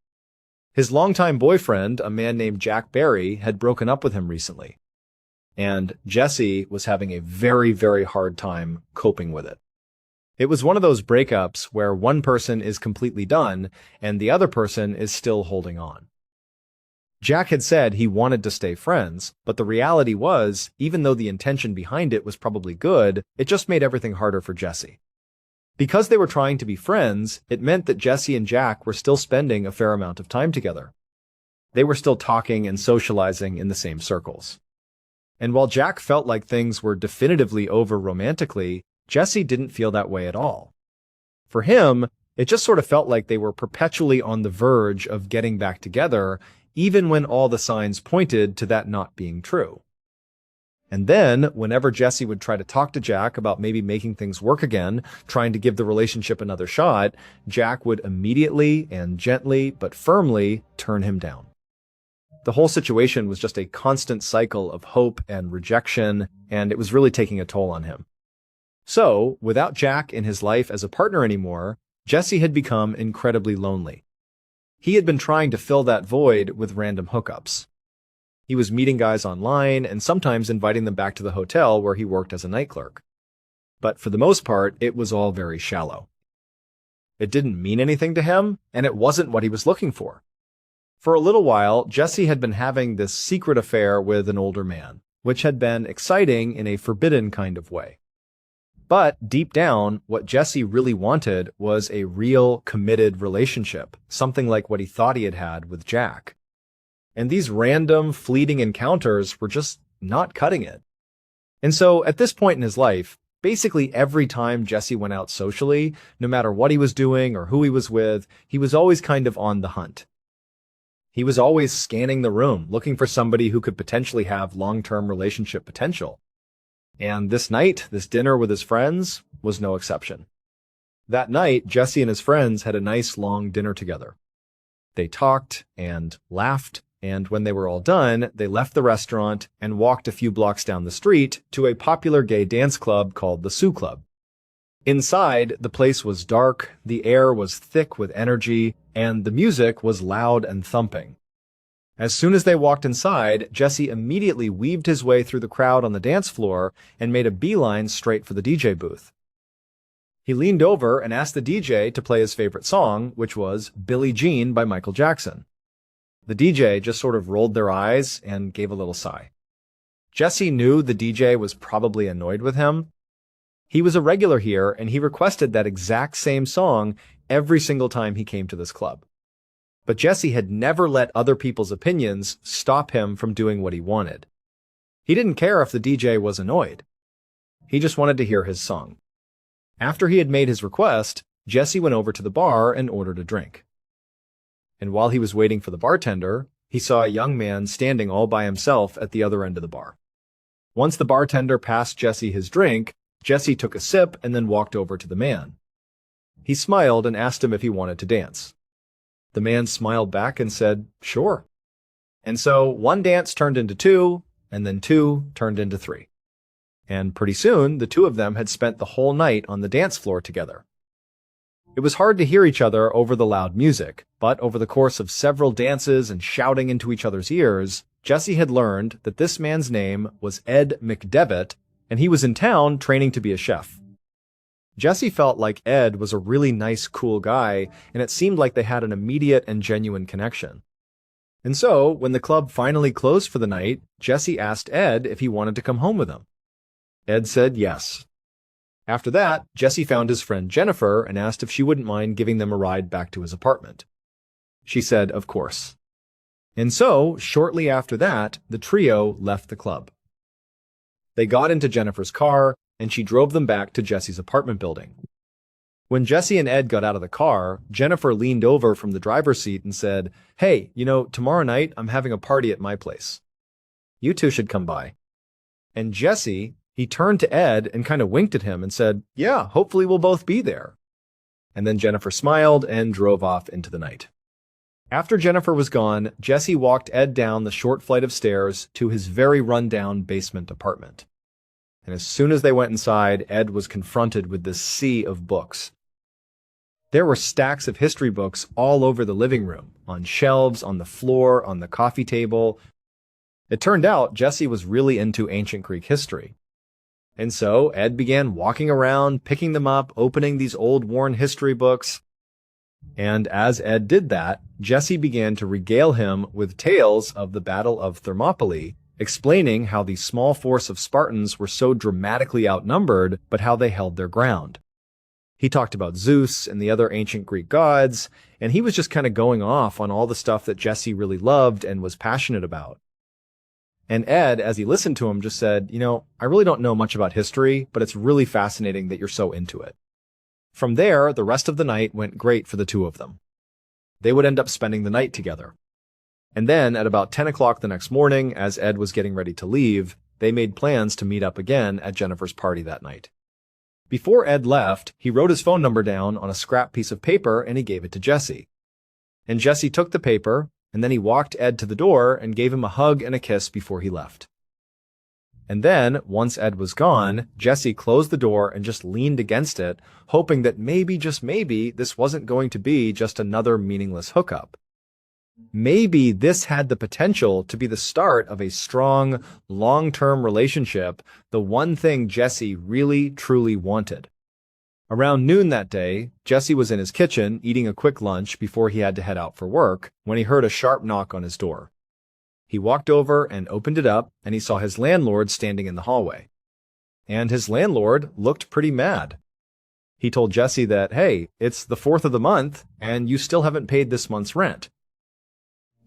His longtime boyfriend, a man named Jack Barry, had broken up with him recently. And Jesse was having a very, very hard time coping with it. It was one of those breakups where one person is completely done and the other person is still holding on. Jack had said he wanted to stay friends, but the reality was, even though the intention behind it was probably good, it just made everything harder for Jesse. Because they were trying to be friends, it meant that Jesse and Jack were still spending a fair amount of time together. They were still talking and socializing in the same circles. And while Jack felt like things were definitively over romantically, Jesse didn't feel that way at all. For him, it just sort of felt like they were perpetually on the verge of getting back together, even when all the signs pointed to that not being true. And then, whenever Jesse would try to talk to Jack about maybe making things work again, trying to give the relationship another shot, Jack would immediately and gently but firmly turn him down. The whole situation was just a constant cycle of hope and rejection, and it was really taking a toll on him. So, without Jack in his life as a partner anymore, Jesse had become incredibly lonely. He had been trying to fill that void with random hookups. He was meeting guys online and sometimes inviting them back to the hotel where he worked as a night clerk. But for the most part, it was all very shallow. It didn't mean anything to him, and it wasn't what he was looking for. For a little while, Jesse had been having this secret affair with an older man, which had been exciting in a forbidden kind of way. But deep down, what Jesse really wanted was a real, committed relationship, something like what he thought he had had with Jack. And these random, fleeting encounters were just not cutting it. And so, at this point in his life, basically every time Jesse went out socially, no matter what he was doing or who he was with, he was always kind of on the hunt. He was always scanning the room, looking for somebody who could potentially have long-term relationship potential. And this night, this dinner with his friends, was no exception. That night, Jesse and his friends had a nice long dinner together. They talked and laughed, and when they were all done, they left the restaurant and walked a few blocks down the street to a popular gay dance club called the Sioux Club. Inside, the place was dark, the air was thick with energy, and the music was loud and thumping. As soon as they walked inside, Jesse immediately weaved his way through the crowd on the dance floor and made a beeline straight for the DJ booth. He leaned over and asked the DJ to play his favorite song, which was Billie Jean by Michael Jackson. The DJ just sort of rolled their eyes and gave a little sigh. Jesse knew the DJ was probably annoyed with him. He was a regular here, and he requested that exact same song every single time he came to this club. But Jesse had never let other people's opinions stop him from doing what he wanted. He didn't care if the DJ was annoyed. He just wanted to hear his song. After he had made his request, Jesse went over to the bar and ordered a drink. And while he was waiting for the bartender, he saw a young man standing all by himself at the other end of the bar. Once the bartender passed Jesse his drink, Jesse took a sip and then walked over to the man. He smiled and asked him if he wanted to dance. The man smiled back and said, "Sure." And so one dance turned into two, and then two turned into three. And pretty soon, the two of them had spent the whole night on the dance floor together. It was hard to hear each other over the loud music, but over the course of several dances and shouting into each other's ears, Jesse had learned that this man's name was Ed McDevitt, and he was in town training to be a chef. Jesse felt like Ed was a really nice, cool guy, and it seemed like they had an immediate and genuine connection. And so, when the club finally closed for the night, Jesse asked Ed if he wanted to come home with him. Ed said yes. After that, Jesse found his friend Jennifer and asked if she wouldn't mind giving them a ride back to his apartment. She said, of course. And so, shortly after that, the trio left the club. They got into Jennifer's car, and she drove them back to Jesse's apartment building. When Jesse and Ed got out of the car, Jennifer leaned over from the driver's seat and said, "Hey, tomorrow night I'm having a party at my place. You two should come by." And Jesse, he turned to Ed and kind of winked at him and said, "Yeah, hopefully we'll both be there." And then Jennifer smiled and drove off into the night. After Jennifer was gone, Jesse walked Ed down the short flight of stairs to his very run-down basement apartment. And as soon as they went inside, Ed was confronted with this sea of books. There were stacks of history books all over the living room, on shelves, on the floor, on the coffee table. It turned out Jesse was really into ancient Greek history. And so Ed began walking around, picking them up, opening these old worn history books. And as Ed did that, Jesse began to regale him with tales of the Battle of Thermopylae, explaining how the small force of Spartans were so dramatically outnumbered, but how they held their ground. He talked about Zeus and the other ancient Greek gods, and he was just kind of going off on all the stuff that Jesse really loved and was passionate about. And Ed, as he listened to him, just said, "I really don't know much about history, but it's really fascinating that you're so into it." From there, the rest of the night went great for the two of them. They would end up spending the night together. And then, at about 10 o'clock the next morning, as Ed was getting ready to leave, they made plans to meet up again at Jennifer's party that night. Before Ed left, he wrote his phone number down on a scrap piece of paper and he gave it to Jesse. And Jesse took the paper, and then he walked Ed to the door and gave him a hug and a kiss before he left. And then, once Ed was gone, Jesse closed the door and just leaned against it, hoping that maybe, just maybe, this wasn't going to be just another meaningless hookup. Maybe this had the potential to be the start of a strong, long-term relationship, the one thing Jesse really, truly wanted. Around noon that day, Jesse was in his kitchen eating a quick lunch before he had to head out for work when he heard a sharp knock on his door. He walked over and opened it up, and he saw his landlord standing in the hallway. And his landlord looked pretty mad. He told Jesse that, "Hey, it's the 4th of the month, and you still haven't paid this month's rent."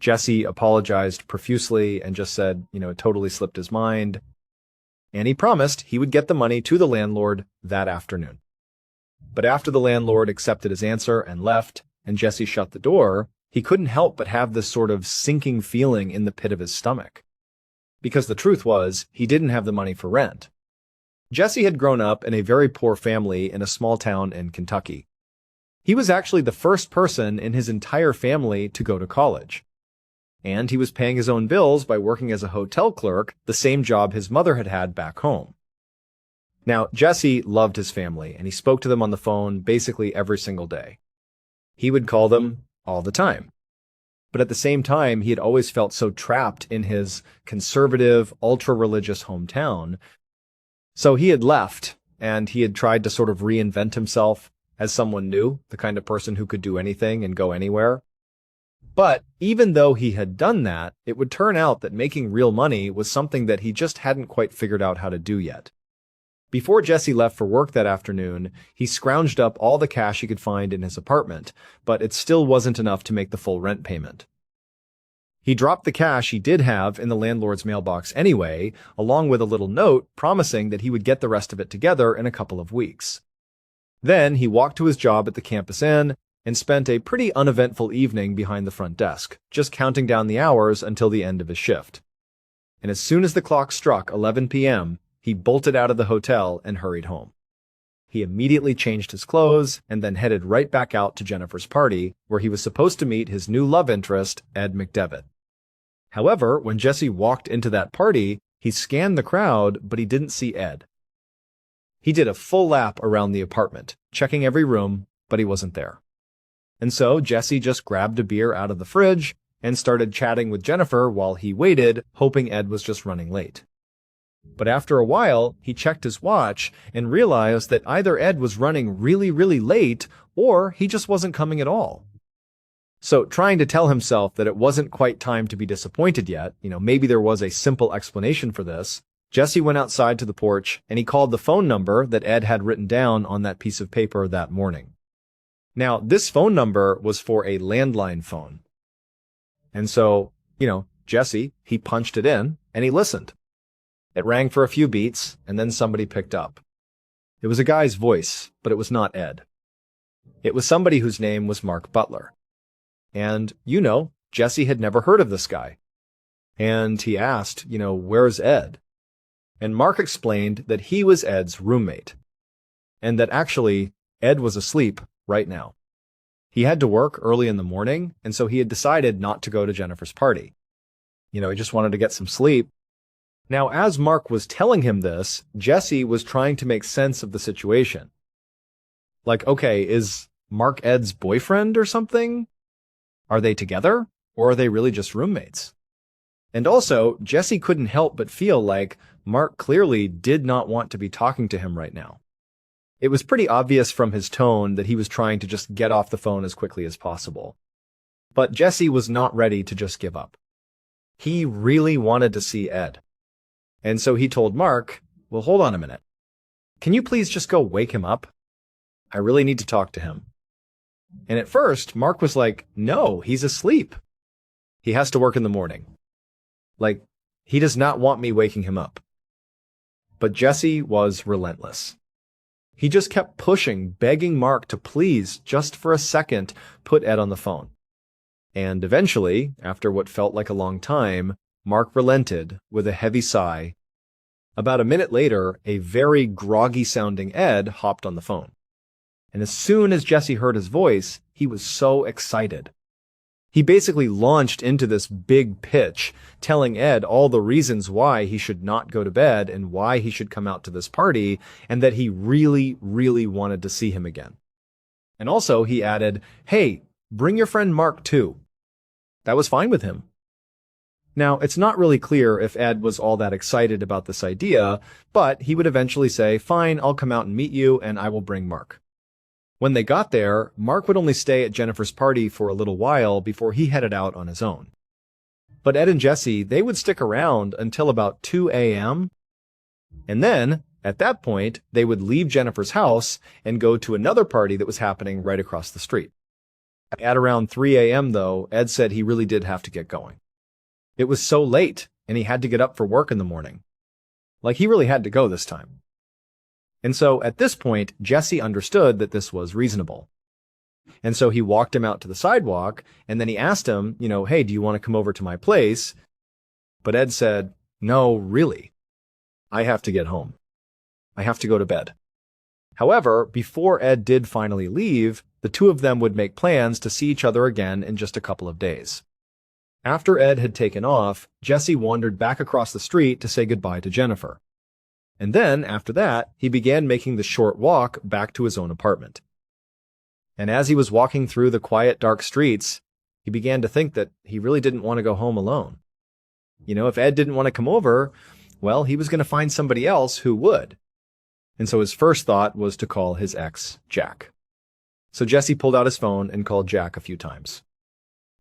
Jesse apologized profusely and just said, it totally slipped his mind. And he promised he would get the money to the landlord that afternoon. But after the landlord accepted his answer and left, and Jesse shut the door, he couldn't help but have this sort of sinking feeling in the pit of his stomach. Because the truth was, he didn't have the money for rent. Jesse had grown up in a very poor family in a small town in Kentucky. He was actually the first person in his entire family to go to college. And he was paying his own bills by working as a hotel clerk, the same job his mother had had back home. Now, Jesse loved his family, and he spoke to them on the phone basically every single day. He would call them all the time. But at the same time, he had always felt so trapped in his conservative, ultra-religious hometown. So he had left, and he had tried to sort of reinvent himself as someone new, the kind of person who could do anything and go anywhere. But even though he had done that, it would turn out that making real money was something that he just hadn't quite figured out how to do yet. Before Jesse left for work that afternoon, he scrounged up all the cash he could find in his apartment, but it still wasn't enough to make the full rent payment. He dropped the cash he did have in the landlord's mailbox anyway, along with a little note promising that he would get the rest of it together in a couple of weeks. Then he walked to his job at the campus inn and spent a pretty uneventful evening behind the front desk, just counting down the hours until the end of his shift. And as soon as the clock struck 11 p.m., he bolted out of the hotel and hurried home. He immediately changed his clothes and then headed right back out to Jennifer's party, where he was supposed to meet his new love interest, Ed McDevitt. However, when Jesse walked into that party, he scanned the crowd, but he didn't see Ed. He did a full lap around the apartment, checking every room, but he wasn't there. And so Jesse just grabbed a beer out of the fridge and started chatting with Jennifer while he waited, hoping Ed was just running late. But after a while, he checked his watch and realized that either Ed was running really, really late or he just wasn't coming at all. So trying to tell himself that it wasn't quite time to be disappointed yet, maybe there was a simple explanation for this, Jesse went outside to the porch and he called the phone number that Ed had written down on that piece of paper that morning. Now, this phone number was for a landline phone. And so, Jesse, he punched it in and he listened. It rang for a few beats, and then somebody picked up. It was a guy's voice, but it was not Ed. It was somebody whose name was Mark Butler. And, Jesse had never heard of this guy. And he asked, where's Ed? And Mark explained that he was Ed's roommate. And that actually, Ed was asleep right now. He had to work early in the morning, and so he had decided not to go to Jennifer's party. He just wanted to get some sleep. Now, as Mark was telling him this, Jesse was trying to make sense of the situation. Like, okay, is Mark Ed's boyfriend or something? Are they together? Or are they really just roommates? And also, Jesse couldn't help but feel like Mark clearly did not want to be talking to him right now. It was pretty obvious from his tone that he was trying to just get off the phone as quickly as possible. But Jesse was not ready to just give up. He really wanted to see Ed. And so he told Mark, well, hold on a minute. Can you please just go wake him up? I really need to talk to him. And at first, Mark was like, no, he's asleep. He has to work in the morning. Like, he does not want me waking him up. But Jesse was relentless. He just kept pushing, begging Mark to please, just for a second, put Ed on the phone. And eventually, after what felt like a long time, Mark relented with a heavy sigh. About a minute later, a very groggy-sounding Ed hopped on the phone. And as soon as Jesse heard his voice, he was so excited. He basically launched into this big pitch, telling Ed all the reasons why he should not go to bed and why he should come out to this party, and that he really, really wanted to see him again. And also, he added, hey, bring your friend Mark too. That was fine with him. Now, it's not really clear if Ed was all that excited about this idea, but he would eventually say, fine, I'll come out and meet you, and I will bring Mark. When they got there, Mark would only stay at Jennifer's party for a little while before he headed out on his own. But Ed and Jesse, they would stick around until about 2 a.m., and then, at that point, they would leave Jennifer's house and go to another party that was happening right across the street. At around 3 a.m., though, Ed said he really did have to get going. It was so late, and he had to get up for work in the morning. Like, he really had to go this time. And so, at this point, Jesse understood that this was reasonable. And so he walked him out to the sidewalk, and then he asked him, hey, do you want to come over to my place? But Ed said, no, really. I have to get home. I have to go to bed. However, before Ed did finally leave, the two of them would make plans to see each other again in just a couple of days. After Ed had taken off, Jesse wandered back across the street to say goodbye to Jennifer. And then, after that, he began making the short walk back to his own apartment. And as he was walking through the quiet, dark streets, he began to think that he really didn't want to go home alone. If Ed didn't want to come over, well, he was going to find somebody else who would. And so his first thought was to call his ex, Jack. So Jesse pulled out his phone and called Jack a few times.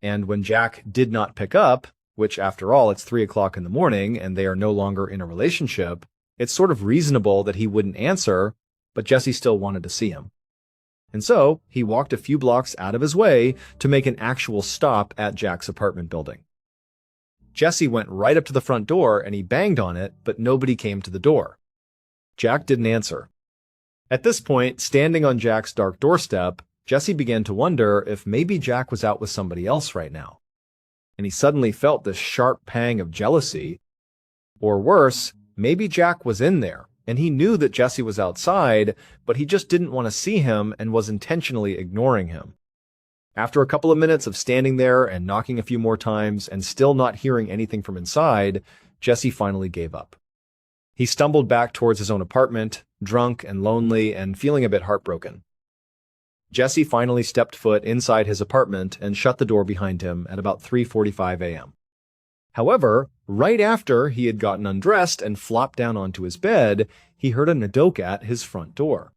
And when Jack did not pick up, which after all, it's 3 o'clock in the morning and they are no longer in a relationship, it's sort of reasonable that he wouldn't answer, but Jesse still wanted to see him. And so he walked a few blocks out of his way to make an actual stop at Jack's apartment building. Jesse went right up to the front door and he banged on it, but nobody came to the door. Jack didn't answer. At this point, standing on Jack's dark doorstep, Jesse began to wonder if maybe Jack was out with somebody else right now. And he suddenly felt this sharp pang of jealousy. Or worse, maybe Jack was in there, and he knew that Jesse was outside, but he just didn't want to see him and was intentionally ignoring him. After a couple of minutes of standing there and knocking a few more times and still not hearing anything from inside, Jesse finally gave up. He stumbled back towards his own apartment, drunk and lonely and feeling a bit heartbroken. Jesse finally stepped foot inside his apartment and shut the door behind him at about 3:45 a.m. However, right after he had gotten undressed and flopped down onto his bed, he heard a knock at his front door.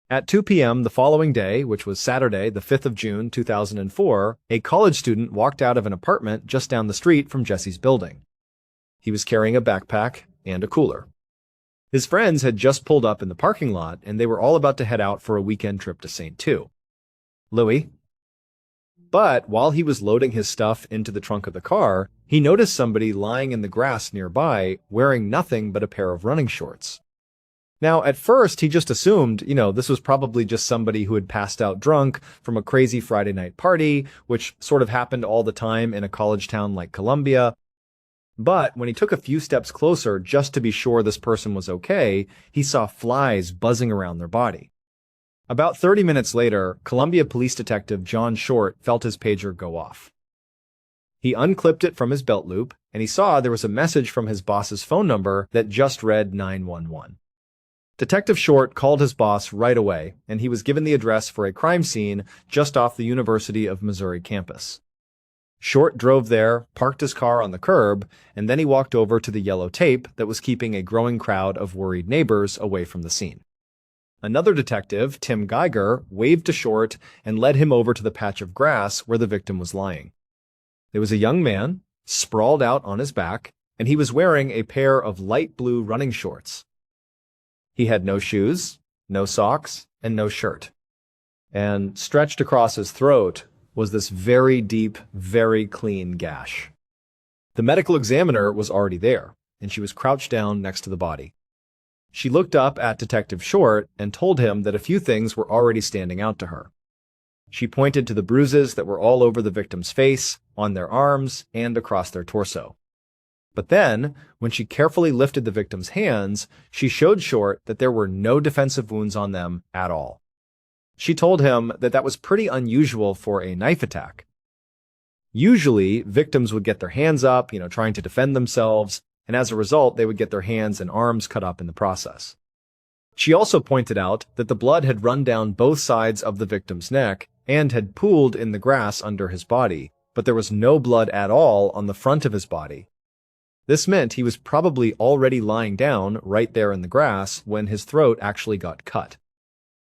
At 2 p.m. the following day, which was Saturday, the 5th of June, 2004, a college student walked out of an apartment just down the street from Jesse's building. He was carrying a backpack and a cooler. His friends had just pulled up in the parking lot, and they were all about to head out for a weekend trip to St. Louis. But while he was loading his stuff into the trunk of the car, he noticed somebody lying in the grass nearby, wearing nothing but a pair of running shorts. Now, at first, he just assumed, this was probably just somebody who had passed out drunk from a crazy Friday night party, which sort of happened all the time in a college town like Columbia. But when he took a few steps closer just to be sure this person was okay, he saw flies buzzing around their body. About 30 minutes later, Columbia Police Detective John Short felt his pager go off. He unclipped it from his belt loop, and he saw there was a message from his boss's phone number that just read 911. Detective Short called his boss right away, and he was given the address for a crime scene just off the University of Missouri campus. Short drove there, parked his car on the curb, and then he walked over to the yellow tape that was keeping a growing crowd of worried neighbors away from the scene. Another detective, Tim Geiger, waved to Short and led him over to the patch of grass where the victim was lying. There was a young man, sprawled out on his back, and he was wearing a pair of light blue running shorts. He had no shoes, no socks, and no shirt. And stretched across his throat was this very deep, very clean gash. The medical examiner was already there, and she was crouched down next to the body. She looked up at Detective Short and told him that a few things were already standing out to her. She pointed to the bruises that were all over the victim's face, on their arms, and across their torso. But then, when she carefully lifted the victim's hands, she showed Short that there were no defensive wounds on them at all. She told him that that was pretty unusual for a knife attack. Usually, victims would get their hands up, trying to defend themselves, and as a result, they would get their hands and arms cut up in the process. She also pointed out that the blood had run down both sides of the victim's neck and had pooled in the grass under his body, but there was no blood at all on the front of his body. This meant he was probably already lying down right there in the grass when his throat actually got cut.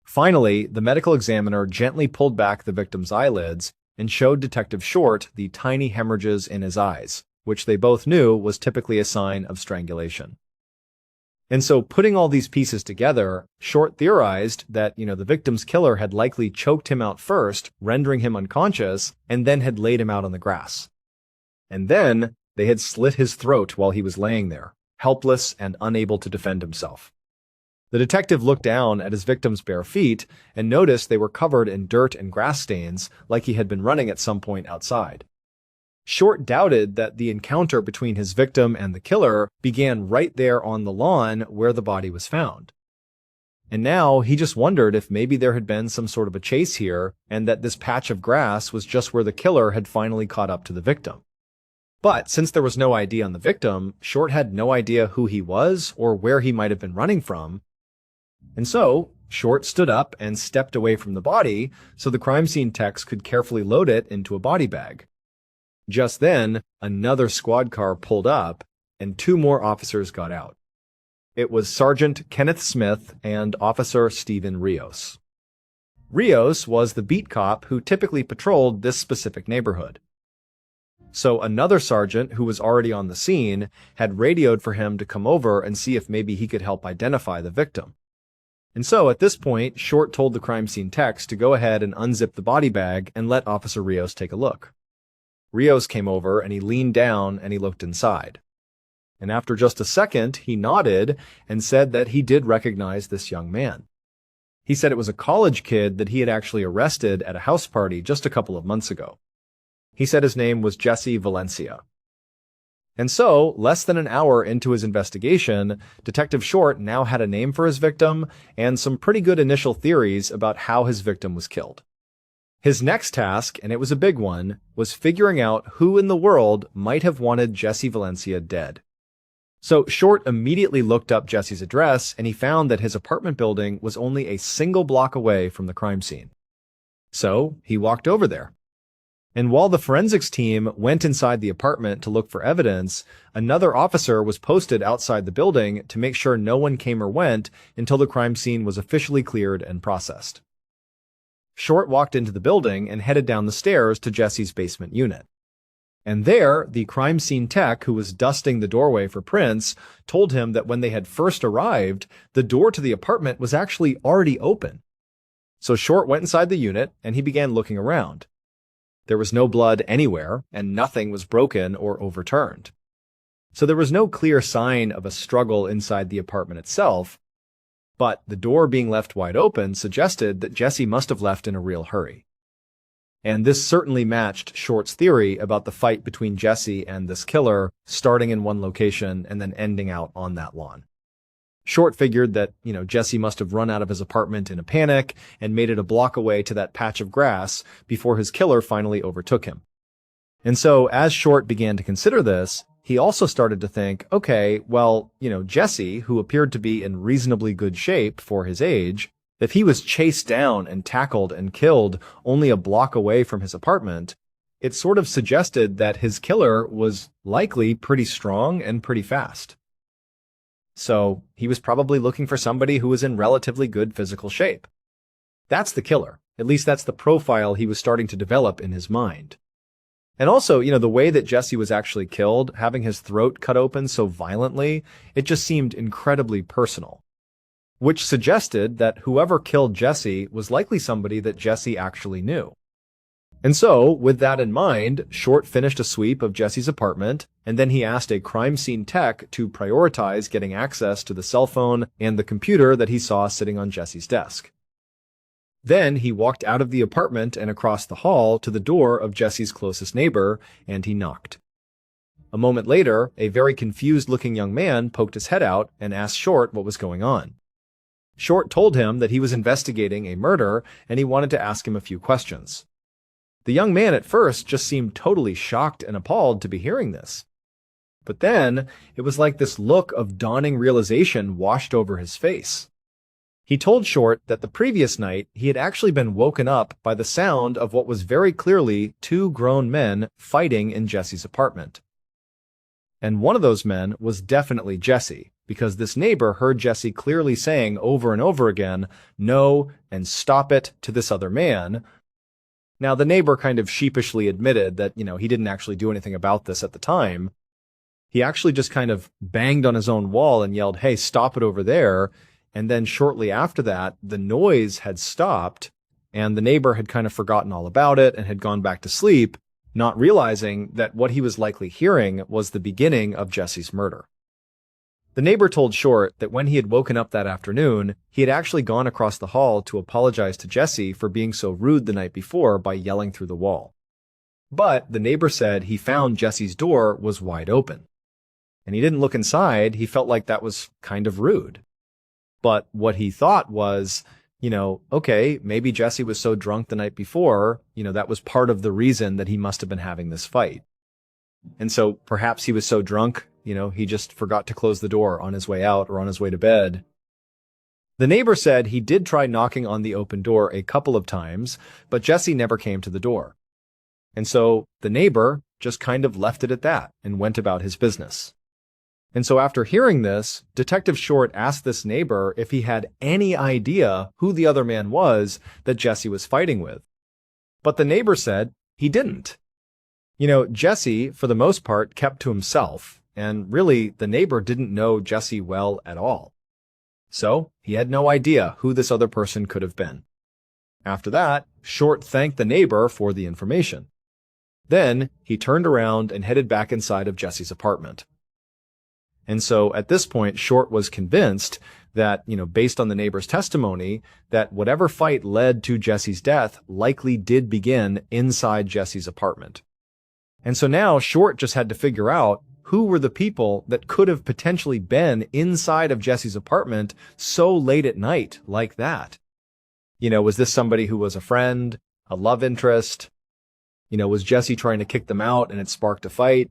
Finally, the medical examiner gently pulled back the victim's eyelids and showed Detective Short the tiny hemorrhages in his eyes, which they both knew was typically a sign of strangulation. And so, putting all these pieces together, Short theorized that, the victim's killer had likely choked him out first, rendering him unconscious, and then had laid him out on the grass. And then, they had slit his throat while he was laying there, helpless and unable to defend himself. The detective looked down at his victim's bare feet and noticed they were covered in dirt and grass stains like he had been running at some point outside. Short doubted that the encounter between his victim and the killer began right there on the lawn where the body was found. And now he just wondered if maybe there had been some sort of a chase here and that this patch of grass was just where the killer had finally caught up to the victim. But since there was no ID on the victim, Short had no idea who he was or where he might have been running from. And so, Short stood up and stepped away from the body so the crime scene techs could carefully load it into a body bag. Just then, another squad car pulled up, and 2 more officers got out. It was Sergeant Kenneth Smith and Officer Stephen Rios. Rios was the beat cop who typically patrolled this specific neighborhood, So another sergeant who was already on the scene had radioed for him to come over and see if maybe he could help identify the victim. And so at this point, Short told the crime scene techs to go ahead and unzip the body bag and let Officer Rios take a look. Rios came over and he leaned down and he looked inside. And after just a second, he nodded and said that he did recognize this young man. He said it was a college kid that he had actually arrested at a house party just a couple of months ago. He said his name was Jesse Valencia. And so, less than an hour into his investigation, Detective Short now had a name for his victim and some pretty good initial theories about how his victim was killed. His next task, and it was a big one, was figuring out who in the world might have wanted Jesse Valencia dead. So Short immediately looked up Jesse's address and he found that his apartment building was only a single block away from the crime scene. So he walked over there. And while the forensics team went inside the apartment to look for evidence, another officer was posted outside the building to make sure no one came or went until the crime scene was officially cleared and processed. Short walked into the building and headed down the stairs to Jesse's basement unit. And there, the crime scene tech who was dusting the doorway for prints told him that when they had first arrived, the door to the apartment was actually already open. So Short went inside the unit and he began looking around. There was no blood anywhere, and nothing was broken or overturned. So there was no clear sign of a struggle inside the apartment itself, but the door being left wide open suggested that Jesse must have left in a real hurry. And this certainly matched Short's theory about the fight between Jesse and this killer starting in one location and then ending out on that lawn. Short figured that, Jesse must have run out of his apartment in a panic and made it a block away to that patch of grass before his killer finally overtook him. And so as Short began to consider this, he also started to think, okay, well, Jesse, who appeared to be in reasonably good shape for his age, if he was chased down and tackled and killed only a block away from his apartment, it sort of suggested that his killer was likely pretty strong and pretty fast. So he was probably looking for somebody who was in relatively good physical shape. That's the killer. At least that's the profile he was starting to develop in his mind. And also, the way that Jesse was actually killed, having his throat cut open so violently, it just seemed incredibly personal. Which suggested that whoever killed Jesse was likely somebody that Jesse actually knew. And so, with that in mind, Short finished a sweep of Jesse's apartment, and then he asked a crime scene tech to prioritize getting access to the cell phone and the computer that he saw sitting on Jesse's desk. Then he walked out of the apartment and across the hall to the door of Jesse's closest neighbor, and he knocked. A moment later, a very confused-looking young man poked his head out and asked Short what was going on. Short told him that he was investigating a murder, and he wanted to ask him a few questions. The young man at first just seemed totally shocked and appalled to be hearing this. But then, it was like this look of dawning realization washed over his face. He told Short that the previous night he had actually been woken up by the sound of what was very clearly two grown men fighting in Jesse's apartment. And one of those men was definitely Jesse, because this neighbor heard Jesse clearly saying over and over again, "No," and "Stop it," to this other man. Now, the neighbor kind of sheepishly admitted that, he didn't actually do anything about this at the time. He actually just kind of banged on his own wall and yelled, "Hey, stop it over there." And then shortly after that, the noise had stopped and the neighbor had kind of forgotten all about it and had gone back to sleep, not realizing that what he was likely hearing was the beginning of Jesse's murder. The neighbor told Short that when he had woken up that afternoon, he had actually gone across the hall to apologize to Jesse for being so rude the night before by yelling through the wall. But the neighbor said he found Jesse's door was wide open. And he didn't look inside, he felt like that was kind of rude. But what he thought was, okay, maybe Jesse was so drunk the night before, that was part of the reason that he must have been having this fight. And so perhaps he was so drunk, he just forgot to close the door on his way out or on his way to bed. The neighbor said he did try knocking on the open door a couple of times, but Jesse never came to the door. And so the neighbor just kind of left it at that and went about his business. And so after hearing this, Detective Short asked this neighbor if he had any idea who the other man was that Jesse was fighting with. But the neighbor said he didn't. Jesse, for the most part, kept to himself, and really, the neighbor didn't know Jesse well at all. So, he had no idea who this other person could have been. After that, Short thanked the neighbor for the information. Then, he turned around and headed back inside of Jesse's apartment. And so, at this point, Short was convinced that, based on the neighbor's testimony, that whatever fight led to Jesse's death likely did begin inside Jesse's apartment. And so now Short just had to figure out who were the people that could have potentially been inside of Jesse's apartment so late at night like that. Was this somebody who was a friend, a love interest? Was Jesse trying to kick them out and it sparked a fight?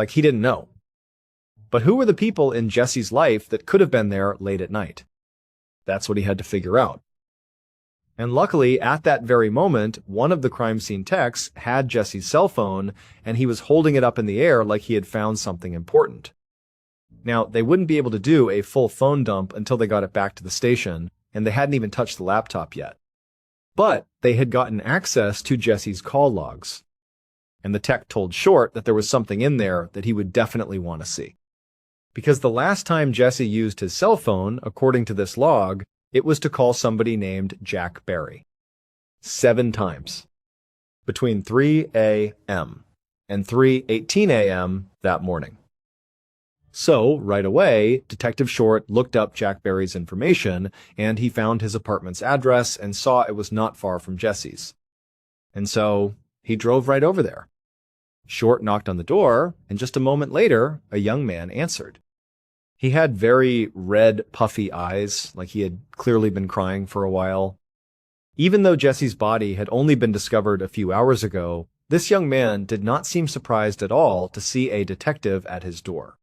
He didn't know. But who were the people in Jesse's life that could have been there late at night? That's what he had to figure out. And luckily, at that very moment, one of the crime scene techs had Jesse's cell phone, and he was holding it up in the air like he had found something important. Now, they wouldn't be able to do a full phone dump until they got it back to the station, and they hadn't even touched the laptop yet. But they had gotten access to Jesse's call logs. And the tech told Short that there was something in there that he would definitely want to see. Because the last time Jesse used his cell phone, according to this log, it was to call somebody named Jack Barry. 7 times. Between 3 a.m. and 3:18 a.m. that morning. So, right away, Detective Short looked up Jack Barry's information, and he found his apartment's address and saw it was not far from Jesse's. And so, he drove right over there. Short knocked on the door, and just a moment later, a young man answered. He had very red, puffy eyes, like he had clearly been crying for a while. Even though Jesse's body had only been discovered a few hours ago, this young man did not seem surprised at all to see a detective at his door.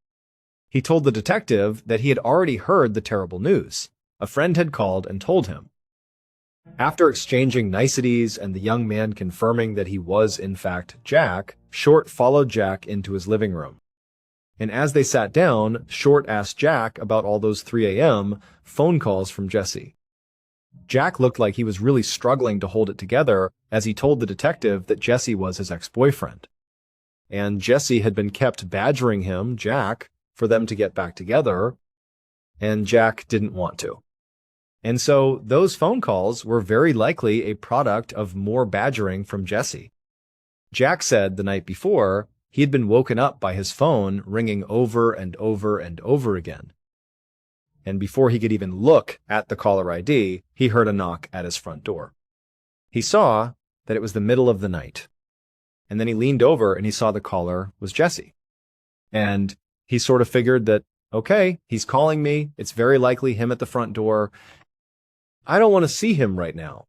He told the detective that he had already heard the terrible news. A friend had called and told him. After exchanging niceties and the young man confirming that he was in fact Jack, Short followed Jack into his living room. And as they sat down, Short asked Jack about all those 3 a.m. phone calls from Jesse. Jack looked like he was really struggling to hold it together as he told the detective that Jesse was his ex-boyfriend. And Jesse had been kept badgering him, Jack, for them to get back together, and Jack didn't want to. And so those phone calls were very likely a product of more badgering from Jesse. Jack said the night before he had been woken up by his phone ringing over and over and over again. And before he could even look at the caller ID, he heard a knock at his front door. He saw that it was the middle of the night. And then he leaned over and he saw the caller was Jesse. And he sort of figured that, okay, he's calling me. It's very likely him at the front door. I don't want to see him right now.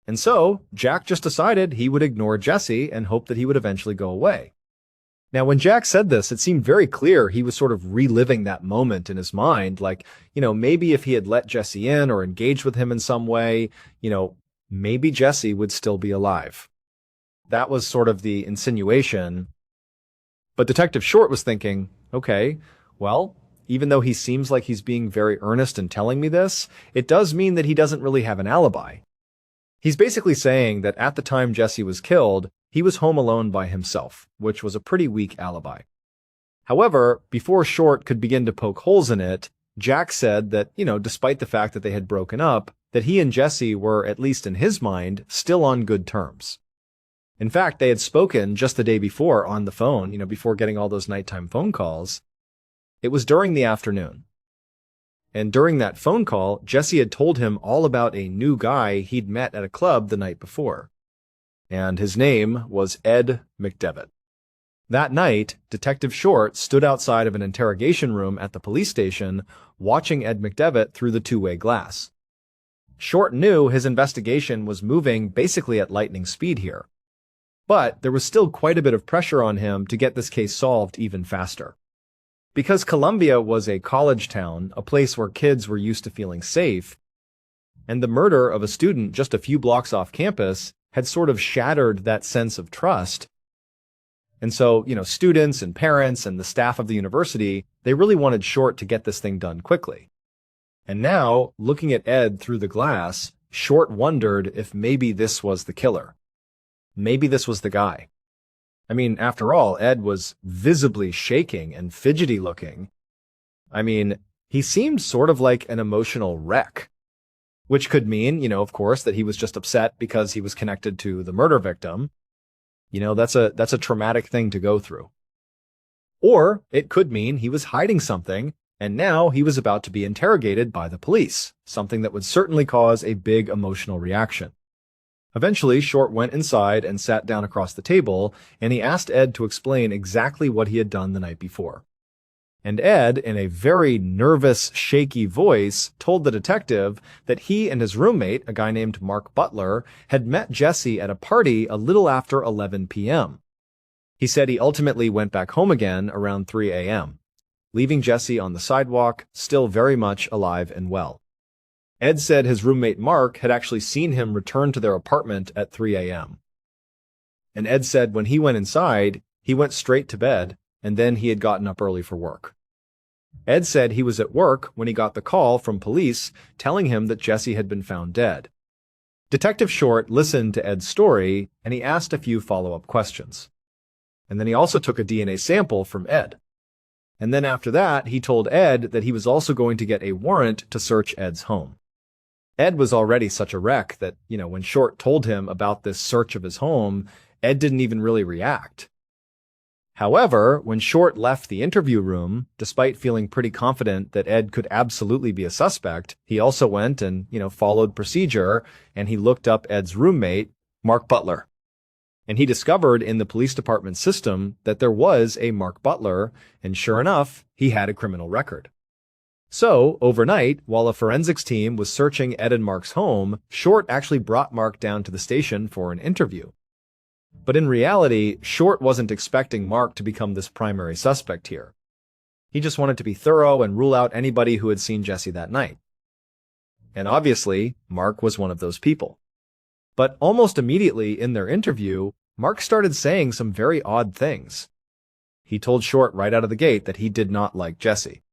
And so Jack just decided he would ignore Jesse and hope that he would eventually go away. Now, when Jack said this, it seemed very clear he was sort of reliving that moment in his mind. Maybe if he had let Jesse in or engaged with him in some way, maybe Jesse would still be alive. That was sort of the insinuation. But Detective Short was thinking, okay, well, even though he seems like he's being very earnest in telling me this, it does mean that he doesn't really have an alibi. He's basically saying that at the time Jesse was killed, he was home alone by himself, which was a pretty weak alibi. However, before Short could begin to poke holes in it, Jack said that, despite the fact that they had broken up, that he and Jesse were, at least in his mind, still on good terms. In fact, they had spoken just the day before on the phone, before getting all those nighttime phone calls. It was during the afternoon. And during that phone call, Jesse had told him all about a new guy he'd met at a club the night before. And his name was Ed McDevitt. That night, Detective Short stood outside of an interrogation room at the police station, watching Ed McDevitt through the two-way glass. Short knew his investigation was moving basically at lightning speed here. But there was still quite a bit of pressure on him to get this case solved even faster. Because Columbia was a college town, a place where kids were used to feeling safe, and the murder of a student just a few blocks off campus had sort of shattered that sense of trust. And so, students and parents and the staff of the university, they really wanted Short to get this thing done quickly. And now, looking at Ed through the glass, Short wondered if maybe this was the killer. Maybe this was the guy. I mean, after all, Ed was visibly shaking and fidgety looking. I mean, he seemed sort of like an emotional wreck, which could mean, of course, that he was just upset because he was connected to the murder victim. That's a traumatic thing to go through. Or it could mean he was hiding something, and now he was about to be interrogated by the police, something that would certainly cause a big emotional reaction. Eventually, Short went inside and sat down across the table, and he asked Ed to explain exactly what he had done the night before. And Ed, in a very nervous, shaky voice, told the detective that he and his roommate, a guy named Mark Butler, had met Jesse at a party a little after 11 p.m. He said he ultimately went back home again around 3 a.m., leaving Jesse on the sidewalk, still very much alive and well. Ed said his roommate Mark had actually seen him return to their apartment at 3 a.m. And Ed said when he went inside, he went straight to bed, and then he had gotten up early for work. Ed said he was at work when he got the call from police telling him that Jesse had been found dead. Detective Short listened to Ed's story, and he asked a few follow-up questions. And then he also took a DNA sample from Ed. And then after that, he told Ed that he was also going to get a warrant to search Ed's home. Ed was already such a wreck that, when Short told him about this search of his home, Ed didn't even really react. However, when Short left the interview room, despite feeling pretty confident that Ed could absolutely be a suspect, he also went and, followed procedure, and he looked up Ed's roommate, Mark Butler. And he discovered in the police department system that there was a Mark Butler, and sure enough, he had a criminal record. So, overnight, while a forensics team was searching Ed and Mark's home, Short actually brought Mark down to the station for an interview. But in reality, Short wasn't expecting Mark to become this primary suspect here. He just wanted to be thorough and rule out anybody who had seen Jesse that night. And obviously, Mark was one of those people. But almost immediately in their interview, Mark started saying some very odd things. He told Short right out of the gate that he did not like Jesse.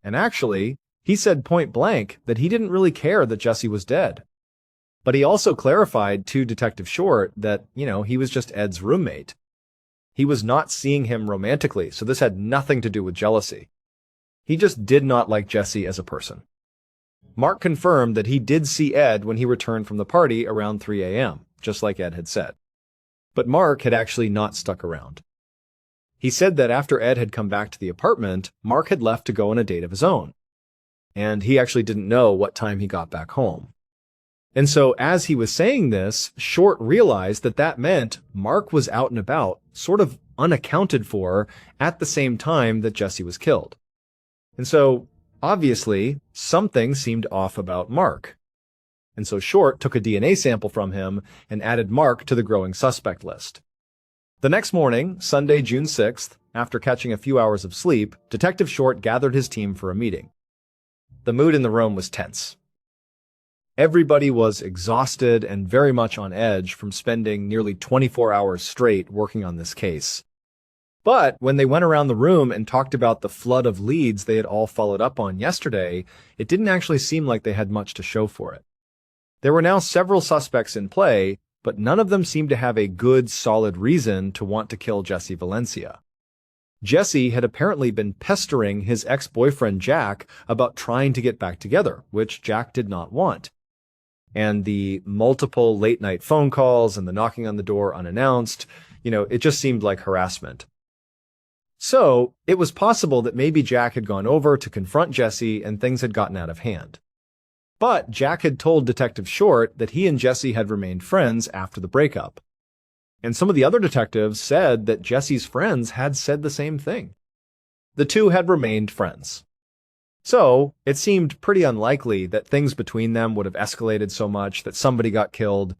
And actually, he said point blank that he didn't really care that Jesse was dead. But he also clarified to Detective Short that, he was just Ed's roommate. He was not seeing him romantically, so this had nothing to do with jealousy. He just did not like Jesse as a person. Mark confirmed that he did see Ed when he returned from the party around 3 a.m., just like Ed had said. But Mark had actually not stuck around. He said that after Ed had come back to the apartment, Mark had left to go on a date of his own. And he actually didn't know what time he got back home. And so as he was saying this, Short realized that that meant Mark was out and about, sort of unaccounted for, at the same time that Jesse was killed. And so, obviously, something seemed off about Mark. And so Short took a DNA sample from him and added Mark to the growing suspect list. The next morning, Sunday, June 6th, after catching a few hours of sleep, Detective Short gathered his team for a meeting. The mood in the room was tense. Everybody was exhausted and very much on edge from spending nearly 24 hours straight working on this case. But when they went around the room and talked about the flood of leads they had all followed up on yesterday, it didn't actually seem like they had much to show for it. There were now several suspects in play, but none of them seemed to have a good, solid reason to want to kill Jesse Valencia. Jesse had apparently been pestering his ex-boyfriend Jack about trying to get back together, which Jack did not want. And the multiple late-night phone calls and the knocking on the door unannounced, it just seemed like harassment. So, it was possible that maybe Jack had gone over to confront Jesse and things had gotten out of hand. But Jack had told Detective Short that he and Jesse had remained friends after the breakup. And some of the other detectives said that Jesse's friends had said the same thing. The two had remained friends. So, it seemed pretty unlikely that things between them would have escalated so much that somebody got killed.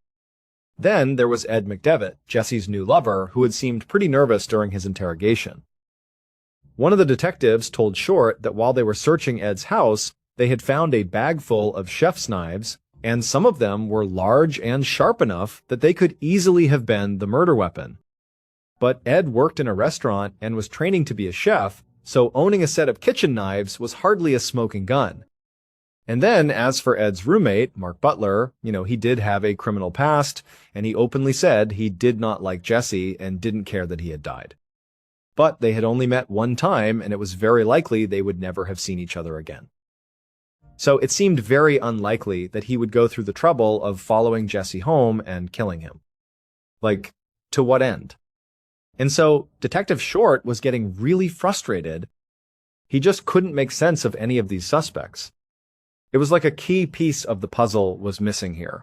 Then there was Ed McDevitt, Jesse's new lover, who had seemed pretty nervous during his interrogation. One of the detectives told Short that while they were searching Ed's house, they had found a bag full of chef's knives, and some of them were large and sharp enough that they could easily have been the murder weapon. But Ed worked in a restaurant and was training to be a chef, so owning a set of kitchen knives was hardly a smoking gun. And then, as for Ed's roommate, Mark Butler, he did have a criminal past, and he openly said he did not like Jesse and didn't care that he had died. But they had only met one time, and it was very likely they would never have seen each other again. So it seemed very unlikely that he would go through the trouble of following Jesse home and killing him. Like, to what end? And so Detective Short was getting really frustrated. He just couldn't make sense of any of these suspects. It was like a key piece of the puzzle was missing here.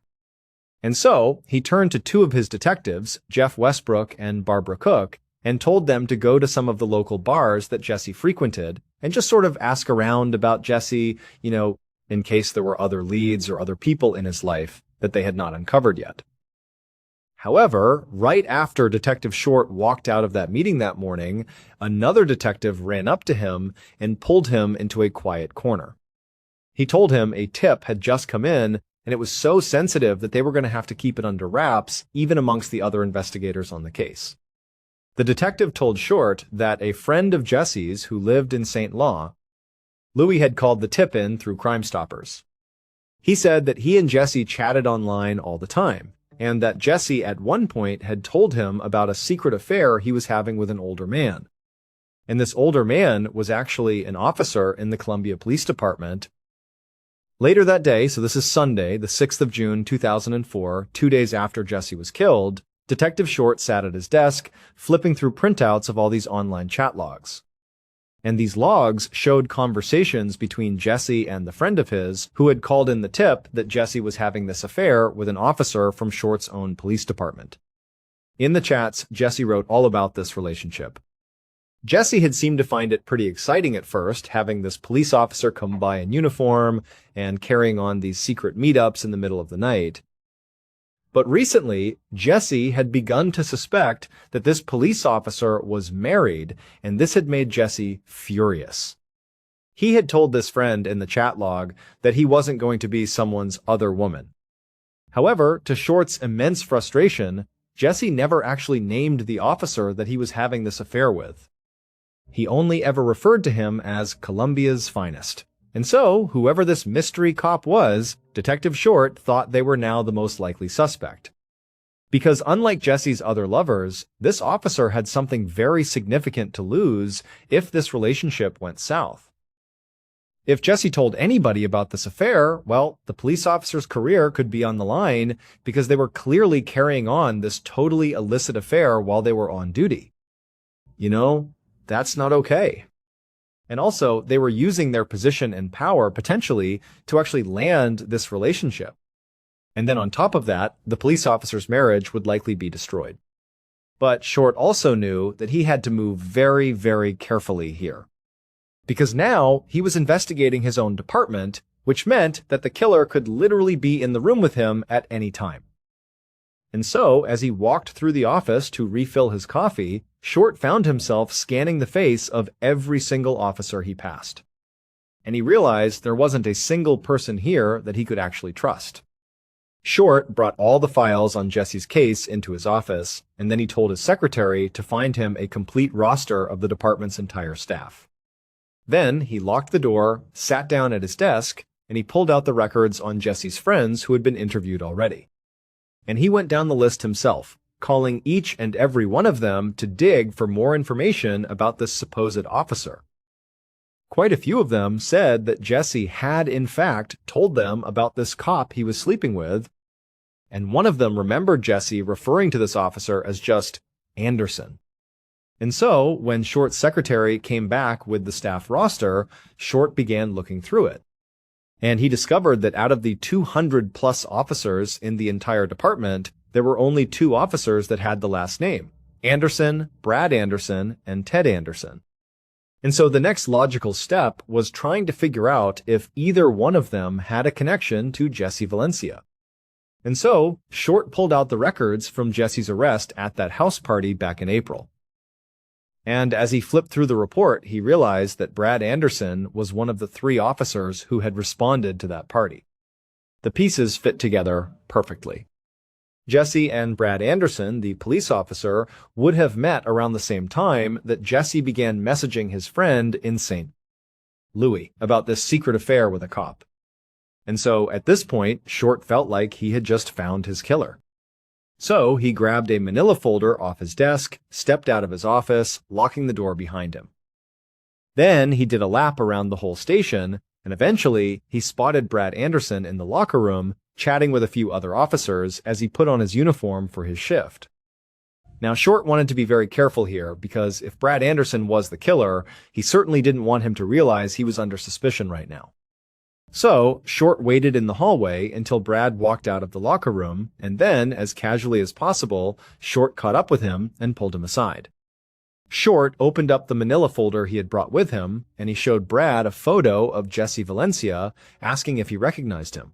And so he turned to two of his detectives, Jeff Westbrook and Barbara Cook, and told them to go to some of the local bars that Jesse frequented and just sort of ask around about Jesse, in case there were other leads or other people in his life that they had not uncovered yet. However, right after Detective Short walked out of that meeting that morning, another detective ran up to him and pulled him into a quiet corner. He told him a tip had just come in, and it was so sensitive that they were going to have to keep it under wraps, even amongst the other investigators on the case. The detective told Short that a friend of Jesse's who lived in St. Louis, Louis had called the tip in through Crime Stoppers. He said that he and Jesse chatted online all the time, and that Jesse at one point had told him about a secret affair he was having with an older man. And this older man was actually an officer in the Columbia Police Department. Later that day, so this is Sunday, the 6th of June, 2004, 2 days after Jesse was killed, Detective Short sat at his desk, flipping through printouts of all these online chat logs. And these logs showed conversations between Jesse and the friend of his who had called in the tip that Jesse was having this affair with an officer from Short's own police department. In the chats, Jesse wrote all about this relationship. Jesse had seemed to find it pretty exciting at first, having this police officer come by in uniform and carrying on these secret meetups in the middle of the night. But recently, Jesse had begun to suspect that this police officer was married, and this had made Jesse furious. He had told this friend in the chat log that he wasn't going to be someone's other woman. However, to Short's immense frustration, Jesse never actually named the officer that he was having this affair with. He only ever referred to him as Columbia's finest. And so, whoever this mystery cop was, Detective Short thought they were now the most likely suspect. Because unlike Jesse's other lovers, this officer had something very significant to lose if this relationship went south. If Jesse told anybody about this affair, well, the police officer's career could be on the line because they were clearly carrying on this totally illicit affair while they were on duty. That's not okay. And also, they were using their position and power potentially to actually land this relationship. And then on top of that, the police officer's marriage would likely be destroyed. But Short also knew that he had to move very, very carefully here. Because now he was investigating his own department, which meant that the killer could literally be in the room with him at any time. And so, as he walked through the office to refill his coffee, Short found himself scanning the face of every single officer he passed. And he realized there wasn't a single person here that he could actually trust. Short brought all the files on Jesse's case into his office, and then he told his secretary to find him a complete roster of the department's entire staff. Then he locked the door, sat down at his desk, and he pulled out the records on Jesse's friends who had been interviewed already. And he went down the list himself, calling each and every one of them to dig for more information about this supposed officer. Quite a few of them said that Jesse had, in fact, told them about this cop he was sleeping with, and one of them remembered Jesse referring to this officer as just Anderson. And so, when Short's secretary came back with the staff roster, Short began looking through it. And he discovered that out of the 200-plus officers in the entire department, there were only 2 officers that had the last name, Anderson, Brad Anderson, and Ted Anderson. And so the next logical step was trying to figure out if either one of them had a connection to Jesse Valencia. And so, Short pulled out the records from Jesse's arrest at that house party back in April. And as he flipped through the report, he realized that Brad Anderson was one of the 3 officers who had responded to that party. The pieces fit together perfectly. Jesse and Brad Anderson, the police officer, would have met around the same time that Jesse began messaging his friend in St. Louis about this secret affair with a cop. And so at this point, Short felt like he had just found his killer. So he grabbed a manila folder off his desk, stepped out of his office, locking the door behind him. Then he did a lap around the whole station, and eventually he spotted Brad Anderson in the locker room, chatting with a few other officers as he put on his uniform for his shift. Now, Short wanted to be very careful here because if Brad Anderson was the killer, he certainly didn't want him to realize he was under suspicion right now. So, Short waited in the hallway until Brad walked out of the locker room, and then, as casually as possible, Short caught up with him and pulled him aside. Short opened up the manila folder he had brought with him, and he showed Brad a photo of Jesse Valencia, asking if he recognized him.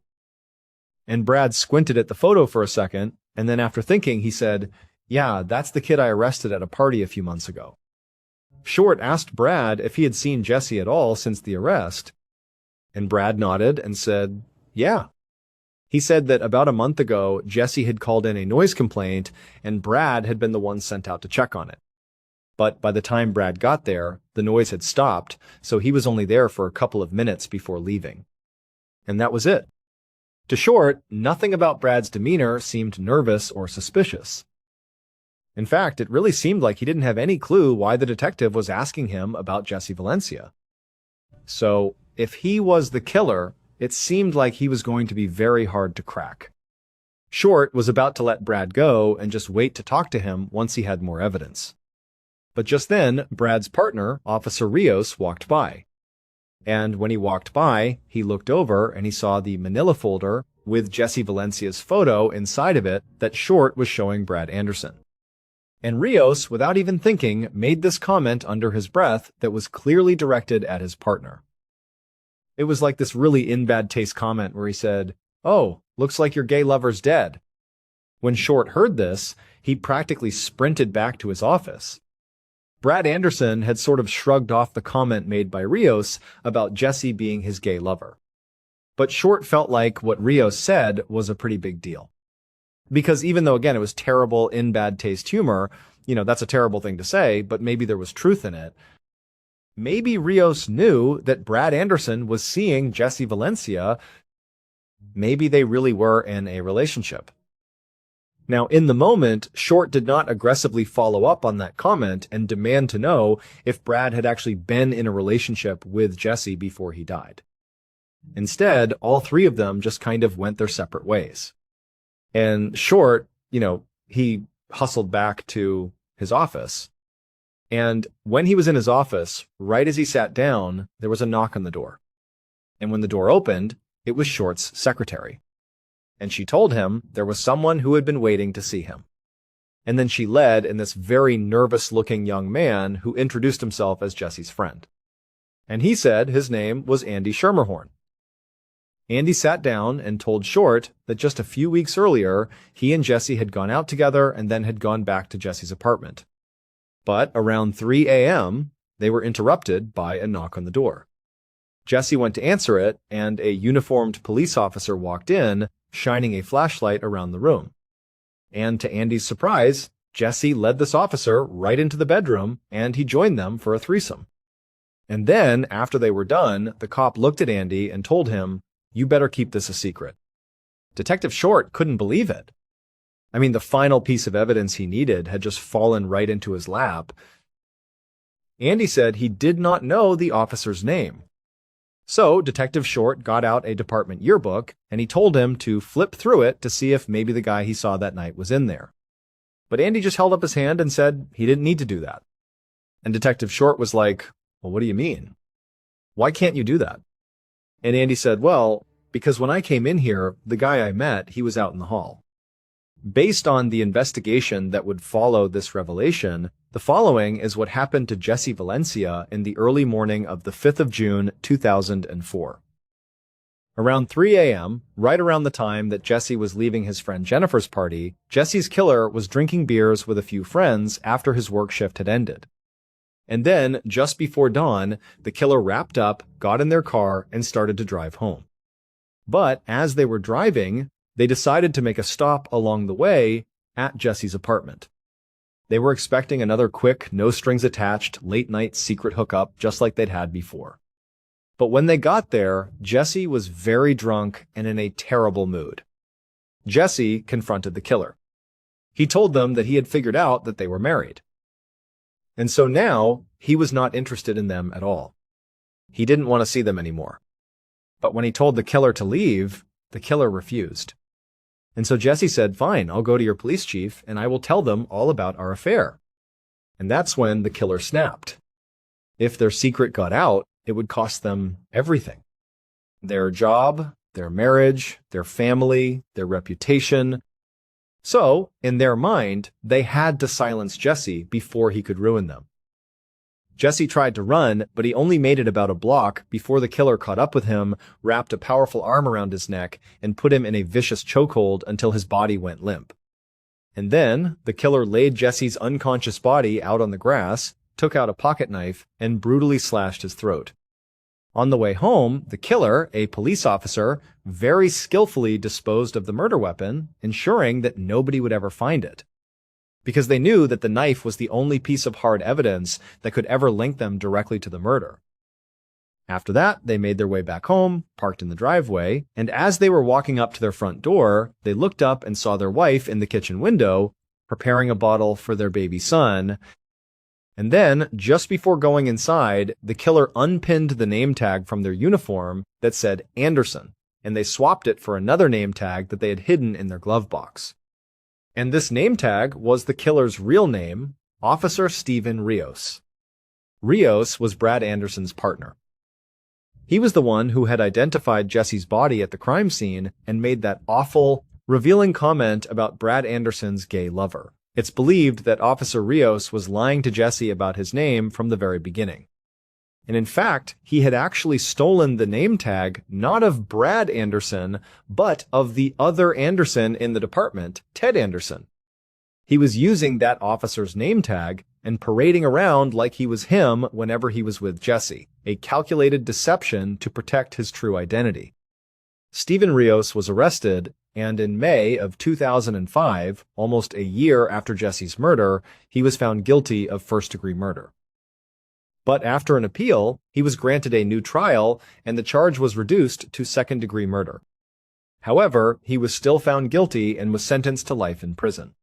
And Brad squinted at the photo for a second, and then after thinking, he said, "Yeah, that's the kid I arrested at a party a few months ago." Short asked Brad if he had seen Jesse at all since the arrest, and Brad nodded and said, "Yeah." He said that about a month ago, Jesse had called in a noise complaint, and Brad had been the one sent out to check on it. But by the time Brad got there, the noise had stopped, so he was only there for a couple of minutes before leaving. And that was it. To Short, nothing about Brad's demeanor seemed nervous or suspicious. In fact, it really seemed like he didn't have any clue why the detective was asking him about Jesse Valencia. So, if he was the killer, it seemed like he was going to be very hard to crack. Short was about to let Brad go and just wait to talk to him once he had more evidence. But just then, Brad's partner, Officer Rios, walked by. And when he walked by, he looked over and he saw the manila folder with Jesse Valencia's photo inside of it that Short was showing Brad Anderson. And Rios, without even thinking, made this comment under his breath that was clearly directed at his partner. It was like this really in bad taste comment where he said, "Oh, looks like your gay lover's dead." When Short heard this, he practically sprinted back to his office. Brad Anderson had sort of shrugged off the comment made by Rios about Jesse being his gay lover. But Short felt like what Rios said was a pretty big deal. Because even though, again, it was terrible, in bad taste humor, that's a terrible thing to say, but maybe there was truth in it. Maybe Rios knew that Brad Anderson was seeing Jesse Valencia. Maybe they really were in a relationship. Now, in the moment, Short did not aggressively follow up on that comment and demand to know if Brad had actually been in a relationship with Jesse before he died. Instead, all three of them just kind of went their separate ways. And Short, he hustled back to his office. And when he was in his office, right as he sat down, there was a knock on the door. And when the door opened, it was Short's secretary. And she told him there was someone who had been waiting to see him. And then she led in this very nervous-looking young man who introduced himself as Jesse's friend. And he said his name was Andy Schermerhorn. Andy sat down and told Short that just a few weeks earlier, he and Jesse had gone out together and then had gone back to Jesse's apartment. But around 3 a.m., they were interrupted by a knock on the door. Jesse went to answer it, and a uniformed police officer walked in, shining a flashlight around the room. And to Andy's surprise, Jesse led this officer right into the bedroom, and he joined them for a threesome. And then, after they were done, the cop looked at Andy and told him, "You better keep this a secret." Detective Short couldn't believe it. I mean, the final piece of evidence he needed had just fallen right into his lap. Andy said he did not know the officer's name. So Detective Short got out a department yearbook, and he told him to flip through it to see if maybe the guy he saw that night was in there. But Andy just held up his hand and said he didn't need to do that. And Detective Short was like, "Well, what do you mean? Why can't you do that?" And Andy said, "Well, because when I came in here, the guy I met, he was out in the hall." Based on the investigation that would follow this revelation, the following is what happened to Jesse Valencia in the early morning of the 5th of June, 2004. Around 3 a.m., right around the time that Jesse was leaving his friend Jennifer's party, Jesse's killer was drinking beers with a few friends after his work shift had ended. And then, just before dawn, the killer wrapped up, got in their car, and started to drive home. But as they were driving, they decided to make a stop along the way at Jesse's apartment. They were expecting another quick, no-strings-attached, late-night secret hookup just like they'd had before. But when they got there, Jesse was very drunk and in a terrible mood. Jesse confronted the killer. He told them that he had figured out that they were married. And so now, he was not interested in them at all. He didn't want to see them anymore. But when he told the killer to leave, the killer refused. And so Jesse said, "Fine, I'll go to your police chief and I will tell them all about our affair." And that's when the killer snapped. If their secret got out, it would cost them everything. Their job, their marriage, their family, their reputation. So, in their mind, they had to silence Jesse before he could ruin them. Jesse tried to run, but he only made it about a block before the killer caught up with him, wrapped a powerful arm around his neck, and put him in a vicious chokehold until his body went limp. And then, the killer laid Jesse's unconscious body out on the grass, took out a pocket knife, and brutally slashed his throat. On the way home, the killer, a police officer, very skillfully disposed of the murder weapon, ensuring that nobody would ever find it. Because they knew that the knife was the only piece of hard evidence that could ever link them directly to the murder. After that, they made their way back home, parked in the driveway, and as they were walking up to their front door, they looked up and saw their wife in the kitchen window, preparing a bottle for their baby son. And then, just before going inside, the killer unpinned the name tag from their uniform that said Anderson, and they swapped it for another name tag that they had hidden in their glove box. And this name tag was the killer's real name, Officer Stephen Rios. Rios was Brad Anderson's partner. He was the one who had identified Jesse's body at the crime scene and made that awful, revealing comment about Brad Anderson's gay lover. It's believed that Officer Rios was lying to Jesse about his name from the very beginning. And in fact, he had actually stolen the name tag not of Brad Anderson, but of the other Anderson in the department, Ted Anderson. He was using that officer's name tag and parading around like he was him whenever he was with Jesse, a calculated deception to protect his true identity. Stephen Rios was arrested, and in May of 2005, almost a year after Jesse's murder, he was found guilty of first-degree murder. But after an appeal, he was granted a new trial, and the charge was reduced to second-degree murder. However, he was still found guilty and was sentenced to life in prison.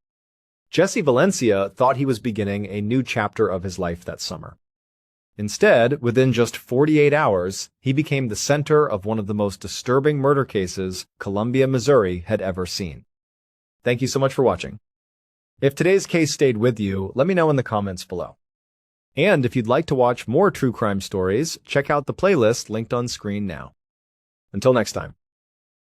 Jesse Valencia thought he was beginning a new chapter of his life that summer. Instead, within just 48 hours, he became the center of one of the most disturbing murder cases Columbia, Missouri had ever seen. Thank you so much for watching. If today's case stayed with you, let me know in the comments below. And if you'd like to watch more true crime stories, check out the playlist linked on screen now. Until next time.